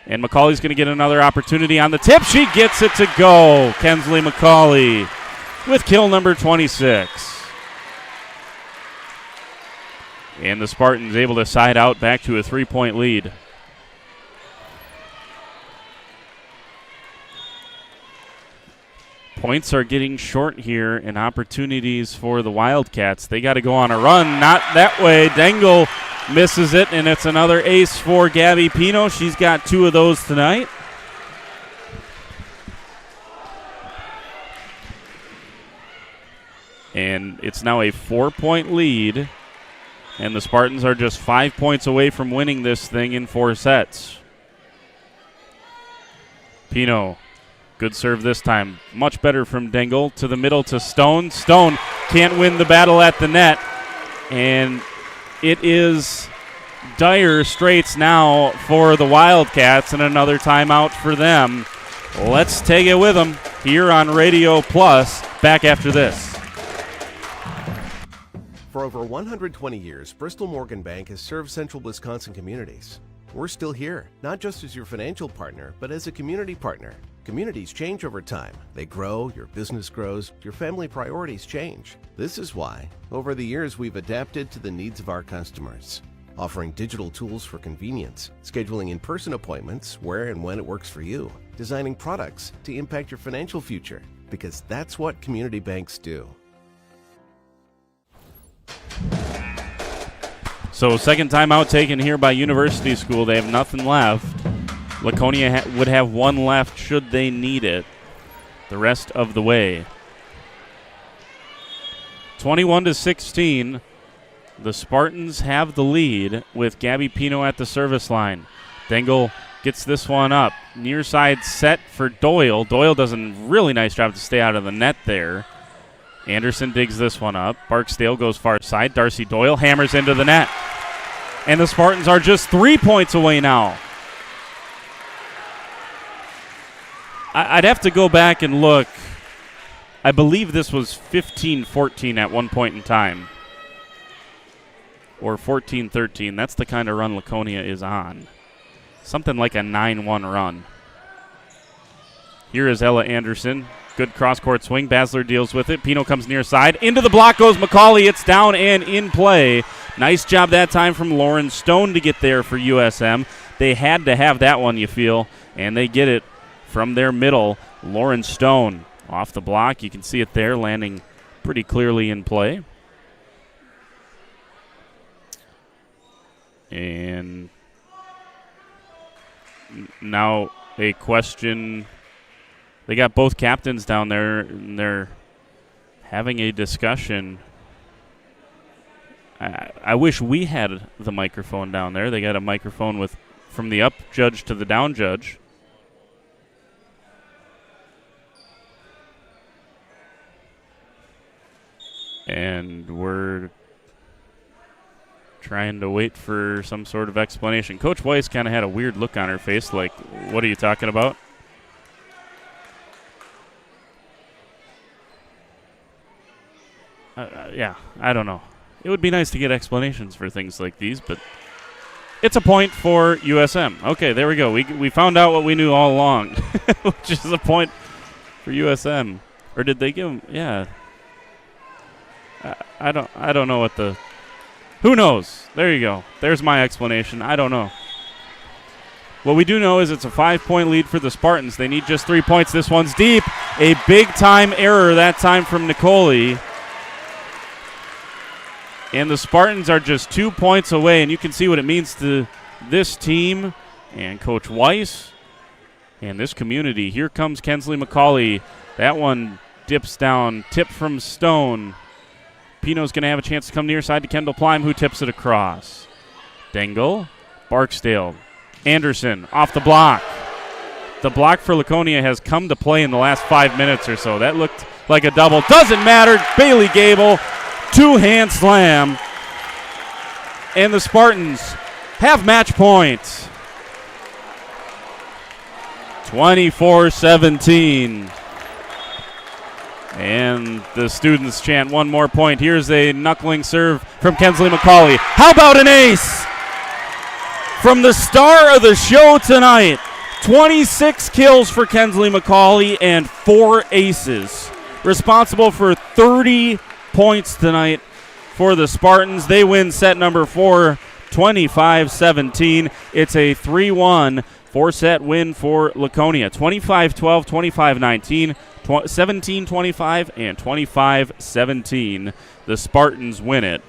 And McCauley's going to get another opportunity on the tip. She gets it to go. Kensley McCauley with kill number 26. And the Spartans able to side out back to a 3-point lead. Points are getting short here and opportunities for the Wildcats. They got to go on a run. Not that way. Dangle misses it, and it's another ace for Gabby Pino. She's got 2 of those tonight. And it's now a 4-point lead, and the Spartans are just 5 points away from winning this thing in 4 sets. Pino. Good serve this time. Much better from Dingle to the middle to Stone. Stone can't win the battle at the net. And it is dire straits now for the Wildcats and another timeout for them. Let's take it with them here on Radio Plus. Back after this.
For over 120 years, Bristol Morgan Bank has served central Wisconsin communities. We're still here, not just as your financial partner, but as a community partner. Communities change over time. They grow, your business grows, your family priorities change. This is why, over the years, we've adapted to the needs of our customers, offering digital tools for convenience, scheduling in-person appointments where and when it works for you, designing products to impact your financial future, because that's what community banks do.
So second timeout taken here by University School. They have nothing left. Laconia would have 1 left should they need it the rest of the way. 21-16. The Spartans have the lead with Gabby Pino at the service line. Dingle gets this one up. Near side set for Doyle. Doyle does a really nice job to stay out of the net there. Anderson digs this one up. Barksdale goes far side. Darcy Doyle hammers into the net. And the Spartans are just 3 points away now. I'd have to go back and look. I believe this was 15-14 at one point in time. Or 14-13. That's the kind of run Laconia is on. Something like a 9-1 run. Here is Ella Anderson. Good cross-court swing. Basler deals with it. Pino comes near side. Into the block goes McCauley. It's down and in play. Nice job that time from Lauren Stone to get there for USM. They had to have that one, you feel, and they get it from their middle. Lauren Stone off the block. You can see it there, landing pretty clearly in play. And now a question. They got both captains down there, and they're having a discussion. I wish we had the microphone down there. They got a microphone from the up judge to the down judge. And we're trying to wait for some sort of explanation. Coach Weiss kind of had a weird look on her face, like, what are you talking about? I don't know. It would be nice to get explanations for things like these, but it's a point for USM. Okay, there we go. We found out what we knew all along, which is a point for USM. Or did they give them? Yeah. I don't know what the. Who knows? There you go. There's my explanation. I don't know. What we do know is it's a 5-point lead for the Spartans. They need just 3 points. This one's deep. A big-time error that time from Nicoli. And the Spartans are just 2 points away, and you can see what it means to this team and Coach Weiss and this community. Here comes Kensley McCauley. That one dips down, tip from Stone. Pino's going to have a chance to come near side to Kendall Plime, who tips it across. Dengel, Barksdale, Anderson off the block. The block for Laconia has come to play in the last 5 minutes or so. That looked like a double. Doesn't matter. Bailey Gable, two-hand slam. And the Spartans have match point. 24-17. And the students chant one more point. Here's a knuckling serve from Kensley McCauley. How about an ace from the star of the show tonight? 26 kills for Kensley McCauley and 4 aces. Responsible for 30 points tonight for the Spartans. They win set number 4, 25-17. It's a 3-1 4-set win for Laconia. 25-12, 25-19. 17-25 and 25-17. The Spartans win it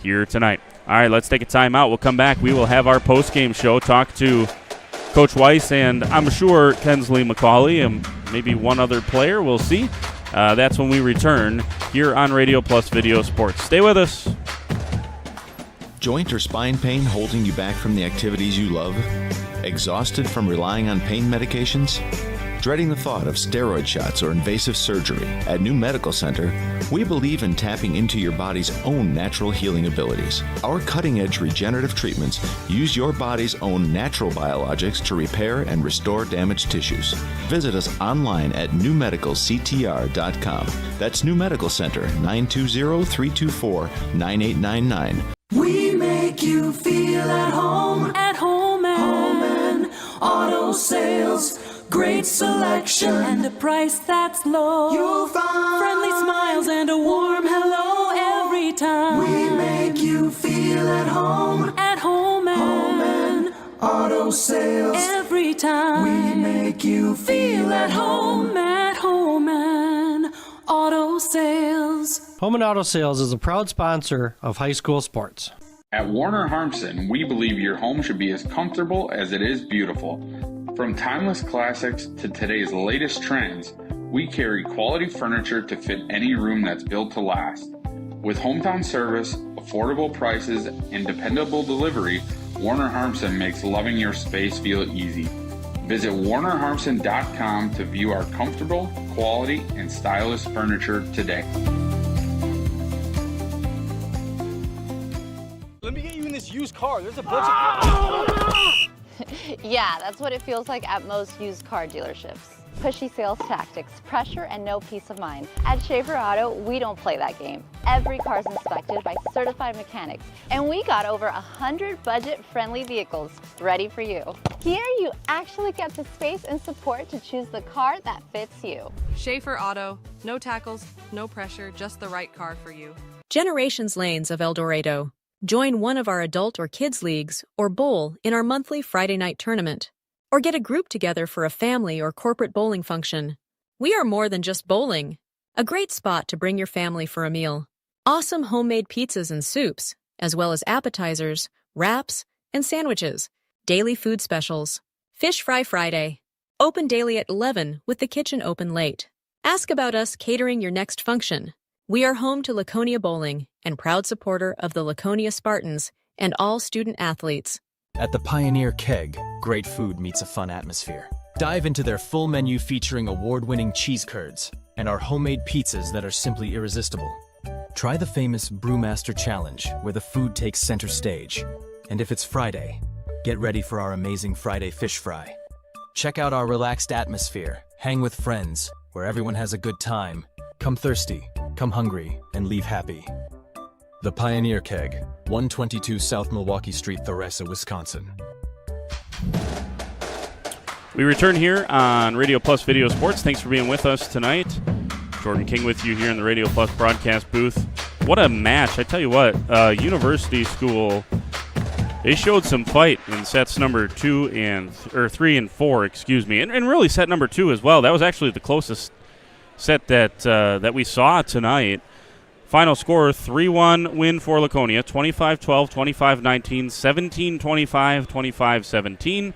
here tonight. All right, let's take a timeout. We'll come back. We will have our post-game show, talk to Coach Weiss and I'm sure Kensley McCauley and maybe one other player. We'll see. That's when we return here on Radio Plus Video Sports. Stay with us.
Joint or spine pain holding you back from the activities you love? Exhausted from relying on pain medications? Dreading the thought of steroid shots or invasive surgery? At New Medical Center, we believe in tapping into your body's own natural healing abilities. Our cutting-edge regenerative treatments use your body's own natural biologics to repair and restore damaged tissues. Visit us online at newmedicalctr.com. That's New Medical Center, 920-324-9899.
We make you feel at home and auto sales. Great selection and a price that's low. You'll find friendly smiles and a warm hello every time. We make you feel at home and auto sales. Every time we make you feel at home and auto sales.
Home and Auto Sales is a proud sponsor of high school sports.
At Warner Harmson, we believe your home should be as comfortable as it is beautiful. From timeless classics to today's latest trends, we carry quality furniture to fit any room that's built to last. With hometown service, affordable prices, and dependable delivery, Warner Harmson makes loving your space feel easy. Visit WarnerHarmson.com to view our comfortable, quality, and stylish furniture today.
Let me get you in this used car. There's a bunch of...
Yeah, that's what it feels like at most used car dealerships. Pushy sales tactics, pressure, and no peace of mind. At Schaefer Auto, we don't play that game. Every car's inspected by certified mechanics, and we got over 100 budget-friendly vehicles ready for you. Here, you actually get the space and support to choose the car that fits you.
Schaefer Auto, no tackles, no pressure, just the right car for you.
Generations Lanes of El Dorado. Join one of our adult or kids leagues or bowl in our monthly Friday night tournament. Or get a group together for a family or corporate bowling function. We are more than just bowling. A great spot to bring your family for a meal. Awesome homemade pizzas and soups, as well as appetizers, wraps, and sandwiches. Daily food specials. Fish Fry Friday. Open daily at 11 with the kitchen open late. Ask about us catering your next function. We are home to Laconia Bowling and proud supporter of the Laconia Spartans and all student athletes.
At the Pioneer Keg, great food meets a fun atmosphere. Dive into their full menu featuring award-winning cheese curds and our homemade pizzas that are simply irresistible. Try the famous Brewmaster Challenge, where the food takes center stage. And if it's Friday, get ready for our amazing Friday fish fry. Check out our relaxed atmosphere, hang with friends, where everyone has a good time. Come thirsty, Come hungry and leave happy. The Pioneer Keg, 122 South Milwaukee Street, Theresa, Wisconsin.
We return here on Radio Plus Video Sports. Thanks for being with us tonight. Jordan King with you here in the Radio Plus broadcast booth. What a match. I tell you what, University School, they showed some fight in sets number 3 and 4, excuse me, and really set number 2 as well. That was actually the closest set that we saw tonight. Final score, 3-1 win for Laconia, 25-12, 25-19, 17-25, 25-17.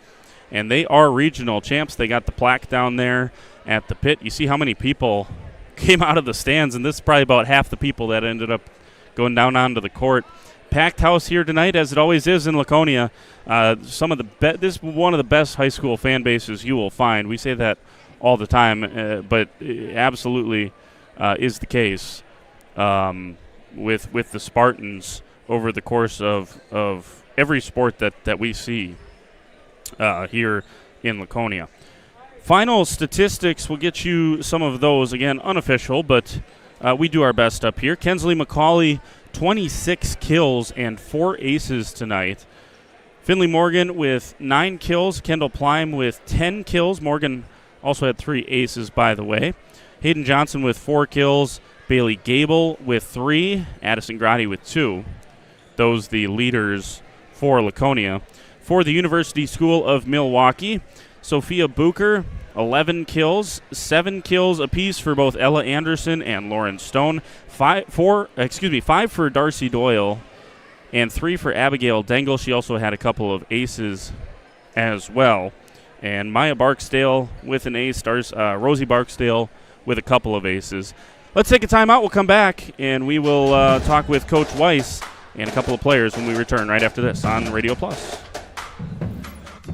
And they are regional champs. They got the plaque down there at the pit. You see how many people came out of the stands, and this is probably about half the people that ended up going down onto the court. Packed house here tonight, as it always is in Laconia. This is one of the best high school fan bases you will find. We say that all the time, but it absolutely is the case with the Spartans over the course of every sport that we see here in Laconia. Final statistics, we'll get you some of those, again, unofficial, but we do our best up here. Kensley McCauley, 26 kills and 4 aces tonight. Finley Morgan with 9 kills. Kendall Plyme with 10 kills. Morgan also had 3 aces, by the way. Hayden Johnson with 4 kills. Bailey Gable with 3. Addison Grotti with 2. Those the leaders for Laconia. For the University School of Milwaukee, Sophia Bucher, 11 kills, 7 kills apiece for both Ella Anderson and Lauren Stone. 5 for Darcy Doyle, and 3 for Abigail Dengel. She also had a couple of aces as well. And Maya Barksdale with an ace, Rosie Barksdale with a couple of aces. Let's take a timeout. We'll come back, and we will talk with Coach Weiss and a couple of players when we return right after this on Radio Plus.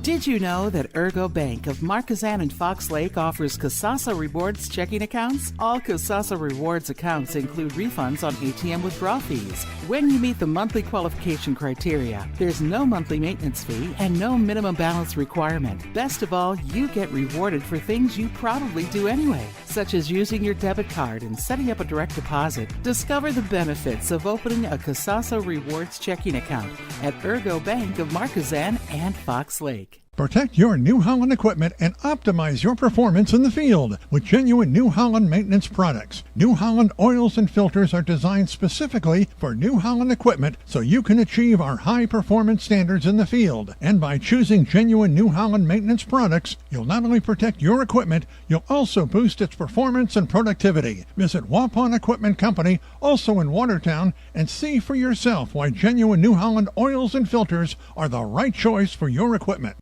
Did you know that Ergo Bank of Marquezan and Fox Lake offers Casasa Rewards checking accounts? All Casasa Rewards accounts include refunds on ATM withdrawal fees. When you meet the monthly qualification criteria, there's no monthly maintenance fee and no minimum balance requirement. Best of all, you get rewarded for things you probably do anyway, such as using your debit card and setting up a direct deposit. Discover the benefits of opening a Casasa Rewards checking account at Ergo Bank of Marquezan and Fox Lake.
Protect your New Holland equipment and optimize your performance in the field with genuine New Holland maintenance products. New Holland oils and filters are designed specifically for New Holland equipment so you can achieve our high performance standards in the field. And by choosing genuine New Holland maintenance products, you'll not only protect your equipment, you'll also boost its performance and productivity. Visit Waupun Equipment Company, also in Watertown, and see for yourself why genuine New Holland oils and filters are the right choice for your equipment.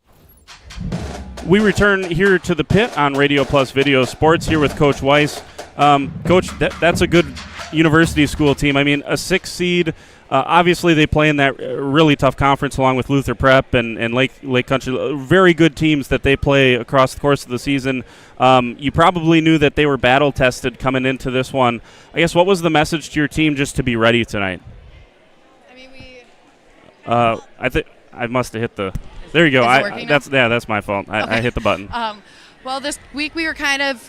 We return here to the pit on Radio Plus Video Sports here with Coach Weiss. Coach, that's a good university school team. I mean, a 6 seed. Obviously, they play in that really tough conference along with Luther Prep and Lake Country. Very good teams that they play across the course of the season. You probably knew that they were battle-tested coming into this one. I guess, what was the message to your team just to be ready tonight?
I mean,
I think I must have hit the... There you go. That's my fault. I hit the button.
Well, this week we were kind of,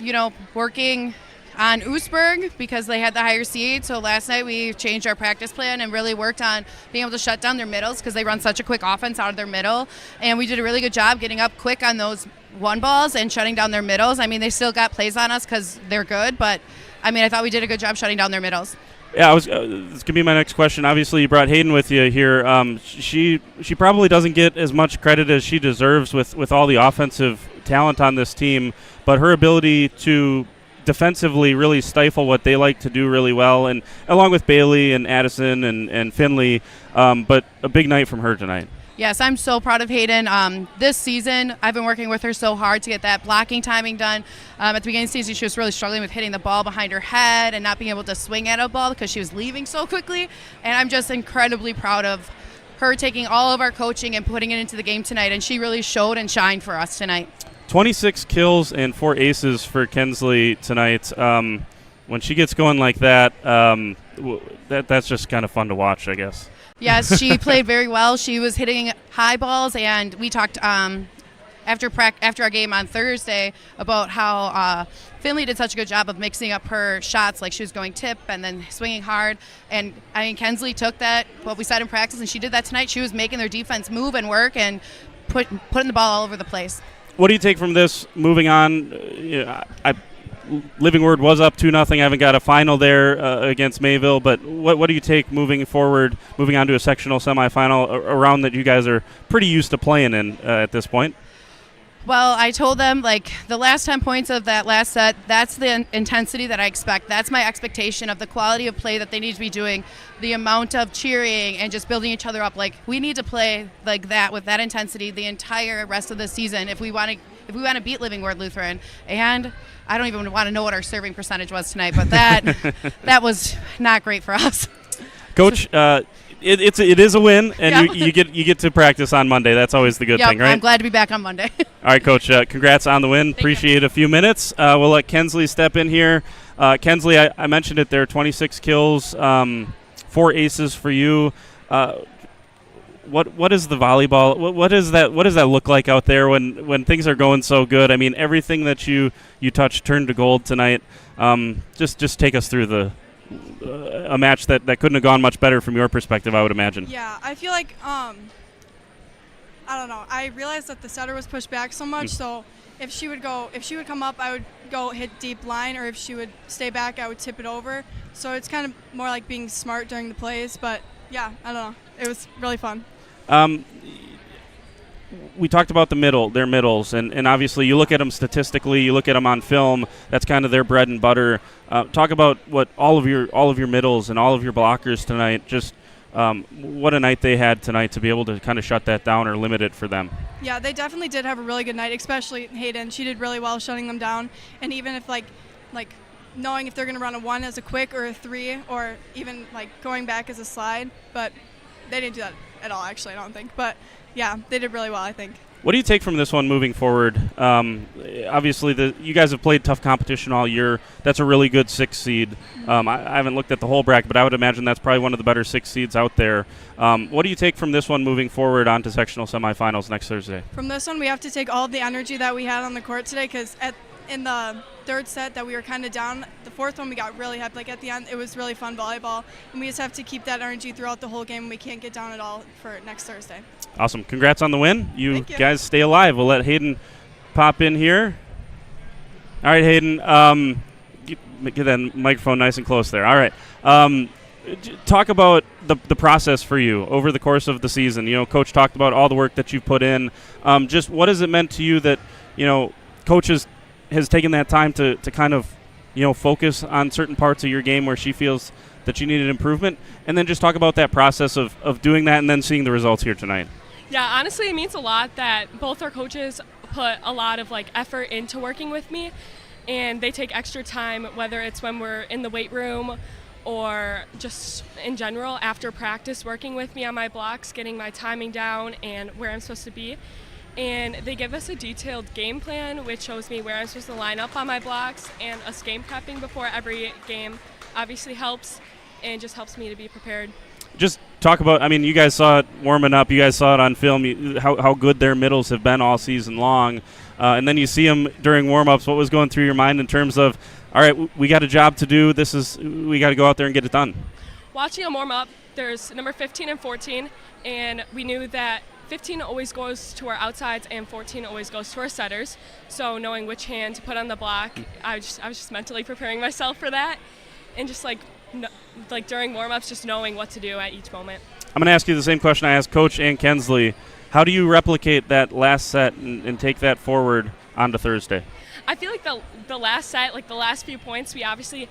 working on Oostburg because they had the higher seed. So last night we changed our practice plan and really worked on being able to shut down their middles because they run such a quick offense out of their middle. And we did a really good job getting up quick on those one balls and shutting down their middles. I mean, they still got plays on us because they're good, but I thought we did a good job shutting down their middles.
Yeah, this going to be my next question. Obviously, you brought Hayden with you here. She probably doesn't get as much credit as she deserves with all the offensive talent on this team, but her ability to defensively really stifle what they like to do really well, and along with Bailey and Addison and Finley, but a big night from her tonight.
Yes, I'm so proud of Hayden. This season, I've been working with her so hard to get that blocking timing done. At the beginning of the season, she was really struggling with hitting the ball behind her head and not being able to swing at a ball because she was leaving so quickly. And I'm just incredibly proud of her taking all of our coaching and putting it into the game tonight. And she really showed and shined for us tonight. 26 kills and 4 aces for Kensley tonight. When she gets going like that, that's just kind of fun to watch, I guess. Yes, she played very well. She was hitting high balls, and we talked after our game on Thursday about how Finley did such a good job of mixing up her shots, like she was going tip and then swinging hard. And I mean, Kensley took that, what we said in practice, and she did that tonight. She was making their defense move and work and putting the ball all over the place.
What do you take from this moving on? Living Word was up 2-0. I haven't got a final there against Mayville, but what do you take moving forward, moving on to a sectional semifinal, a round that you guys are pretty used to playing in at this point?
Well, I told them, like, the last 10 points of that last set, that's the intensity that I expect. That's my expectation of the quality of play that they need to be doing, the amount of cheering and just building each other up. Like, we need to play like that with that intensity the entire rest of the season if we want to beat Living Word Lutheran. And I don't even want to know what our serving percentage was tonight, but that was not great for us.
Coach, it is a win, and you get to practice on Monday. That's always the good thing, right?
I'm glad to be back on Monday.
All right, Coach. Congrats on the win. Appreciate a few minutes. We'll let Kensley step in here. Kensley, I mentioned it there. 26 kills, 4 aces for you. What is the volleyball? What does that look like out there when things are going so good? I mean, everything that you touched turned to gold tonight. Just take us through a match that couldn't have gone much better from your perspective, I would imagine.
Yeah, I feel like I don't know. I realized that the setter was pushed back so much, so if she would come up, I would go hit deep line, or if she would stay back, I would tip it over. So it's kind of more like being smart during the plays, but yeah, I don't know. It was really fun.
We talked about their middles, and obviously you look at them statistically, you look at them on film. That's kind of their bread and butter. Talk about what all of your middles and all of your blockers tonight. Just what a night they had tonight to be able to kind of shut that down or limit it for them.
Yeah, they definitely did have a really good night, especially Hayden. She did really well shutting them down, and even if like knowing if they're going to run a 1 as a quick or a 3, or even like going back as a slide, but they didn't do that at all, actually, I don't think. But yeah, they did really well, I think.
What do you take from this one moving forward? Obviously, you guys have played tough competition all year. That's a really good 6 seed. I haven't looked at the whole bracket, but I would imagine that's probably one of the better 6 seeds out there. What do you take from this one moving forward onto sectional semifinals next Thursday?
From this one, we have to take all of the energy that we had on the court today, because in the third set that we were kind of down, the fourth one we got really happy. Like at the end, it was really fun volleyball, and we just have to keep that energy throughout the whole game. We can't get down at all for next Thursday.
Awesome. Congrats on the win. You guys stay alive. We'll let Hayden pop in here. All right, Hayden. Get that microphone nice and close there. All right. Talk about the process for you over the course of the season. You know, Coach talked about all the work that you've put in. Just what has it meant to you that, Coach has taken that time to kind of, focus on certain parts of your game where she feels that you needed improvement? And then just talk about that process of doing that and then seeing the results here tonight.
Yeah, honestly, it means a lot that both our coaches put a lot of effort into working with me, and they take extra time, whether it's when we're in the weight room or just in general after practice, working with me on my blocks, getting my timing down and where I'm supposed to be. And they give us a detailed game plan, which shows me where I'm supposed to line up on my blocks, and us game prepping before every game obviously helps, and just helps me to be prepared.
Just talk about, you guys saw it warming up. You guys saw it on film, how good their middles have been all season long. And then you see them during warm-ups. What was going through your mind in terms of, all right, we got a job to do. We got to go out there and get it done?
Watching them warm up, there's number 15 and 14, and we knew that 15 always goes to our outsides and 14 always goes to our setters. So knowing which hand to put on the block, I was just mentally preparing myself for that, and just during warm-ups, just knowing what to do at each moment.
I'm going to ask you the same question I asked Coach and Kensley. How do you replicate that last set and take that forward onto Thursday?
I feel like the last set, the last few points, we obviously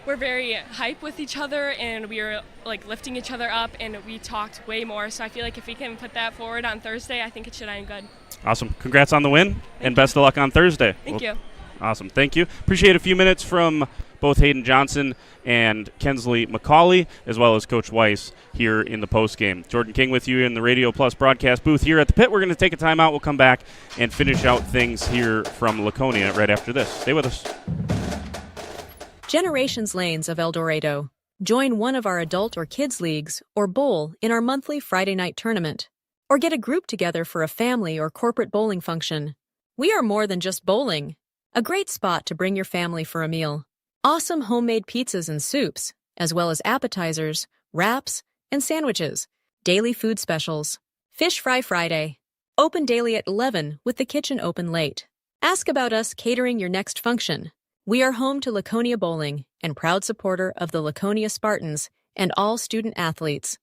were very hype with each other, and we were lifting each other up, and we talked way more. So I feel like if we can put that forward on Thursday, I think it should end good.
Awesome. Congrats on the win, and best of luck on Thursday.
Thank you.
Awesome. Thank you. Appreciate a few minutes from both Hayden Johnson and Kensley McCauley, as well as Coach Weiss here in the postgame. Jordan King with you in the Radio Plus broadcast booth here at the pit. We're going to take a timeout. We'll come back and finish out things here from Laconia right after this. Stay with us.
Generations Lanes of El Dorado. Join one of our adult or kids leagues or bowl in our monthly Friday night tournament. Or get a group together for a family or corporate bowling function. We are more than just bowling. A great spot to bring your family for a meal. Awesome homemade pizzas and soups, as well as appetizers, wraps, and sandwiches. Daily food specials. Fish Fry Friday. Open daily at 11 with the kitchen open late. Ask about us catering your next function. We are home to Laconia Bowling and proud supporter of the Laconia Spartans and all student athletes.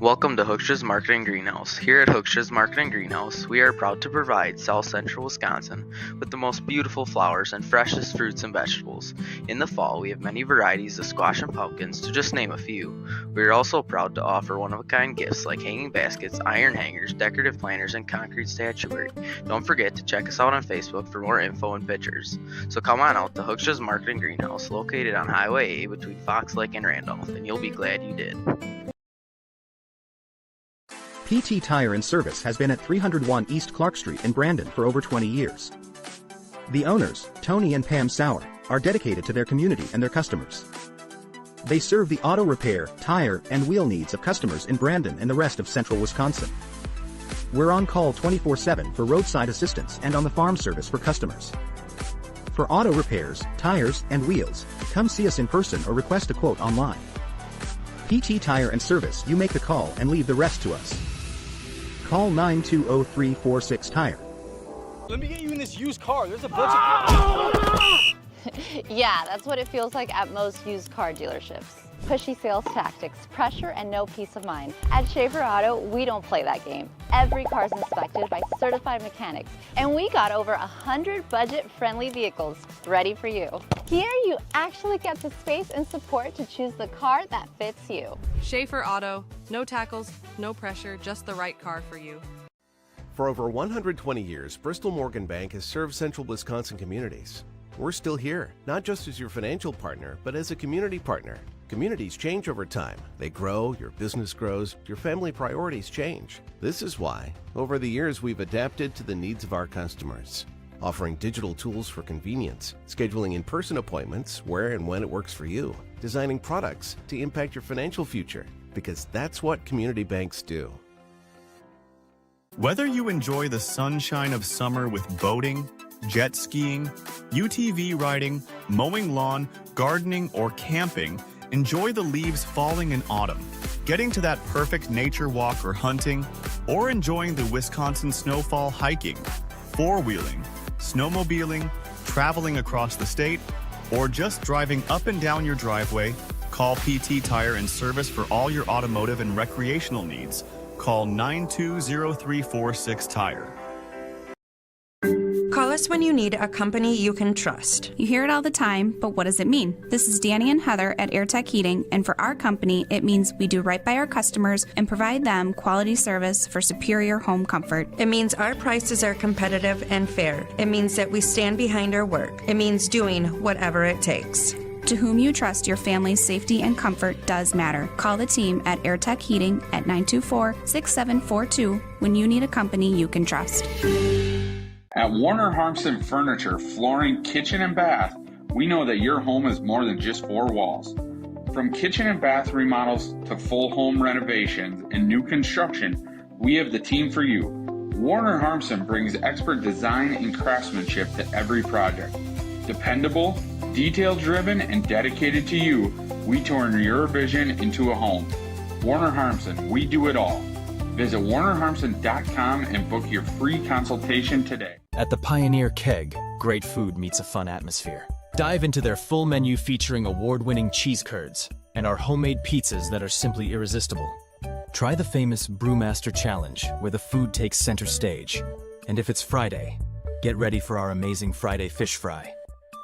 Welcome to Hooksha's Market & Greenhouse. Here at Hooksha's Market & Greenhouse, we are proud to provide South Central Wisconsin with the most beautiful flowers and freshest fruits and vegetables. In the fall, we have many varieties of squash and pumpkins, to just name a few. We are also proud to offer one-of-a-kind gifts like hanging baskets, iron hangers, decorative planters, and concrete statuary. Don't forget to check us out on Facebook for more info and pictures. So come on out to Hooksha's Market & Greenhouse, located on Highway A between Fox Lake and Randolph, and you'll be glad you did.
PT Tire and Service has been at 301 East Clark Street in Brandon for over 20 years. The owners, Tony and Pam Sauer, are dedicated to their community and their customers. They serve the auto repair, tire, and wheel needs of customers in Brandon and the rest of central Wisconsin. We're on call 24/7 for roadside assistance and on the farm service for customers. For auto repairs, tires, and wheels, come see us in person or request a quote online. PT Tire and Service, you make the call and leave the rest to us. Call 920-346-TIRE.
Let me get you in this used car. There's a bunch of...
Yeah, that's what it feels like at most used car dealerships. Pushy sales tactics, pressure, and no peace of mind. At Schaefer Auto, we don't play that game. Every car's inspected by certified mechanics, and we got over 100 budget-friendly vehicles ready for you. Here, you actually get the space and support to choose the car that fits you.
Schaefer Auto, no tackles, no pressure, just the right car for you.
For over 120 years, Bristol Morgan Bank has served central Wisconsin communities. We're still here, not just as your financial partner, but as a community partner. Communities change over time. They grow, your business grows, your family priorities change. This is why, over the years, we've adapted to the needs of our customers, offering digital tools for convenience, scheduling in-person appointments where and when it works for you, designing products to impact your financial future, because that's what community banks do.
Whether you enjoy the sunshine of summer with boating, jet skiing, UTV riding, mowing lawn, gardening, or camping, enjoy the leaves falling in autumn, getting to that perfect nature walk or hunting, or enjoying the Wisconsin snowfall hiking, four-wheeling, snowmobiling, traveling across the state, or just driving up and down your driveway, call PT Tire and Service for all your automotive and recreational needs. Call 920-346-TIRE.
Call us when you need a company you can trust.
You hear it all the time, but what does it mean? This is Danny and Heather at AirTech Heating, and for our company, it means we do right by our customers and provide them quality service for superior home comfort.
It means our prices are competitive and fair. It means that we stand behind our work. It means doing whatever it takes.
To whom you trust, your family's safety and comfort does matter. Call the team at AirTech Heating at 924-6742 when you need a company you can trust.
At Warner Harmson Furniture, Flooring, Kitchen and Bath, we know that your home is more than just four walls. From kitchen and bath remodels to full home renovations and new construction, we have the team for you. Warner Harmson brings expert design and craftsmanship to every project. Dependable, detail-driven, and dedicated to you, we turn your vision into a home. Warner Harmson, we do it all. Visit warnerharmson.com and book your free consultation today.
At the Pioneer Keg, great food meets a fun atmosphere. Dive into their full menu featuring award-winning cheese curds and our homemade pizzas that are simply irresistible. Try the famous Brewmaster Challenge, where the food takes center stage. And if it's Friday, get ready for our amazing Friday fish fry.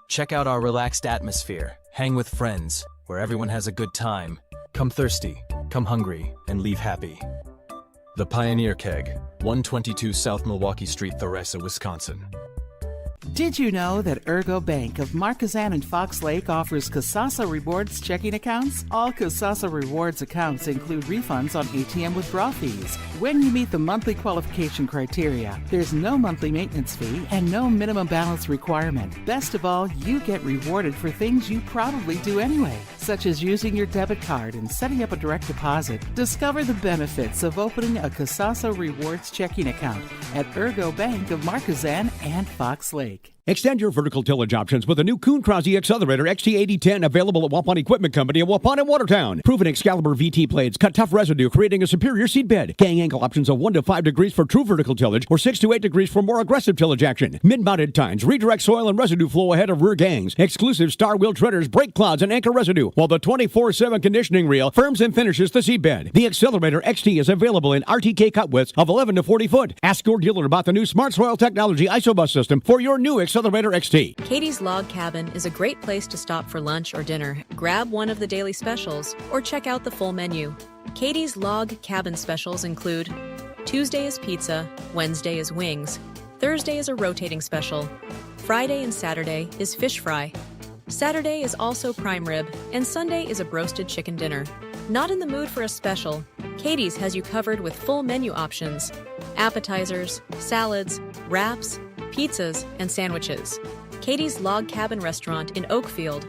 Check out our relaxed atmosphere, hang with friends, where everyone has a good time. Come thirsty, come hungry, and leave happy. The Pioneer Keg, 122 South Milwaukee Street, Theresa, Wisconsin.
Did you know that Ergo Bank of Marquezan and Fox Lake offers Casasa Rewards checking accounts? All Casasa Rewards accounts include refunds on ATM withdrawal fees. When you meet the monthly qualification criteria, there's no monthly maintenance fee and no minimum balance requirement. Best of all, you get rewarded for things you probably do anyway, such as using your debit card and setting up a direct deposit. Discover the benefits of opening a Casasa Rewards checking account at Ergo Bank of Marquezan and Fox Lake.
Extend your vertical tillage options with a new Kuhn Krause Accelerator XT8010 available at Waupun Equipment Company in Waupun and Watertown. Proven Excalibur VT blades cut tough residue, creating a superior seed bed. Gang angle options of 1 to 5 degrees for true vertical tillage or 6 to 8 degrees for more aggressive tillage action. Mid-mounted tines redirect soil and residue flow ahead of rear gangs. Exclusive star wheel treaders brake clods and anchor residue, while the 24/7 conditioning reel firms and finishes the seed bed. The Accelerator XT is available in RTK cut widths of 11 to 40 foot. Ask your dealer about the new Smart Soil Technology ISOBUS system for your new Accelerator XT.
Katie's Log Cabin is a great place to stop for lunch or dinner. Grab one of the daily specials or check out the full menu. Katie's Log Cabin specials include Tuesday is pizza, Wednesday is wings, Thursday is a rotating special, Friday and Saturday is fish fry, Saturday is also prime rib, and Sunday is a broasted chicken dinner. Not in the mood for a special? Katie's has you covered with full menu options, appetizers, salads, wraps, pizzas, and sandwiches. Katie's Log Cabin Restaurant in Oakfield.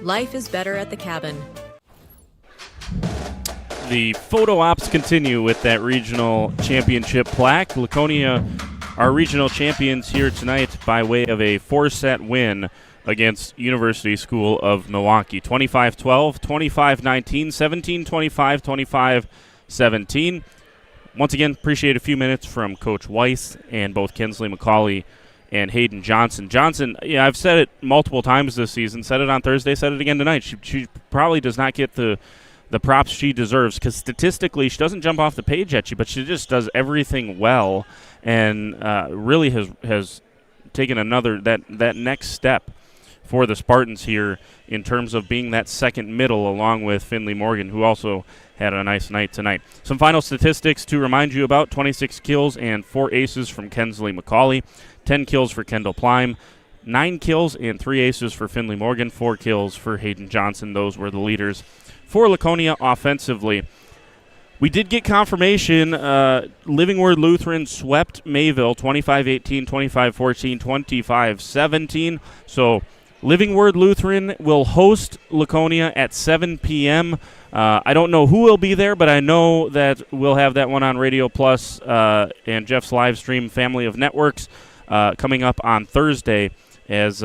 Life is better at the cabin.
The photo ops continue with that regional championship plaque. Laconia are regional champions here tonight by way of a 4-set win against University School of Milwaukee. 25-12, 25-19, 17-25, 25-17. Once again, appreciate a few minutes from Coach Weiss and both Kinsley McCauley and Hayden Johnson. Johnson, yeah, I've said it multiple times this season, said it on Thursday, said it again tonight. She probably does not get the props she deserves because statistically she doesn't jump off the page at you, but she just does everything well and really has taken that next step for the Spartans here in terms of being that second middle along with Finley Morgan, who also had a nice night tonight. Some final statistics to remind you about: 26 kills and 4 aces from Kinsley McCauley, 10 kills for Kendall Plime, 9 kills and 3 aces for Finley Morgan, 4 kills for Hayden Johnson. Those were the leaders for Laconia offensively. We did get confirmation. Living Word Lutheran swept Mayville 25-18, 25-14, 25-17. So Living Word Lutheran will host Laconia at 7 p.m. I don't know who will be there, but I know that we'll have that one on Radio Plus and Jeff's live stream Family of Networks coming up on Thursday as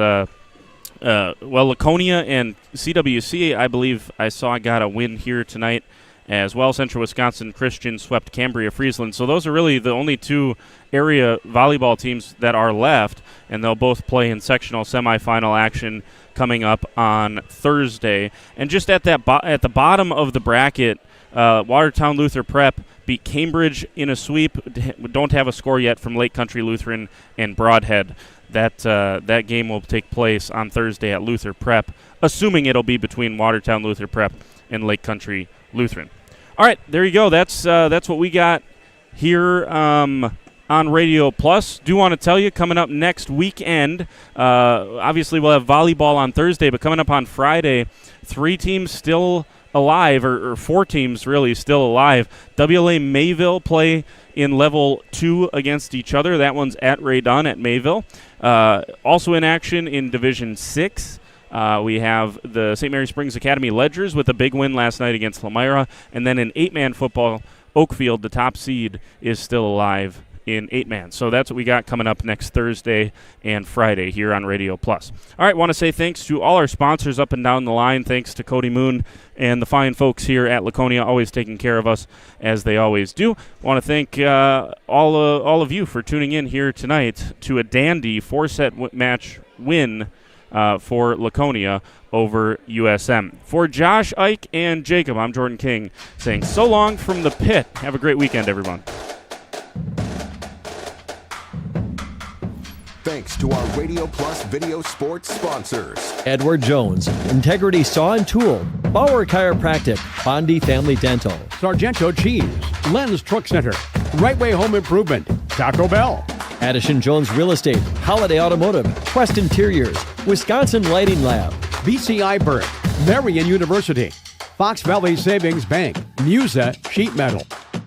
Laconia and CWC, I believe I saw got a win here tonight as well. Central Wisconsin Christian swept Cambria Friesland. So those are really the only two area volleyball teams that are left, and they'll both play in sectional semifinal action coming up on Thursday. And just at the bottom of the bracket, Watertown Luther Prep beat Cambridge in a sweep. Don't have a score yet from Lake Country Lutheran and Broadhead. That game will take place on Thursday at Luther Prep, assuming it'll be between Watertown Luther Prep and Lake Country Lutheran. All right, there you go. That's what we got here on Radio Plus. Do want to tell you, coming up next weekend, obviously we'll have volleyball on Thursday, but coming up on Friday, 3 teams still alive, or 4 teams really still alive. WLA Mayville play in level 2 against each other. That one's at Ray Dunn at Mayville. Also in action in Division 6. We have the St. Mary Springs Academy Ledgers with a big win last night against Lamira. And then in 8-man football, Oakfield, the top seed, is still alive in 8-man. So that's what we got coming up next Thursday and Friday here on Radio Plus. All right, want to say thanks to all our sponsors up and down the line. Thanks to Cody Moon and the fine folks here at Laconia, always taking care of us as they always do. Want to thank all of you for tuning in here tonight to a dandy 4-set match win for Laconia over USM. For Josh, Ike, and Jacob, I'm Jordan King saying so long from the pit. Have a great weekend, everyone.
Thanks to our Radio Plus video sports sponsors:
Edward Jones, Integrity Saw and Tool, Bauer Chiropractic, Bondi Family Dental,
Sargento Cheese, Lens Truck Center, Right Way Home Improvement, Taco Bell,
Addison Jones Real Estate, Holiday Automotive, Quest Interiors, Wisconsin Lighting Lab,
BCI Burke, Marian University, Fox Valley Savings Bank, Musa Sheet Metal,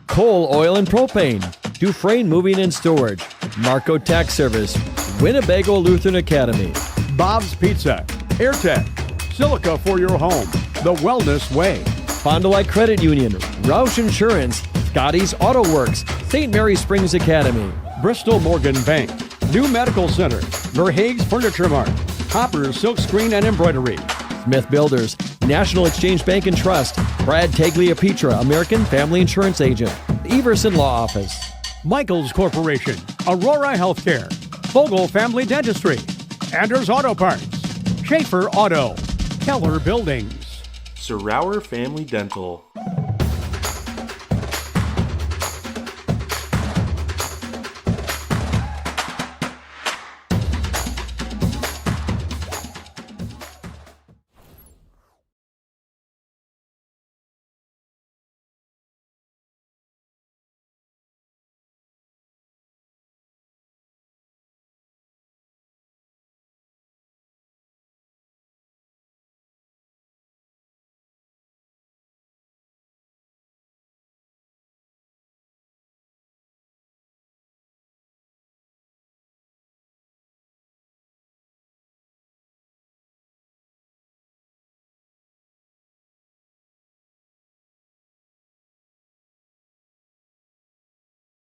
Coal, Oil and Propane, Dufresne Moving and Storage, Marco Tax Service, Winnebago Lutheran Academy,
Bob's Pizza, AirTech, Silica for your home, The Wellness Way,
Fond du Lac Credit Union, Roush Insurance, Scotty's Auto Works, St. Mary Springs Academy,
Bristol Morgan Bank, New Medical Center, Verhaeg's Furniture Mart, Hopper's Silk Screen and Embroidery,
Smith Builders, National Exchange Bank and Trust, Brad Tagliapietra, American Family Insurance Agent, Everson Law Office,
Michaels Corporation, Aurora Healthcare, Vogel Family Dentistry, Anders Auto Parts, Schaefer Auto, Keller Buildings,
Sir Rauer Family Dental,